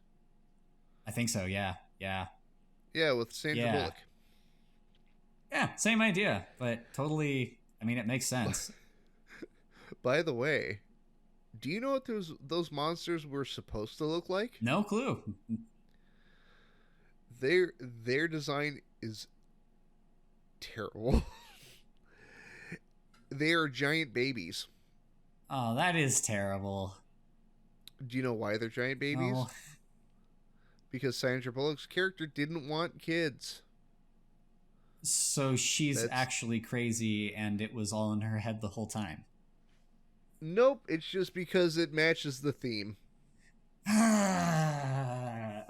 I think so, yeah. Yeah, with Sandra Bullock. Yeah, same idea, but totally, I mean, it makes sense. By the way, do you know what those monsters were supposed to look like? No clue. Their design is terrible. They are giant babies. Oh, that is terrible. Do you know why they're giant babies? No. Because Sandra Bullock's character didn't want kids. So she's actually crazy and it was all in her head the whole time. Nope, it's just because it matches the theme.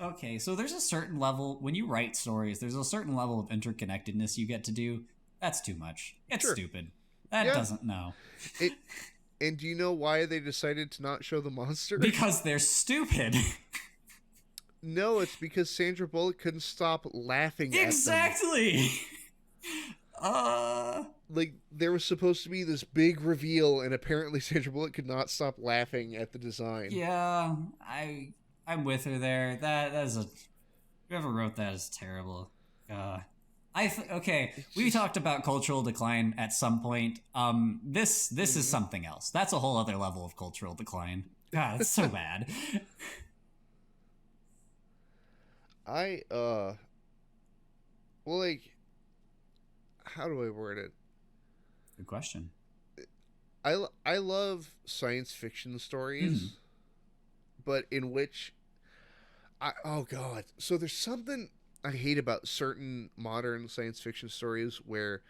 Okay, so there's a certain level, when you write stories, there's a certain level of interconnectedness you get to do. That's too much. It's stupid. That doesn't know. And do you know why they decided to not show the monster? Because they're stupid. No, it's because Sandra Bullock couldn't stop laughing exactly. at them. Like, there was supposed to be this big reveal, and apparently Sandra Bullock could not stop laughing at the design. Yeah, I'm with her there. That is a... Whoever wrote that is terrible. We talked about cultural decline at some point. This is something else. That's a whole other level of cultural decline. God, it's so bad. Well, like, how do I word it? Good question. I love science fiction stories, but in which oh god, so there's something I hate about certain modern science fiction stories where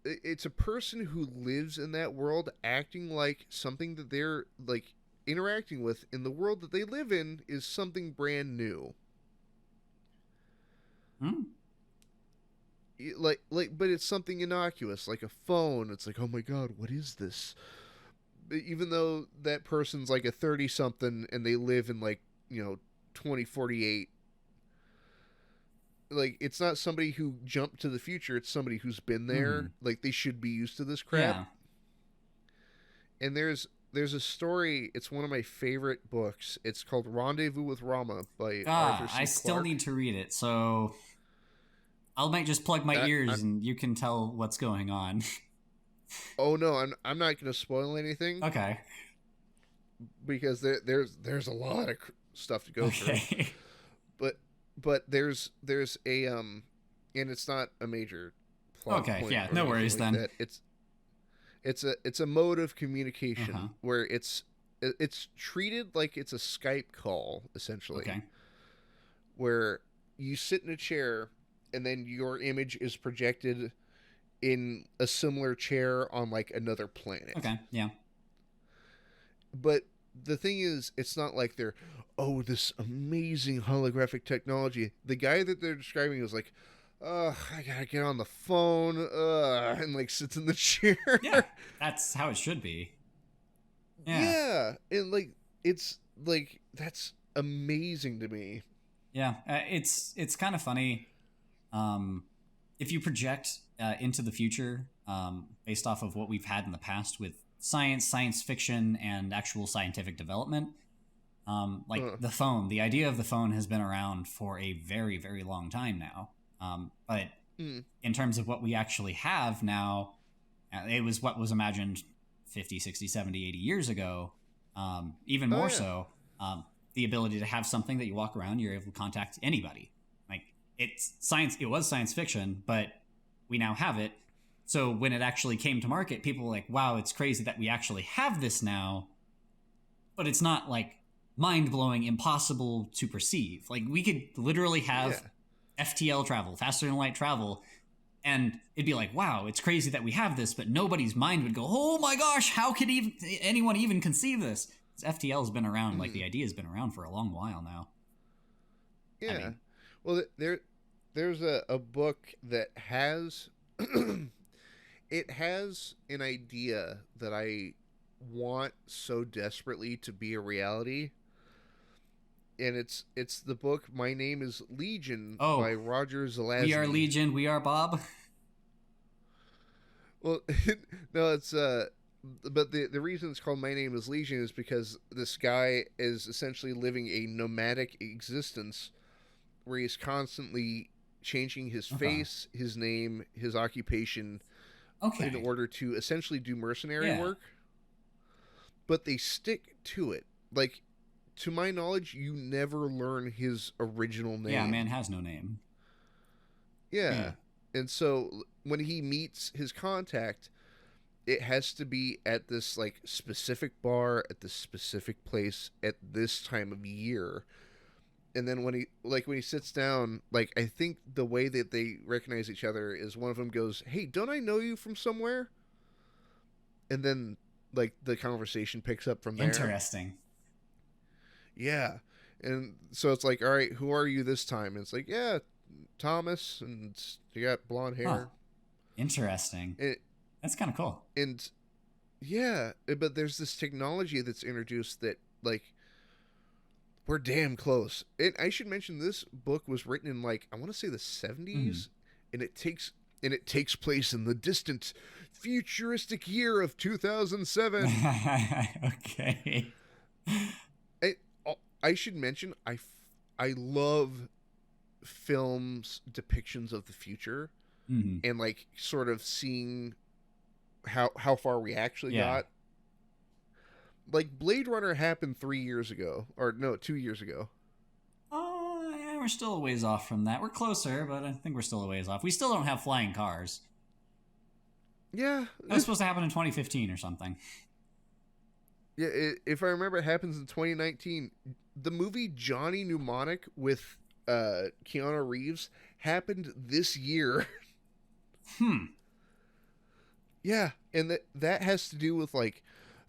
it's a person who lives in that world acting like something that they're like interacting with in the world that they live in is something brand new. But it's something innocuous, like a phone. It's like, oh my god, what is this? Even though that person's like a 30-something and they live in, like, 2048. Like, it's not somebody who jumped to the future. It's somebody who's been there. Like, they should be used to this crap. Yeah. And there's a story. It's one of my favorite books. It's called Rendezvous with Rama by Arthur C. I still Clarke. need to read it, so I might just plug my ears and you can tell what's going on. Oh no, I'm not going to spoil anything. Okay. Because there's a lot of stuff to go through. But there's a and it's not a major plot point. Yeah, no worries like then. It's a mode of communication where it's treated like it's a Skype call, essentially. Okay. Where you sit in a chair and then your image is projected in a similar chair on, like, another planet. Okay, yeah. But the thing is, it's not like they're, oh, this amazing holographic technology. The guy that they're describing is like, I gotta get on the phone, and, like, sits in the chair. Yeah, that's how it should be. Yeah, and, like, it's, like, that's amazing to me. Yeah, it's kind of funny. If you project into the future, based off of what we've had in the past with science fiction, and actual scientific development, the phone, the idea of the phone has been around for a very, very long time now. But in terms of what we actually have now, it was what was imagined 50, 60, 70, 80 years ago. Even more so, the ability to have something that you walk around, you're able to contact anybody. Like, it's science, it was science fiction, but we now have it. So when it actually came to market, people were like, wow, it's crazy that we actually have this now. But it's not, like, mind-blowing, impossible to perceive. Like, we could literally have FTL travel, faster than light travel, and it'd be like, wow, it's crazy that we have this, but nobody's mind would go, oh my gosh, how could anyone even conceive this? FTL has been around, like, the idea has been around for a long while now. Yeah. I mean, well, there's a book that has it has an idea that I want so desperately to be a reality. And it's the book My Name is Legion by Roger Zelazny. We are Legion, we are Bob. Well, no, it's but the reason it's called My Name is Legion is because this guy is essentially living a nomadic existence where he's constantly changing his face, his name, his occupation in order to essentially do mercenary work. But they stick to it. Like, to my knowledge, you never learn his original name. Yeah, man has no name. Yeah. And so when he meets his contact, it has to be at this, like, specific bar at this specific place at this time of year. And then when he sits down, like, I think the way that they recognize each other is one of them goes, "Hey, don't I know you from somewhere?" And then, like, the conversation picks up from there. Interesting. Yeah. And so it's like, all right, who are you this time? And it's like, yeah, Thomas, and you got blonde hair. Interesting. That's kind of cool. And Yeah, but there's this technology that's introduced that, like, we're damn close. And I should mention this book was written in, like, I want to say the 70s, and it takes place in the distant futuristic year of 2007. Okay. I, I should mention I love films depictions of the future, and like sort of seeing how far we actually got. Like Blade Runner happened 3 years ago, or no, 2 years ago. Oh, yeah, we're still a ways off from that. We're closer, but I think we're still a ways off. We still don't have flying cars. Yeah, that was supposed to happen in 2015 or something. Yeah, if I remember, it happens in 2019. The movie Johnny Mnemonic with Keanu Reeves happened this year. Yeah, and that has to do with like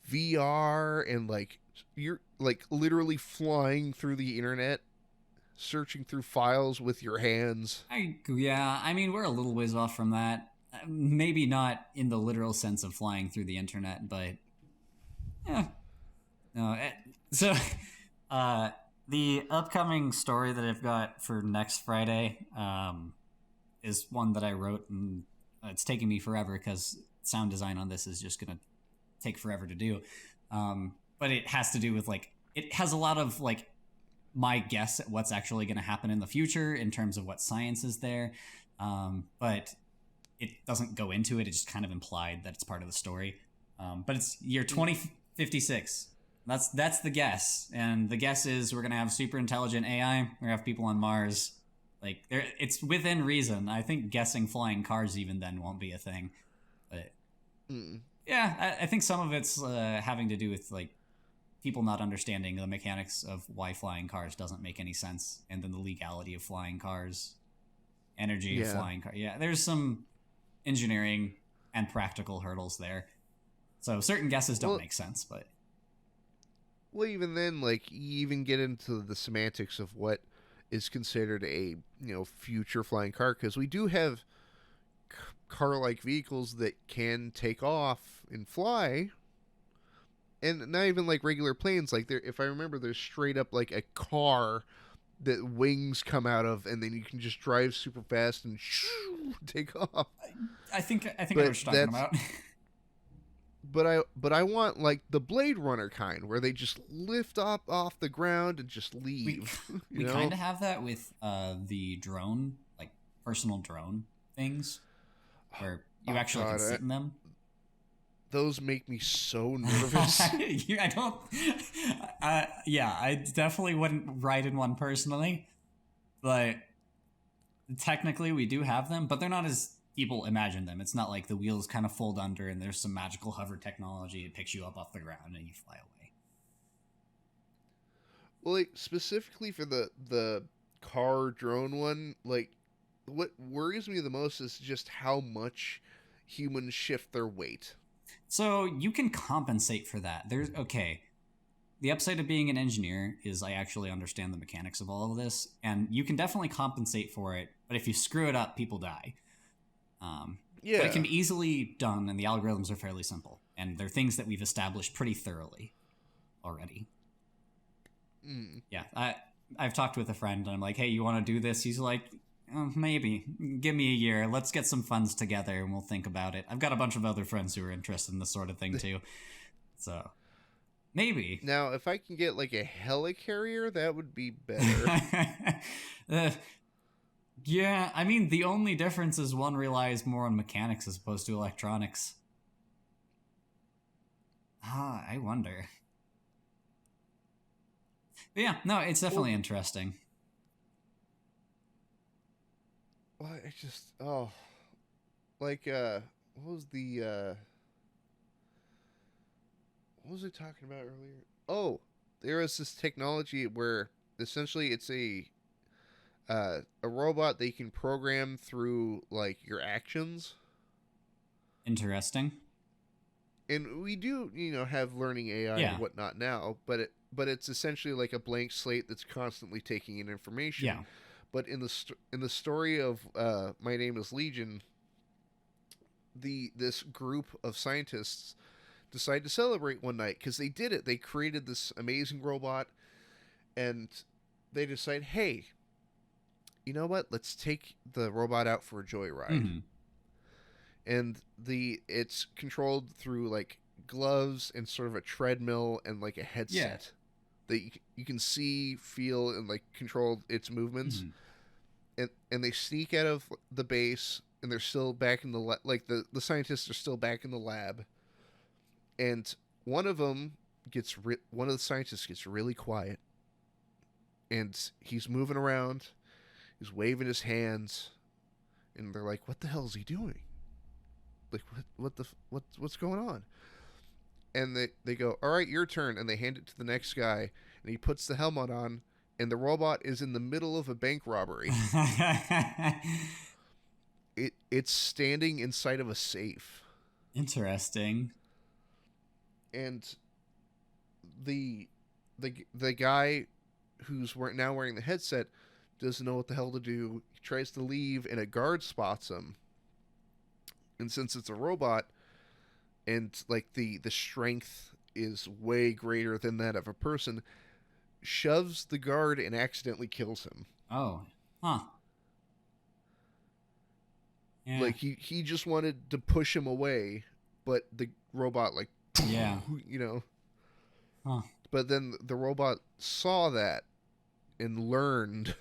VR and like you're like literally flying through the internet, searching through files with your hands. I mean, we're a little ways off from that. Maybe not in the literal sense of flying through the internet, but yeah. No. So, the upcoming story that I've got for next Friday is one that I wrote, and it's taking me forever because sound design on this is just going to take forever to do. But it has to do with like, it has a lot of like my guess at what's actually going to happen in the future in terms of what science is there. But it doesn't go into it. It just kind of implied that it's part of the story. But it's year 2056. That's the guess. And the guess is we're going to have super intelligent AI. We're going to have people on Mars. Like, it's within reason. I think guessing flying cars even then won't be a thing. But yeah, I think some of it's having to do with like people not understanding the mechanics of why flying cars doesn't make any sense, and then the legality of flying cars, energy of flying cars. Yeah, there's some engineering and practical hurdles there. So certain guesses don't make sense, but well, even then, like you even get into the semantics of what is considered a future flying car, because we do have car-like vehicles that can take off and fly, and not even like regular planes. Like if I remember, there's straight up like a car that wings come out of, and then you can just drive super fast and take off. I think I know what you're talking about. But I want like the Blade Runner kind, where they just lift up off the ground and just leave. We kind of have that with the drone, like personal drone things, where you actually can sit in them. Those make me so nervous. I don't. I definitely wouldn't ride in one personally, but technically we do have them, but they're not as people imagine them. It's not like the wheels kind of fold under and there's some magical hover technology. It picks you up off the ground and you fly away. Well, like specifically for the car drone one, like what worries me the most is just how much humans shift their weight. So you can compensate for that. The upside of being an engineer is I actually understand the mechanics of all of this, and you can definitely compensate for it, but if you screw it up, people die. But it can be easily done, and the algorithms are fairly simple, and they're things that we've established pretty thoroughly already. Yeah, I've talked with a friend, and I'm like, hey, you want to do this? He's like, maybe. Give me a year. Let's get some funds together, and we'll think about it. I've got a bunch of other friends who are interested in this sort of thing, too. So, maybe. Now, if I can get, like, a helicarrier, that would be better. Yeah, I mean, the only difference is one relies more on mechanics as opposed to electronics. I wonder. But yeah, no, it's definitely interesting. Well, I just, like, what was I talking about earlier? Oh, there is this technology where essentially it's a robot that you can program through like your actions. Interesting. And we do, have learning AI and whatnot now, but it's essentially like a blank slate that's constantly taking in information. Yeah. But in the story of My Name is Legion, this group of scientists decide to celebrate one night because they did it. They created this amazing robot, and they decide, hey, you know what? Let's take the robot out for a joyride. Mm-hmm. And it's controlled through like gloves and sort of a treadmill and like a headset that you can see, feel, and like control its movements. Mm-hmm. And they sneak out of the base, and they're still back in the like the scientists are still back in the lab. And one of the scientists gets really quiet, and he's moving around, he's waving his hands, and they're like, "What the hell is he doing? Like, what's going on?" And they go, "All right, your turn," and they hand it to the next guy, and he puts the helmet on, and the robot is in the middle of a bank robbery. It's standing inside of a safe. Interesting. And the guy who's now wearing the headset doesn't know what the hell to do. He tries to leave, and a guard spots him. And since it's a robot, and like the strength is way greater than that of a person, shoves the guard and accidentally kills him. Oh, huh. Yeah. Like he just wanted to push him away, but the robot like you know. Huh. But then the robot saw that and learned.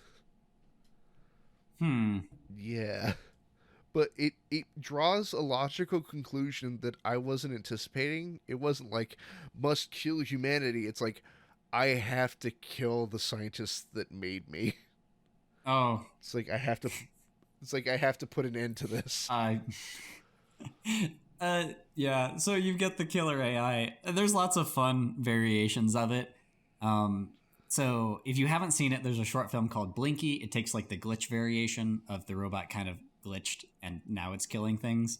Yeah. But it draws a logical conclusion that I wasn't anticipating. It wasn't like, must kill humanity. It's like, I have to kill the scientists that made me. Oh. It's like I have to put an end to this. Yeah, so you get the killer AI. There's lots of fun variations of it. So if you haven't seen it, there's a short film called Blinky. It takes like the glitch variation of the robot kind of glitched, and now it's killing things.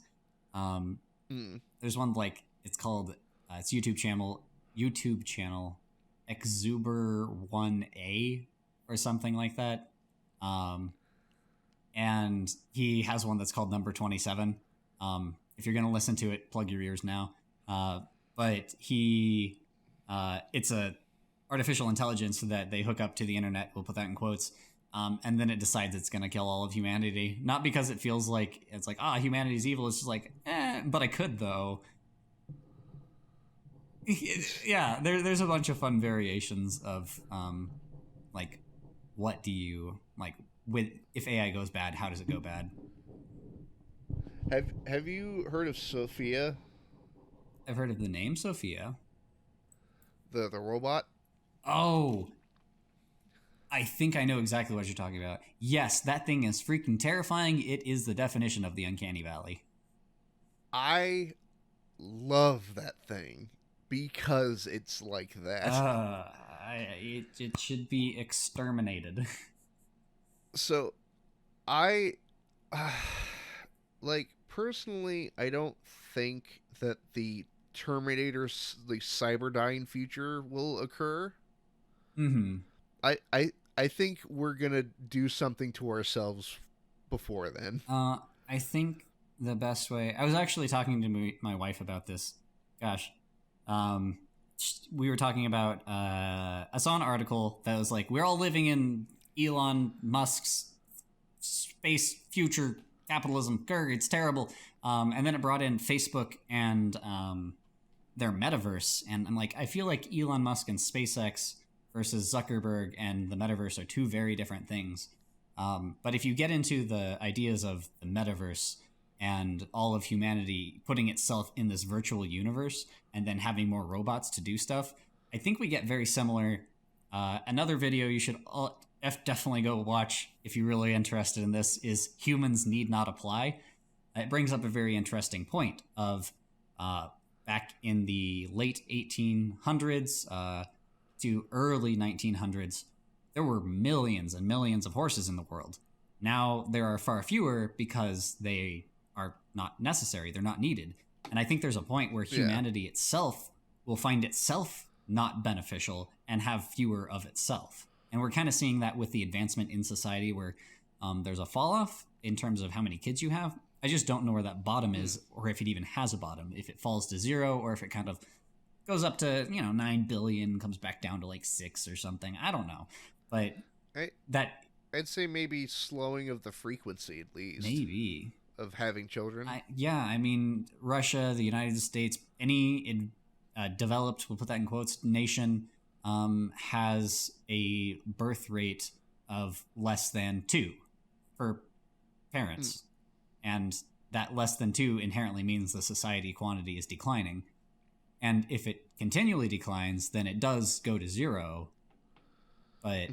There's one like it's called it's YouTube channel Exuber1A or something like that. And he has one that's called Number 27. If you're gonna listen to it, plug your ears now. But he it's a artificial intelligence that they hook up to the internet. We'll put that in quotes. And then it decides it's going to kill all of humanity. Not because it feels like it's like, humanity's evil. It's just like, but I could though. Yeah, there's a bunch of fun variations of, like, what do you, like, if AI goes bad, how does it go bad? Have you heard of Sophia? I've heard of the name Sophia. The robot? Oh, I think I know exactly what you're talking about. Yes, that thing is freaking terrifying. It is the definition of the uncanny valley. I love that thing because it's like that. It should be exterminated. So, personally, I don't think that the Terminator's the Cyberdyne future will occur. Mm-hmm. I think we're gonna do something to ourselves before then. I think the best way. I was actually talking to my wife about this. Gosh, we were talking about. I saw an article that was like, "We're all living in Elon Musk's space future capitalism. Grr, it's terrible." And then it brought in Facebook and their metaverse, and I'm like, I feel like Elon Musk and SpaceX versus Zuckerberg and the metaverse are two very different things. But if you get into the ideas of the metaverse and all of humanity putting itself in this virtual universe and then having more robots to do stuff, I think we get very similar. Another video you should definitely go watch if you're really interested in this is Humans Need Not Apply. It brings up a very interesting point of back in the late 1800s to early 1900s, there were millions and millions of horses in the world. Now there are far fewer because they are not necessary. They're not needed. And I think there's a point where humanity itself will find itself not beneficial and have fewer of itself. And we're kind of seeing that with the advancement in society where there's a fall off in terms of how many kids you have. I just don't know where that bottom is, or if it even has a bottom. If it falls to 0, or if it kind of goes up to 9 billion, comes back down to like 6 or something. I don't know, but I'd say maybe slowing of the frequency at least. Maybe of having children. I mean, Russia, the United States, any developed, we'll put that in quotes, nation has a birth rate of less than 2 for parents. And that less than 2 inherently means the society quantity is declining. And if it continually declines, then it does go to 0. But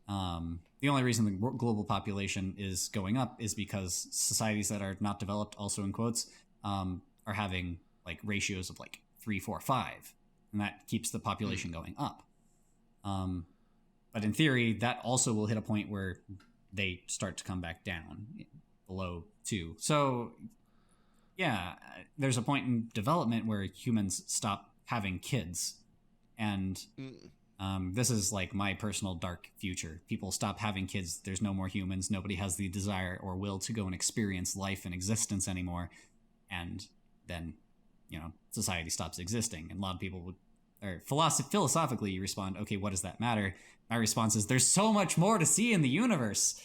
the only reason the global population is going up is because societies that are not developed, also in quotes, are having like ratios of like 3, 4, 5. And that keeps the population going up. But in theory, that also will hit a point where they start to come back down below 2. So, yeah, there's a point in development where humans stop having kids. And this is like my personal dark future. People stop having kids. There's no more humans. Nobody has the desire or will to go and experience life and existence anymore. And then, society stops existing. And a lot of people would, or philosophically, you respond, okay, what does that matter? My response is, there's so much more to see in the universe.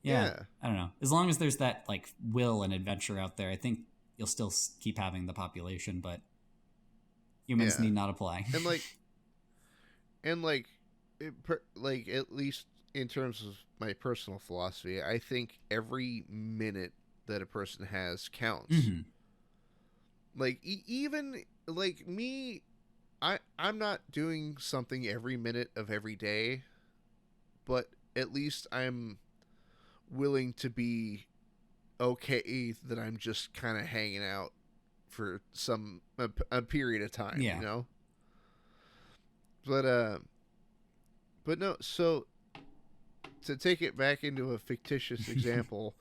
Yeah, I don't know. As long as there's that like will and adventure out there, I think you'll still keep having the population, but humans need not apply. And at least in terms of my personal philosophy, I think every minute that a person has counts. Like even like me, I'm not doing something every minute of every day, but at least I'm willing to be okay that I'm just kind of hanging out for a period of time, but no, so to take it back into a fictitious example,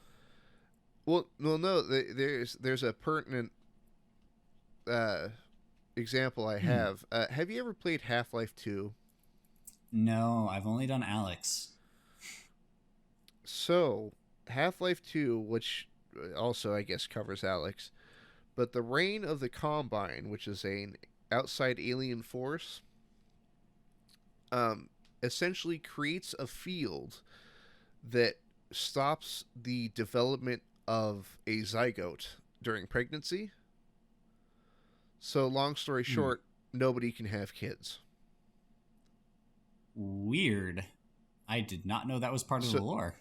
no, there's a pertinent example I have. Have you ever played Half-Life 2? No, I've only done Alex. So, Half-Life 2, which also I guess covers Alex, but the Reign of the Combine, which is an outside alien force, essentially creates a field that stops the development of a zygote during pregnancy. So, long story short, nobody can have kids. Weird. I did not know that was part of the lore.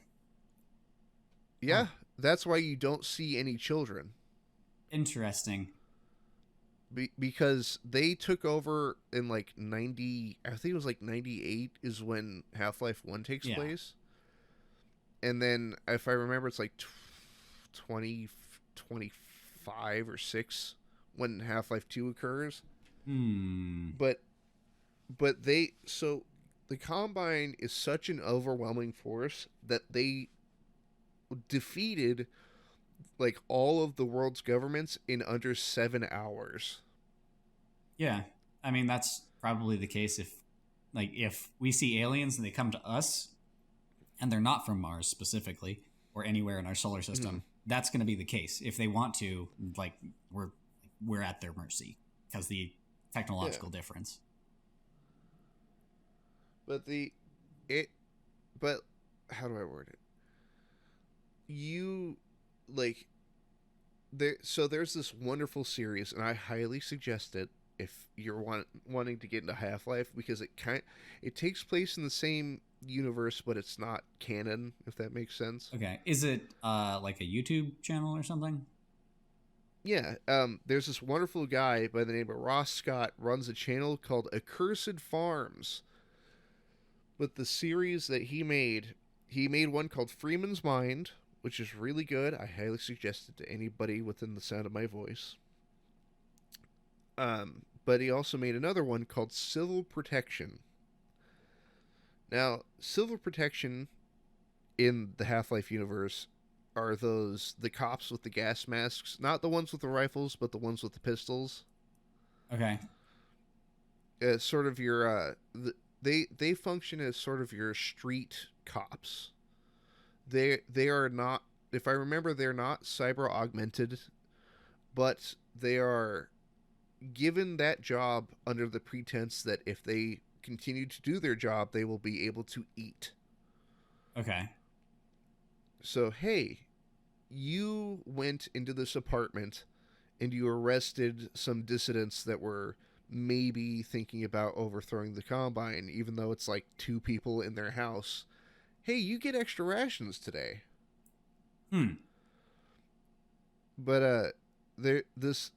Yeah, that's why you don't see any children. Interesting. Because they took over in like 90, I think it was like 98 is when Half-Life 1 takes place. And then, if I remember, it's like 25 or 6 when Half-Life 2 occurs. But the Combine is such an overwhelming force that they defeated like all of the world's governments in under 7 hours. Yeah. I mean, that's probably the case if we see aliens and they come to us and they're not from Mars specifically or anywhere in our solar system, that's going to be the case. If they want to, like, we're at their mercy because the technological difference. But how do I word it? There's this wonderful series, and I highly suggest it if you're wanting to get into Half-Life, because it takes place in the same universe, but it's not canon, if that makes sense. Okay. Is it like a YouTube channel or something? Yeah. There's this wonderful guy by the name of Ross Scott, runs a channel called Accursed Farms. But the series that he made one called Freeman's Mind, which is really good. I highly suggest it to anybody within the sound of my voice. But he also made another one called Civil Protection. Now, Civil Protection in the Half-Life universe are the cops with the gas masks. Not the ones with the rifles, but the ones with the pistols. Okay. Sort of your... They function as sort of your street cops. They are not if I remember, they're not cyber augmented, but they are given that job under the pretense that if they continue to do their job, they will be able to eat. Okay. So, hey, you went into this apartment and you arrested some dissidents that were maybe thinking about overthrowing the Combine, even though it's like 2 people in their house. Hey, you get extra rations today. But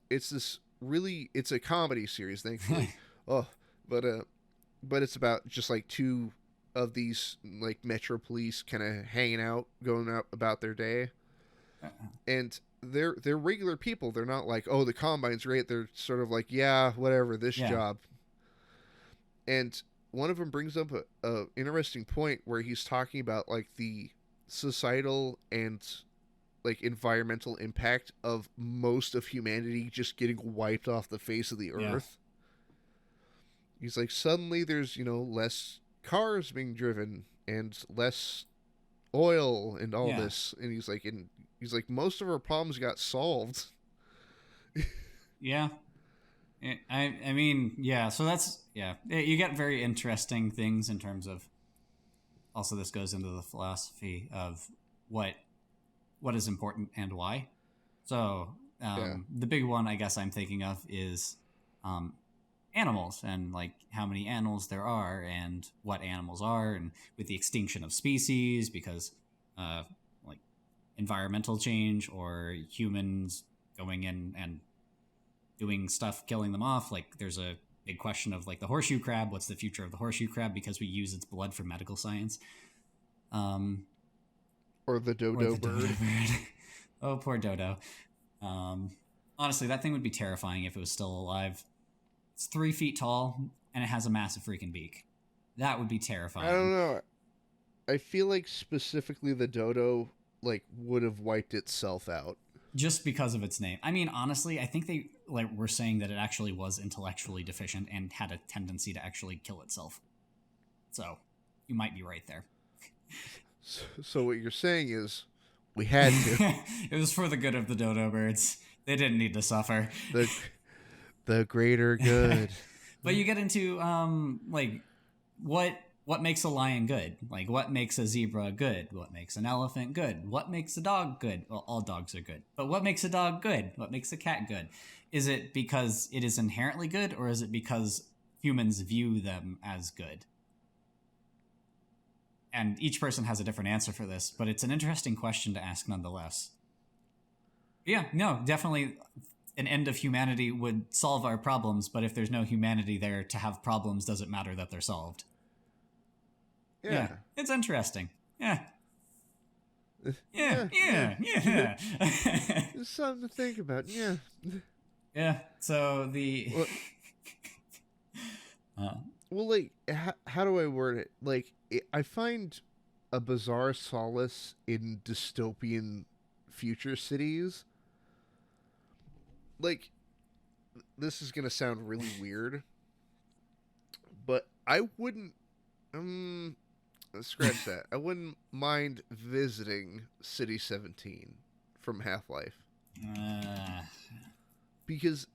it's a comedy series, thankfully. But it's about just like 2 of these like Metro Police kind of hanging out, going out about their day. And they're regular people. They're not like, oh, the Combine's great. They're sort of like, yeah, whatever, this job. And one of them brings up a interesting point where he's talking about like the societal and like environmental impact of most of humanity just getting wiped off the face of the earth. He's like, suddenly there's, less cars being driven and less oil and all this. And he's like, most of our problems got solved. Yeah. I mean, yeah, so that's, you get very interesting things in terms of, also this goes into the philosophy of what is important and why. So the big one I guess I'm thinking of is animals, and like how many animals there are and what animals are, and with the extinction of species because like environmental change or humans going in and doing stuff, killing them off. Like there's a big question of like the horseshoe crab. What's the future of the horseshoe crab? Because we use its blood for medical science. Or the dodo bird. Oh, poor dodo. Honestly, that thing would be terrifying if it was still alive. It's 3 feet tall and it has a massive freaking beak. That would be terrifying. I don't know. I feel like specifically the dodo like would have wiped itself out. Just because of its name. I mean, honestly, I think they were saying that it actually was intellectually deficient and had a tendency to actually kill itself. So, you might be right there. So what you're saying is, we had to. It was for the good of the dodo birds. They didn't need to suffer. The greater good. But you get into like what makes a lion good? Like what makes a zebra good? What makes an elephant good? What makes a dog good? Well, all dogs are good. But what makes a dog good? What makes a cat good? Is it because it is inherently good, or is it because humans view them as good? And each person has a different answer for this, but it's an interesting question to ask nonetheless. Yeah, no, definitely an end of humanity would solve our problems, but if there's no humanity there to have problems, does it matter that they're solved? Yeah. It's interesting. Yeah. There's something to think about. Yeah. Yeah. So the... Well, like, how do I word it? Like, I find a bizarre solace in dystopian future cities. Like, this is going to sound really weird, but I wouldn't... scratch that. I wouldn't mind visiting City 17 from Half-Life. Because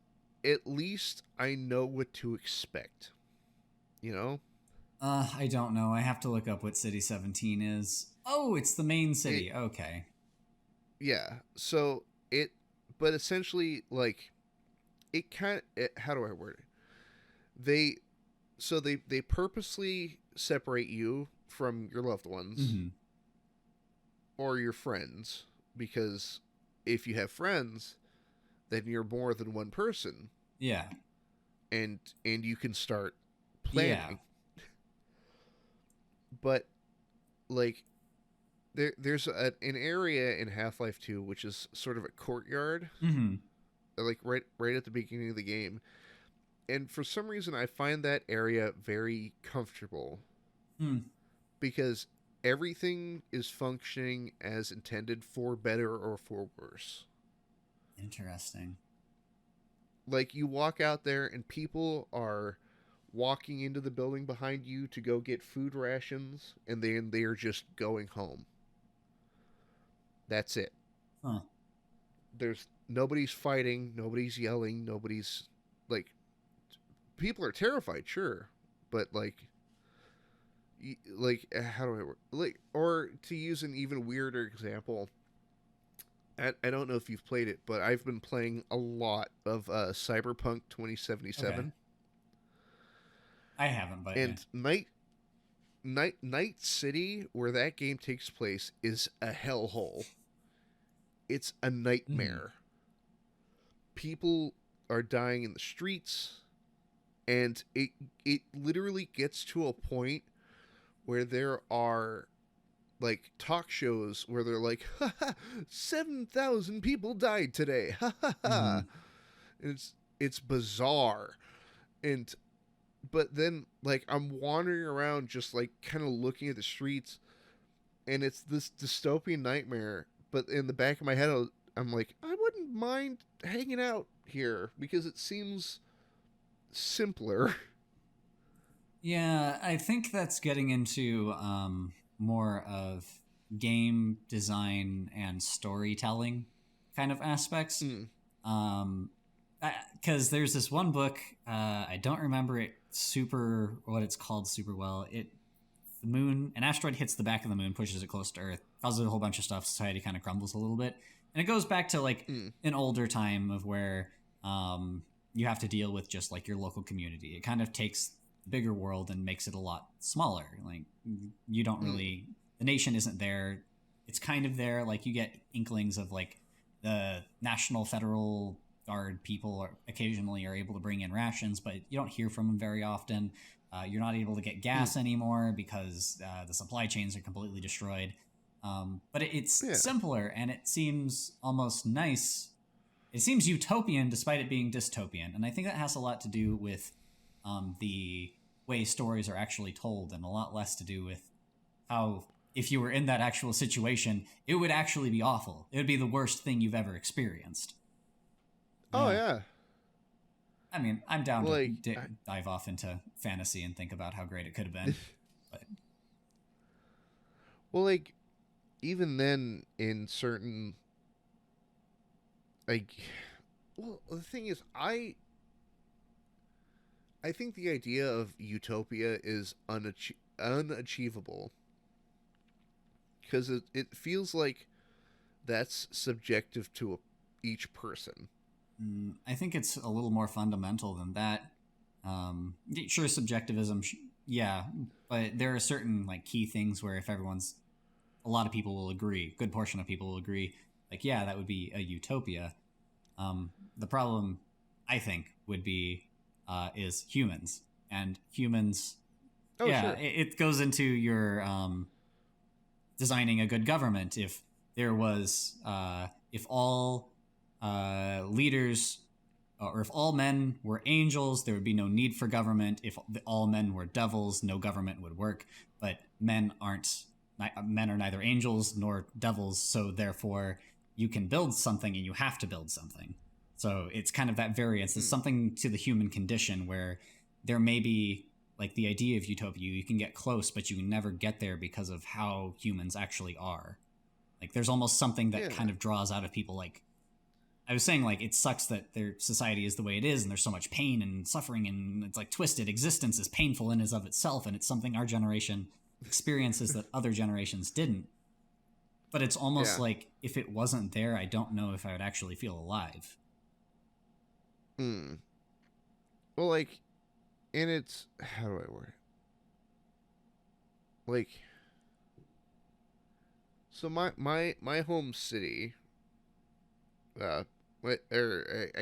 at least I know what to expect. You know? I don't know. I have to look up what City 17 is. Oh, it's the main city. Okay. Yeah. So but essentially, like, how do I word it? They purposely separate you from your loved ones or your friends, because if you have friends, then you're more than one person. Yeah. And you can start planning. Yeah. But like there's an area in Half-Life 2 which is sort of a courtyard. Like right at the beginning of the game. And for some reason I find that area very comfortable. Because everything is functioning as intended, for better or for worse. Interesting. Like, you walk out there and people are walking into the building behind you to go get food rations, and then they are just going home. That's it. Huh. There's nobody's fighting, nobody's yelling, nobody's like people are terrified, sure, but how do I work? Like, or to use an even weirder example, I don't know if you've played it, but I've been playing a lot of Cyberpunk 2077. Okay. I haven't, but And Night City, where that game takes place, is a hellhole. It's a nightmare. People are dying in the streets, and it literally gets to a point where there are like talk shows where they're like, 7,000 people died today. Ha ha ha. It's bizarre. And but then like I'm wandering around just like kind of looking at the streets, and it's this dystopian nightmare, but in the back of my head I'm like, I wouldn't mind hanging out here because it seems simpler. Yeah, I think that's getting into more of game design and storytelling kind of aspects. Because there's this one book, I don't remember what it's called super well. The moon, an asteroid hits the back of the moon, pushes it close to Earth, causes a whole bunch of stuff. Society kind of crumbles a little bit, and it goes back to like an older time of where you have to deal with just like your local community. It kind of takes the bigger world and makes it a lot smaller. Like you don't really, the nation isn't there. It's kind of there. Like you get inklings of like the National Federal Guard people occasionally are able to bring in rations, but you don't hear from them very often. You're not able to get gas anymore because the supply chains are completely destroyed. But it's simpler, and it seems almost nice. It seems utopian despite it being dystopian. And I think that has a lot to do with the way stories are actually told, and a lot less to do with how, if you were in that actual situation, it would actually be awful. It would be the worst thing you've ever experienced. Oh, yeah. I mean, I'm down to dive off into fantasy and think about how great it could have been. But well, like, even then, in certain, like, well, the thing is, I think the idea of utopia is unachievable. Because it feels like that's subjective to each person. I think it's a little more fundamental than that. Sure, subjectivism, yeah, but there are certain like key things where if a lot of people will agree, a good portion of people will agree, like, yeah, that would be a utopia. The problem, I think, would be is humans. And humans, sure. It goes into your designing a good government. If there was, if all leaders, or if all men were angels, there would be no need for government. If all men were devils, no government would work. But men are neither angels nor devils, so therefore you can build something and you have to build something. So it's kind of that variance. There's something to the human condition where there may be like the idea of utopia. You can get close, but you can never get there because of how humans actually are. Like there's almost something that kind of draws out of people. Like I was saying, like, it sucks that their society is the way it is and there's so much pain and suffering and it's like twisted. Existence is painful in and of itself, and it's something our generation experiences that other generations didn't. But it's almost like if it wasn't there, I don't know if I would actually feel alive. Well, like, and it's, how do I word it? Like, so my home city, I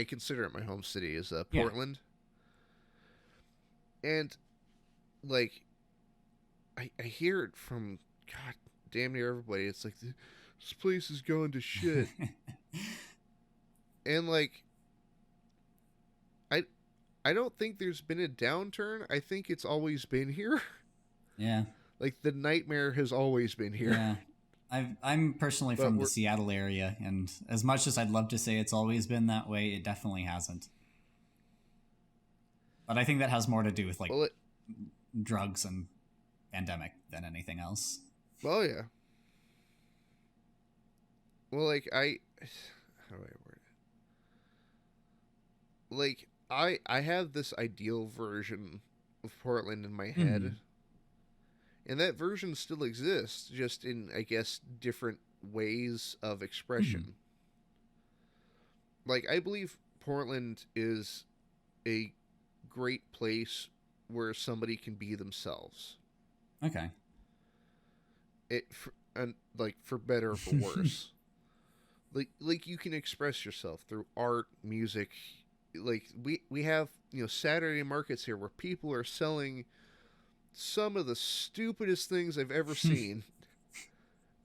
consider it my home city, is Portland. And like I hear it from god damn near everybody. It's like this place is going to shit. And like I don't think there's been a downturn. I think it's always been here. Yeah. Like the nightmare has always been here. Yeah. I'm personally from the Seattle area, and as much as I'd love to say it's always been that way, it definitely hasn't. But I think that has more to do with like drugs and pandemic than anything else. Oh yeah. Well, like how do I word it? Like I have this ideal version of Portland in my head, and that version still exists, just in, I guess, different ways of expression. Like, I believe Portland is a great place where somebody can be themselves. Okay. For better or for worse. like you can express yourself through art, music. Like we have, Saturday markets here where people are selling some of the stupidest things I've ever seen,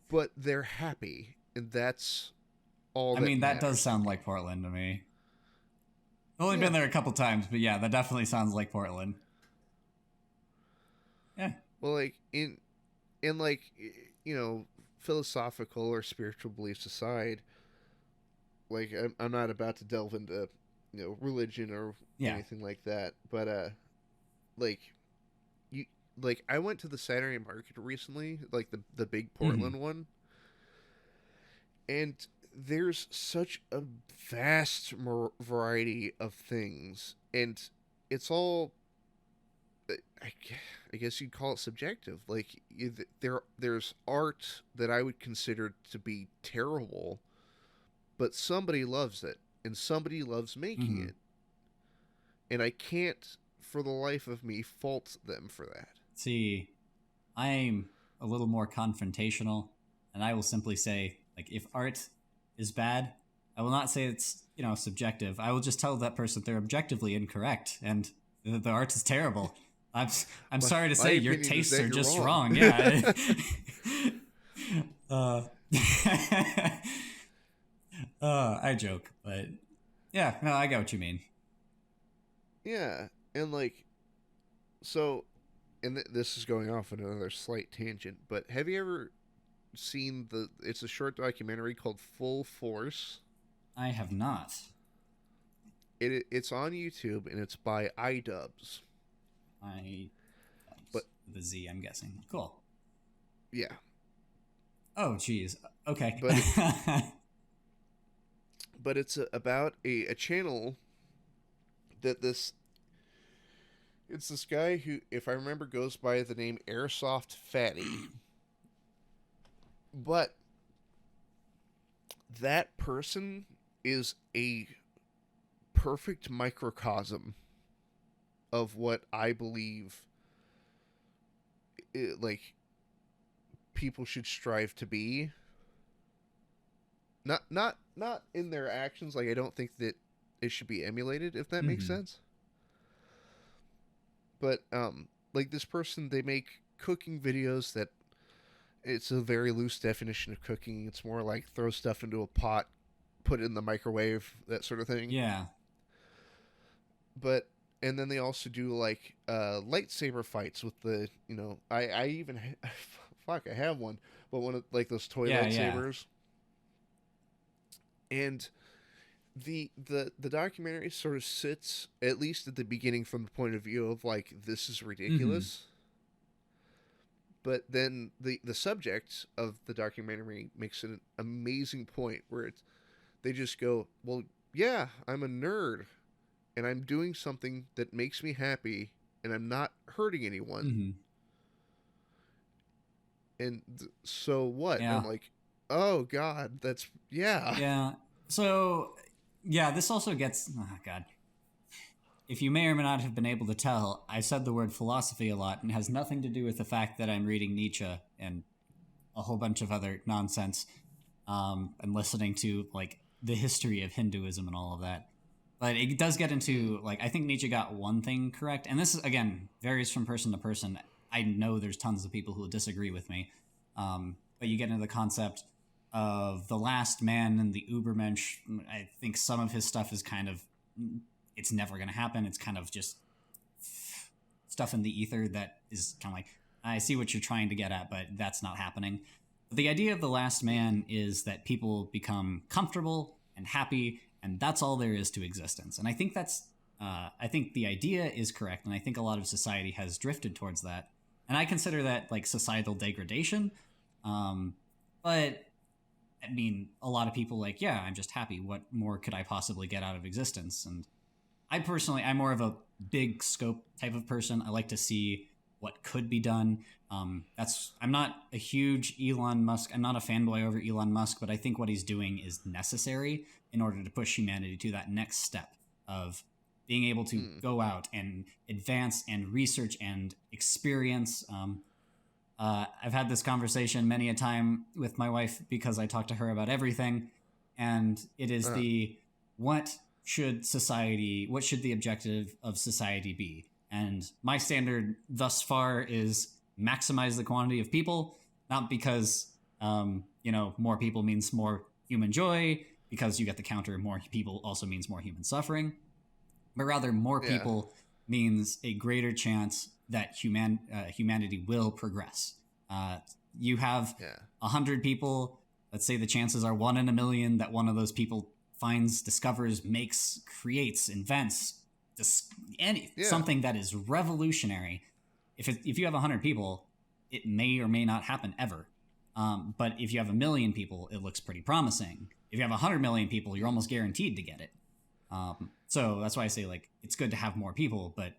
but they're happy, and that's all that matters. That does sound like Portland to me. I've only been there a couple times, but yeah, that definitely sounds like Portland. Yeah. Well, like in like, philosophical or spiritual beliefs aside, like I'm not about to delve into religion or anything like that, but I went to the Saturday market recently, like the big Portland one, and there's such a vast variety of things, and it's all, I guess you'd call it subjective. Like there's art that I would consider to be terrible, but somebody loves it, and somebody loves making it, and I can't, for the life of me, fault them for that. See, I'm a little more confrontational, and I will simply say, like, if art is bad, I will not say it's, subjective. I will just tell that person they're objectively incorrect, and the art is terrible. I'm sorry to say your tastes are just wrong. Yeah. I joke, but yeah, no, I get what you mean. Yeah, and this is going off on another slight tangent, but have you ever seen it's a short documentary called Full Force? I have not. It's on YouTube, and it's by iDubbbz. But the Z, I'm guessing. Cool. Yeah. Oh, geez. Okay. But it's about a channel that it's this guy who, if I remember, goes by the name Airsoft Fatty. But that person is a perfect microcosm of what I believe people should strive to be. Not in their actions. Like, I don't think that it should be emulated, if that makes sense. But this person, they make cooking videos that, it's a very loose definition of cooking. It's more like throw stuff into a pot, put it in the microwave, that sort of thing. Yeah. And then they also do lightsaber fights with the, I even I have one, but one of those toy lightsabers. Yeah. And the documentary sort of sits, at least at the beginning, from the point of view of this is ridiculous. But then the subject of the documentary makes an amazing point where they just go, well, yeah, I'm a nerd, and I'm doing something that makes me happy, and I'm not hurting anyone. And so what? Yeah. And I'm like, oh God, that's, yeah. Yeah. So, yeah, this also gets, oh God. If you may or may not have been able to tell, I said the word philosophy a lot, and it has nothing to do with the fact that I'm reading Nietzsche and a whole bunch of other nonsense, and listening to the history of Hinduism and all of that. But it does get into I think Nietzsche got one thing correct, and this is, again, varies from person to person. I know there's tons of people who will disagree with me, but you get into the concept of the last man and the Ubermensch. I think some of his stuff is kind of, it's never going to happen. It's kind of just stuff in the ether that is kind of I see what you're trying to get at, but that's not happening. But the idea of the last man is that people become comfortable and happy, and that's all there is to existence. And I think I think the idea is correct, and I think a lot of society has drifted towards that. And I consider that societal degradation. But I mean, a lot of people like, yeah, I'm just happy. What more could I possibly get out of existence? And I personally, I'm more of a big scope type of person. I like to see what could be done. I'm not a huge Elon Musk. I'm not a fanboy over Elon Musk, but I think what he's doing is necessary in order to push humanity to that next step of being able to go out and advance and research and experience. I've had this conversation many a time with my wife because I talk to her about everything, and it is what should the objective of society be? And my standard thus far is maximize the quantity of people, not because, more people means more human joy, because you get the counter, more people also means more human suffering, but rather more people means a greater chance that humanity will progress. You have 100 people, let's say the chances are 1 in a million that one of those people finds, discovers, makes, creates, invents, something that is revolutionary. If you have 100 people, it may or may not happen ever. But if you have 1 million people, it looks pretty promising. If you have 100 million people, you're almost guaranteed to get it. So that's why I say, like, it's good to have more people, but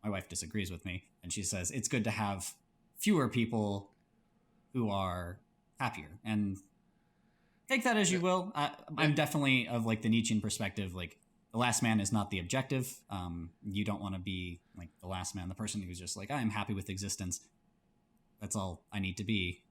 my wife disagrees with me, and she says it's good to have fewer people who are happier. And take that as you will. I'm definitely of, like, the Nietzschean perspective, like, the last man is not the objective. You don't want to be like the last man, the person who's just like, I'm happy with existence. That's all I need to be.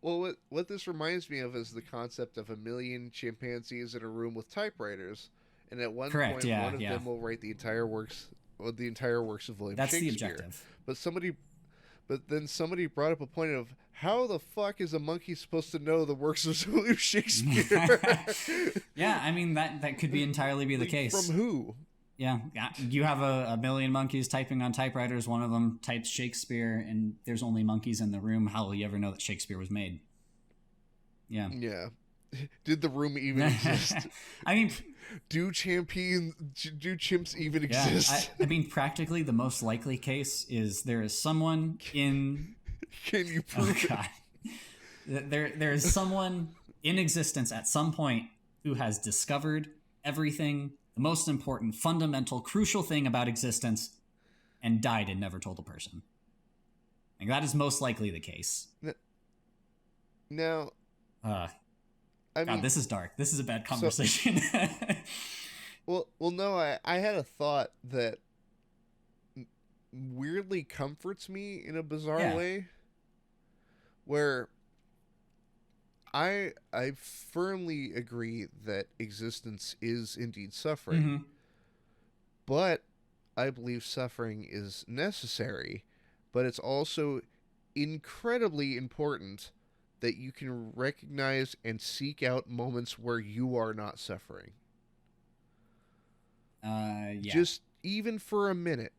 Well, what this reminds me of is the concept of 1 million chimpanzees in a room with typewriters, and at one point, one of them will write the entire works of William That's Shakespeare. The objective. But then somebody brought up a point of, how the fuck is a monkey supposed to know the works of William Shakespeare? Yeah, I mean, that could entirely be the case. From who? Yeah, you have a million monkeys typing on typewriters. One of them types Shakespeare, and there's only monkeys in the room. How will you ever know that Shakespeare was made? Yeah. Yeah. Did the room even exist? I mean, do chimps even exist? I mean, practically the most likely case is there is someone in... Can you prove it? There is someone in existence at some point who has discovered everything, the most important, fundamental, crucial thing about existence, and died and never told a person. Like, that is most likely the case. Now... I mean, this is dark. This is a bad conversation. Well, no, I had a thought that weirdly comforts me in a bizarre way, where I firmly agree that existence is indeed suffering, but I believe suffering is necessary, but it's also incredibly important that you can recognize and seek out moments where you are not suffering. Just even for a minute.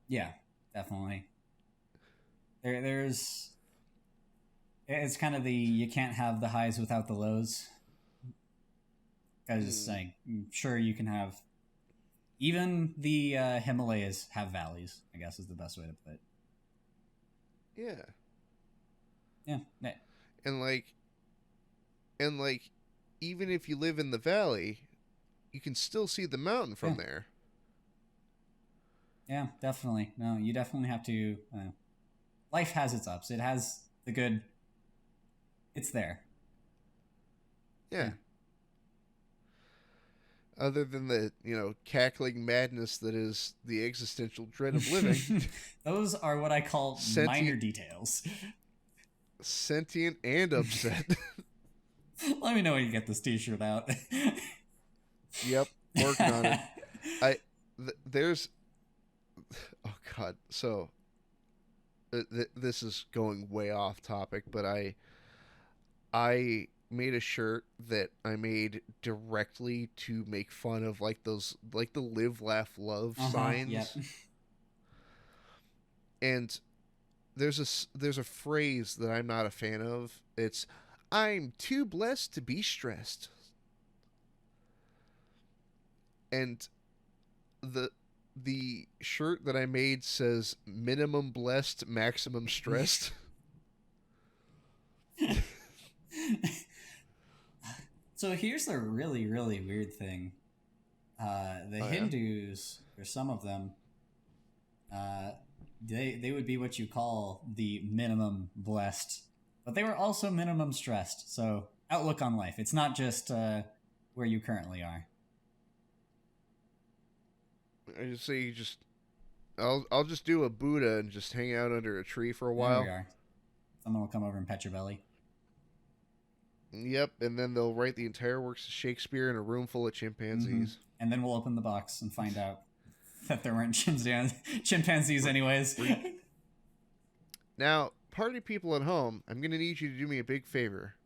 Yeah, definitely. It's kind of you can't have the highs without the lows. Because like, sure, you can have, even the Himalayas have valleys, I guess is the best way to put it. Yeah. Yeah. And even if you live in the valley, you can still see the mountain from there. Yeah, definitely. No, you definitely have to... life has its ups. It has the good. It's there. Yeah. Other than the, cackling madness that is the existential dread of living. Those are what I call minor details. Sentient and upset. Let me know when you get this t-shirt out. Yep, working on it. There's... Oh, God. So, this is going way off topic, but I made a shirt that I made directly to make fun of, like, those, like, the live, laugh, love signs. Yep. And there's a phrase that I'm not a fan of. It's, I'm too blessed to be stressed. And the shirt that I made says minimum blessed, maximum stressed. So here's the really, really weird thing. The Hindus, or some of them, they would be what you call the minimum blessed, but they were also minimum stressed. So outlook on life. It's not just where you currently are. I just say I'll just do a Buddha and just hang out under a tree for a while. There we are. Someone will come over and pet your belly. Yep, and then they'll write the entire works of Shakespeare in a room full of chimpanzees. And then we'll open the box and find out that there weren't chimpanzees anyways. Now, party people at home, I'm going to need you to do me a big favor.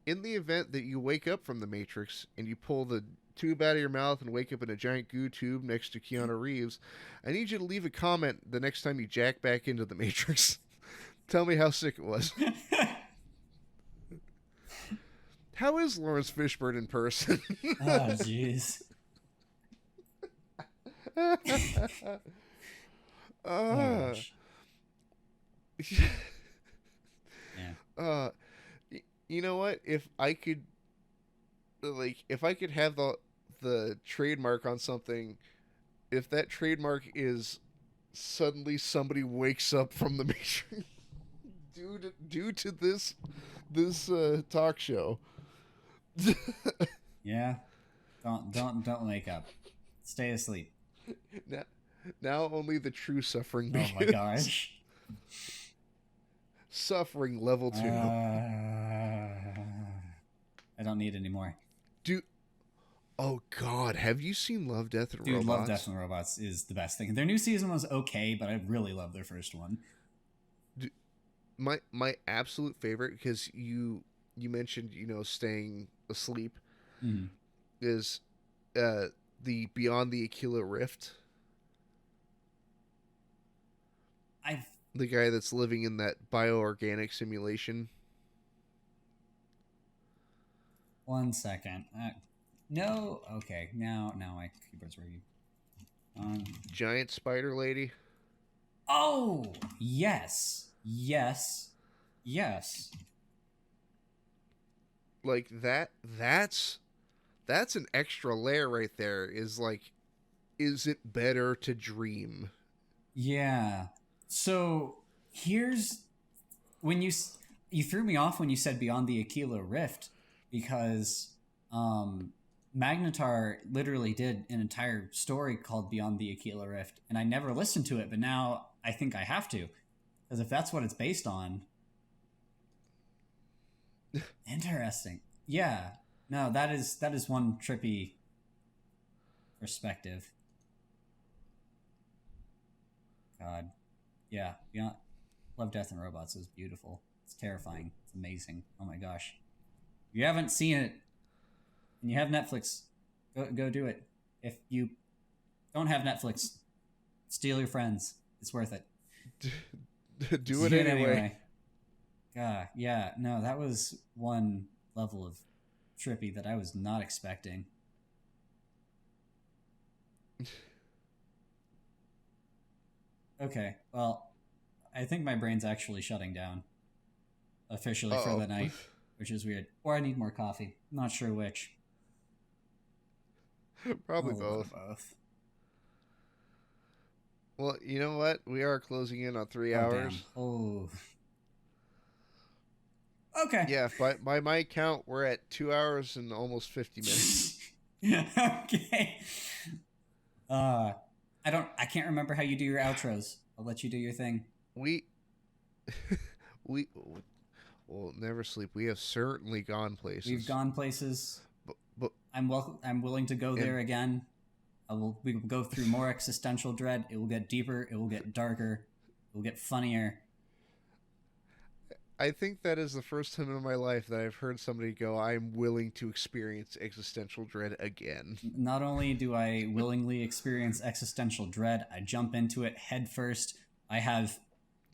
In the event that you wake up from the Matrix and you pull the tube out of your mouth and wake up in a giant goo tube next to Keanu Reeves, I need you to leave a comment the next time you jack back into the Matrix. Tell me how sick it was. How is Lawrence Fishburne in person? Oh, jeez. Yeah. You know what? If I could have the trademark on something, if that trademark is suddenly somebody wakes up from the Matrix due to this talk show. Yeah. Don't wake up. Stay asleep. Now only the true suffering begins. Oh my gosh. Suffering level 2. I don't need any more. Oh God, have you seen Love, Death, and Robots? Dude, Love, Death, and Robots is the best thing. Their new season was okay, but I really love their first one. My absolute favorite, because you mentioned, staying asleep, is the Beyond the Aquila Rift. The guy that's living in that bioorganic simulation. One second. No. Okay. Now my keyboard's working. Giant spider lady. Oh yes. Like that's an extra layer right there. Is it better to dream? Yeah. So here's when you threw me off when you said Beyond the Aquila Rift, because Magnetar literally did an entire story called Beyond the Aquila Rift, and I never listened to it, but now I think I have to, because if that's what it's based on. Interesting. Yeah. No, that is one trippy perspective. God. Yeah. Beyond Love, Death, and Robots is beautiful. It's terrifying. It's amazing. Oh my gosh. If you haven't seen it and you have Netflix, go do it. If you don't have Netflix, steal your friends. It's worth it. Do it anyway. God, yeah. No, that was one level of trippy that I was not expecting. Okay, well, I think my brain's actually shutting down officially for the night, which is weird. Or I need more coffee. I'm not sure which. Probably both. Well, you know what? We are closing in on 3 hours. Damn. Oh. Okay. Yeah, by my count, we're at 2 hours and almost 50 minutes. Okay. I can't remember how you do your outros. I'll let you do your thing. Well, NeverSleep. We have certainly gone places. We've gone places. But I'm willing to go there again. We will go through more existential dread. It will get deeper. It will get darker. It will get funnier. I think that is the first time in my life that I've heard somebody go, I'm willing to experience existential dread again. Not only do I willingly experience existential dread, I jump into it head first. I have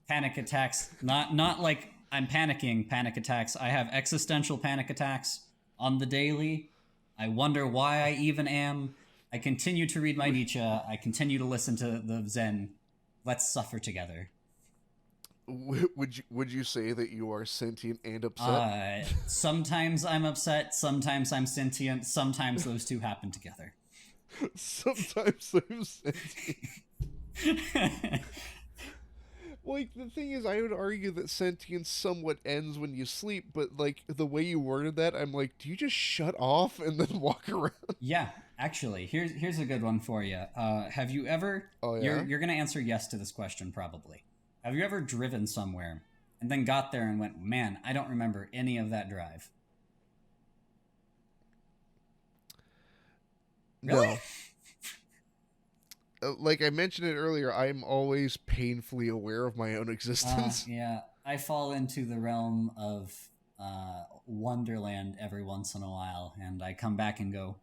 panic attacks. Not like I'm panicking panic attacks. I have existential panic attacks on the daily. I wonder why I even am. I continue to read my Nietzsche. I continue to listen to the Zen. Let's suffer together. Would you say that you are sentient and upset? Sometimes I'm upset, sometimes I'm sentient, sometimes those two happen together. Sometimes I'm sentient. Like, the thing is, I would argue that sentience somewhat ends when you sleep, but, like, the way you worded that, I'm like, do you just shut off and then walk around? Yeah, actually, here's a good one for you. Have you ever... Oh, yeah? You're going to answer yes to this question, probably. Have you ever driven somewhere and then got there and went, man, I don't remember any of that drive? Really? No. Like I mentioned it earlier, I'm always painfully aware of my own existence. Yeah, I fall into the realm of Wonderland every once in a while, and I come back and go,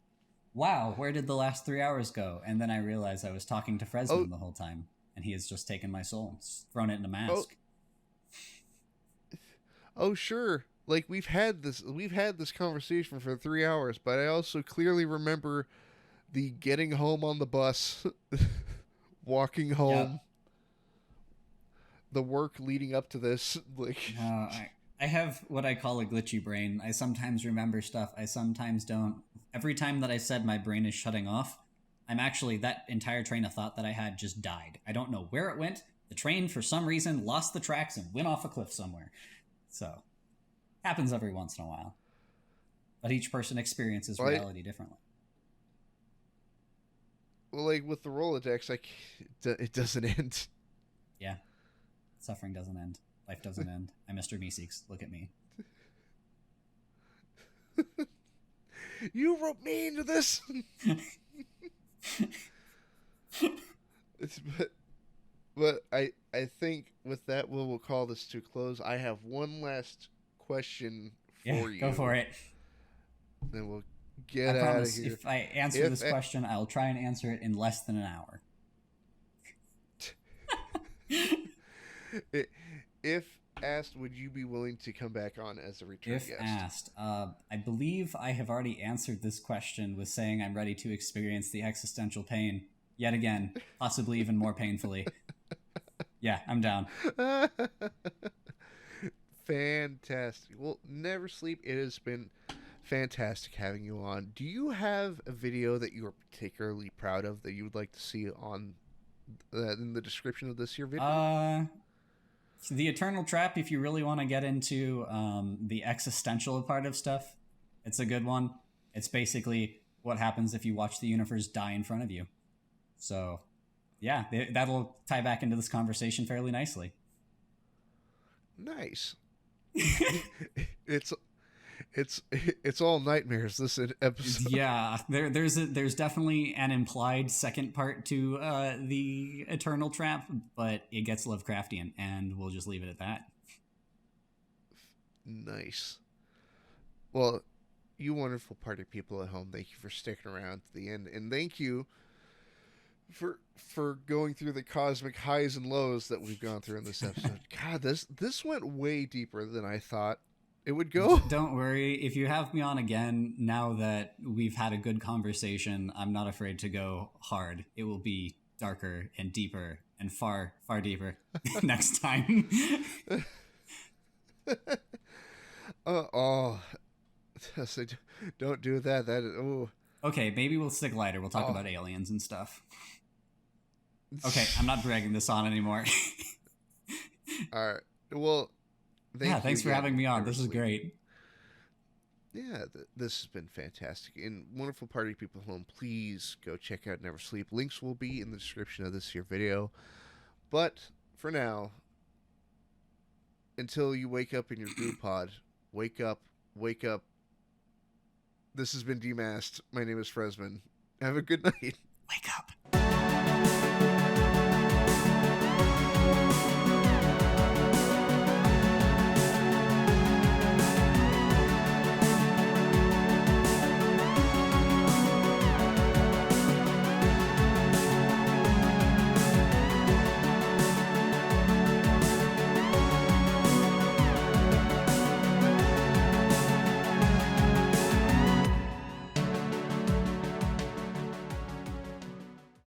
wow, where did the last 3 hours go? And then I realize I was talking to Fresman the whole time, and he has just taken my soul and thrown it in a mask. Oh, sure. Like, we've had this conversation for 3 hours, but I also clearly remember the getting home on the bus, walking home, the work leading up to this. Like, I have what I call a glitchy brain. I sometimes remember stuff, I sometimes don't. Every time that I said my brain is shutting off, I'm actually, that entire train of thought that I had just died. I don't know where it went. The train, for some reason, lost the tracks and went off a cliff somewhere. So, happens every once in a while. But each person experiences reality differently. Well, like, with the Rolodex, like, it doesn't end. Yeah. Suffering doesn't end. Life doesn't end. I'm Mr. Meeseeks. Look at me. You wrote me into this! But I think with that, we'll call this to close. I have one last question for you. Go for it. Then we'll get out of here. If I answer this question, I'll try and answer it in less than an hour. If asked, would you be willing to come back on as a return guest? If asked, I believe I have already answered this question with saying I'm ready to experience the existential pain yet again, possibly even more painfully. Yeah, I'm down. Fantastic. Well, NeverSleep, it has been fantastic having you on. Do you have a video that you are particularly proud of that you would like to see on in the description of this here video? The Eternal Trap, if you really want to get into the existential part of stuff, it's a good one. It's basically what happens if you watch the universe die in front of you. So, yeah, that'll tie back into this conversation fairly nicely. Nice. It's all nightmares, this episode. Yeah, there's definitely an implied second part to the Eternal Trap, but it gets Lovecraftian, and we'll just leave it at that. Nice. Well, you wonderful party people at home, thank you for sticking around to the end, and thank you for going through the cosmic highs and lows that we've gone through in this episode. God, this went way deeper than I thought it would go. Don't worry. If you have me on again, now that we've had a good conversation, I'm not afraid to go hard. It will be darker and deeper and far, far deeper next time. Don't do that. That is, oh. Okay, maybe we'll stick lighter. We'll talk about aliens and stuff. Okay, I'm not dragging this on anymore. All right. Well, thanks for having me on. This is great. Yeah, this has been fantastic. And wonderful party people at home, please go check out NeverSleep. Links will be in the description of this here video. But for now, until you wake up in your goo pod, wake up. This has been Demasked. My name is Fresman. Have a good night. Wake up.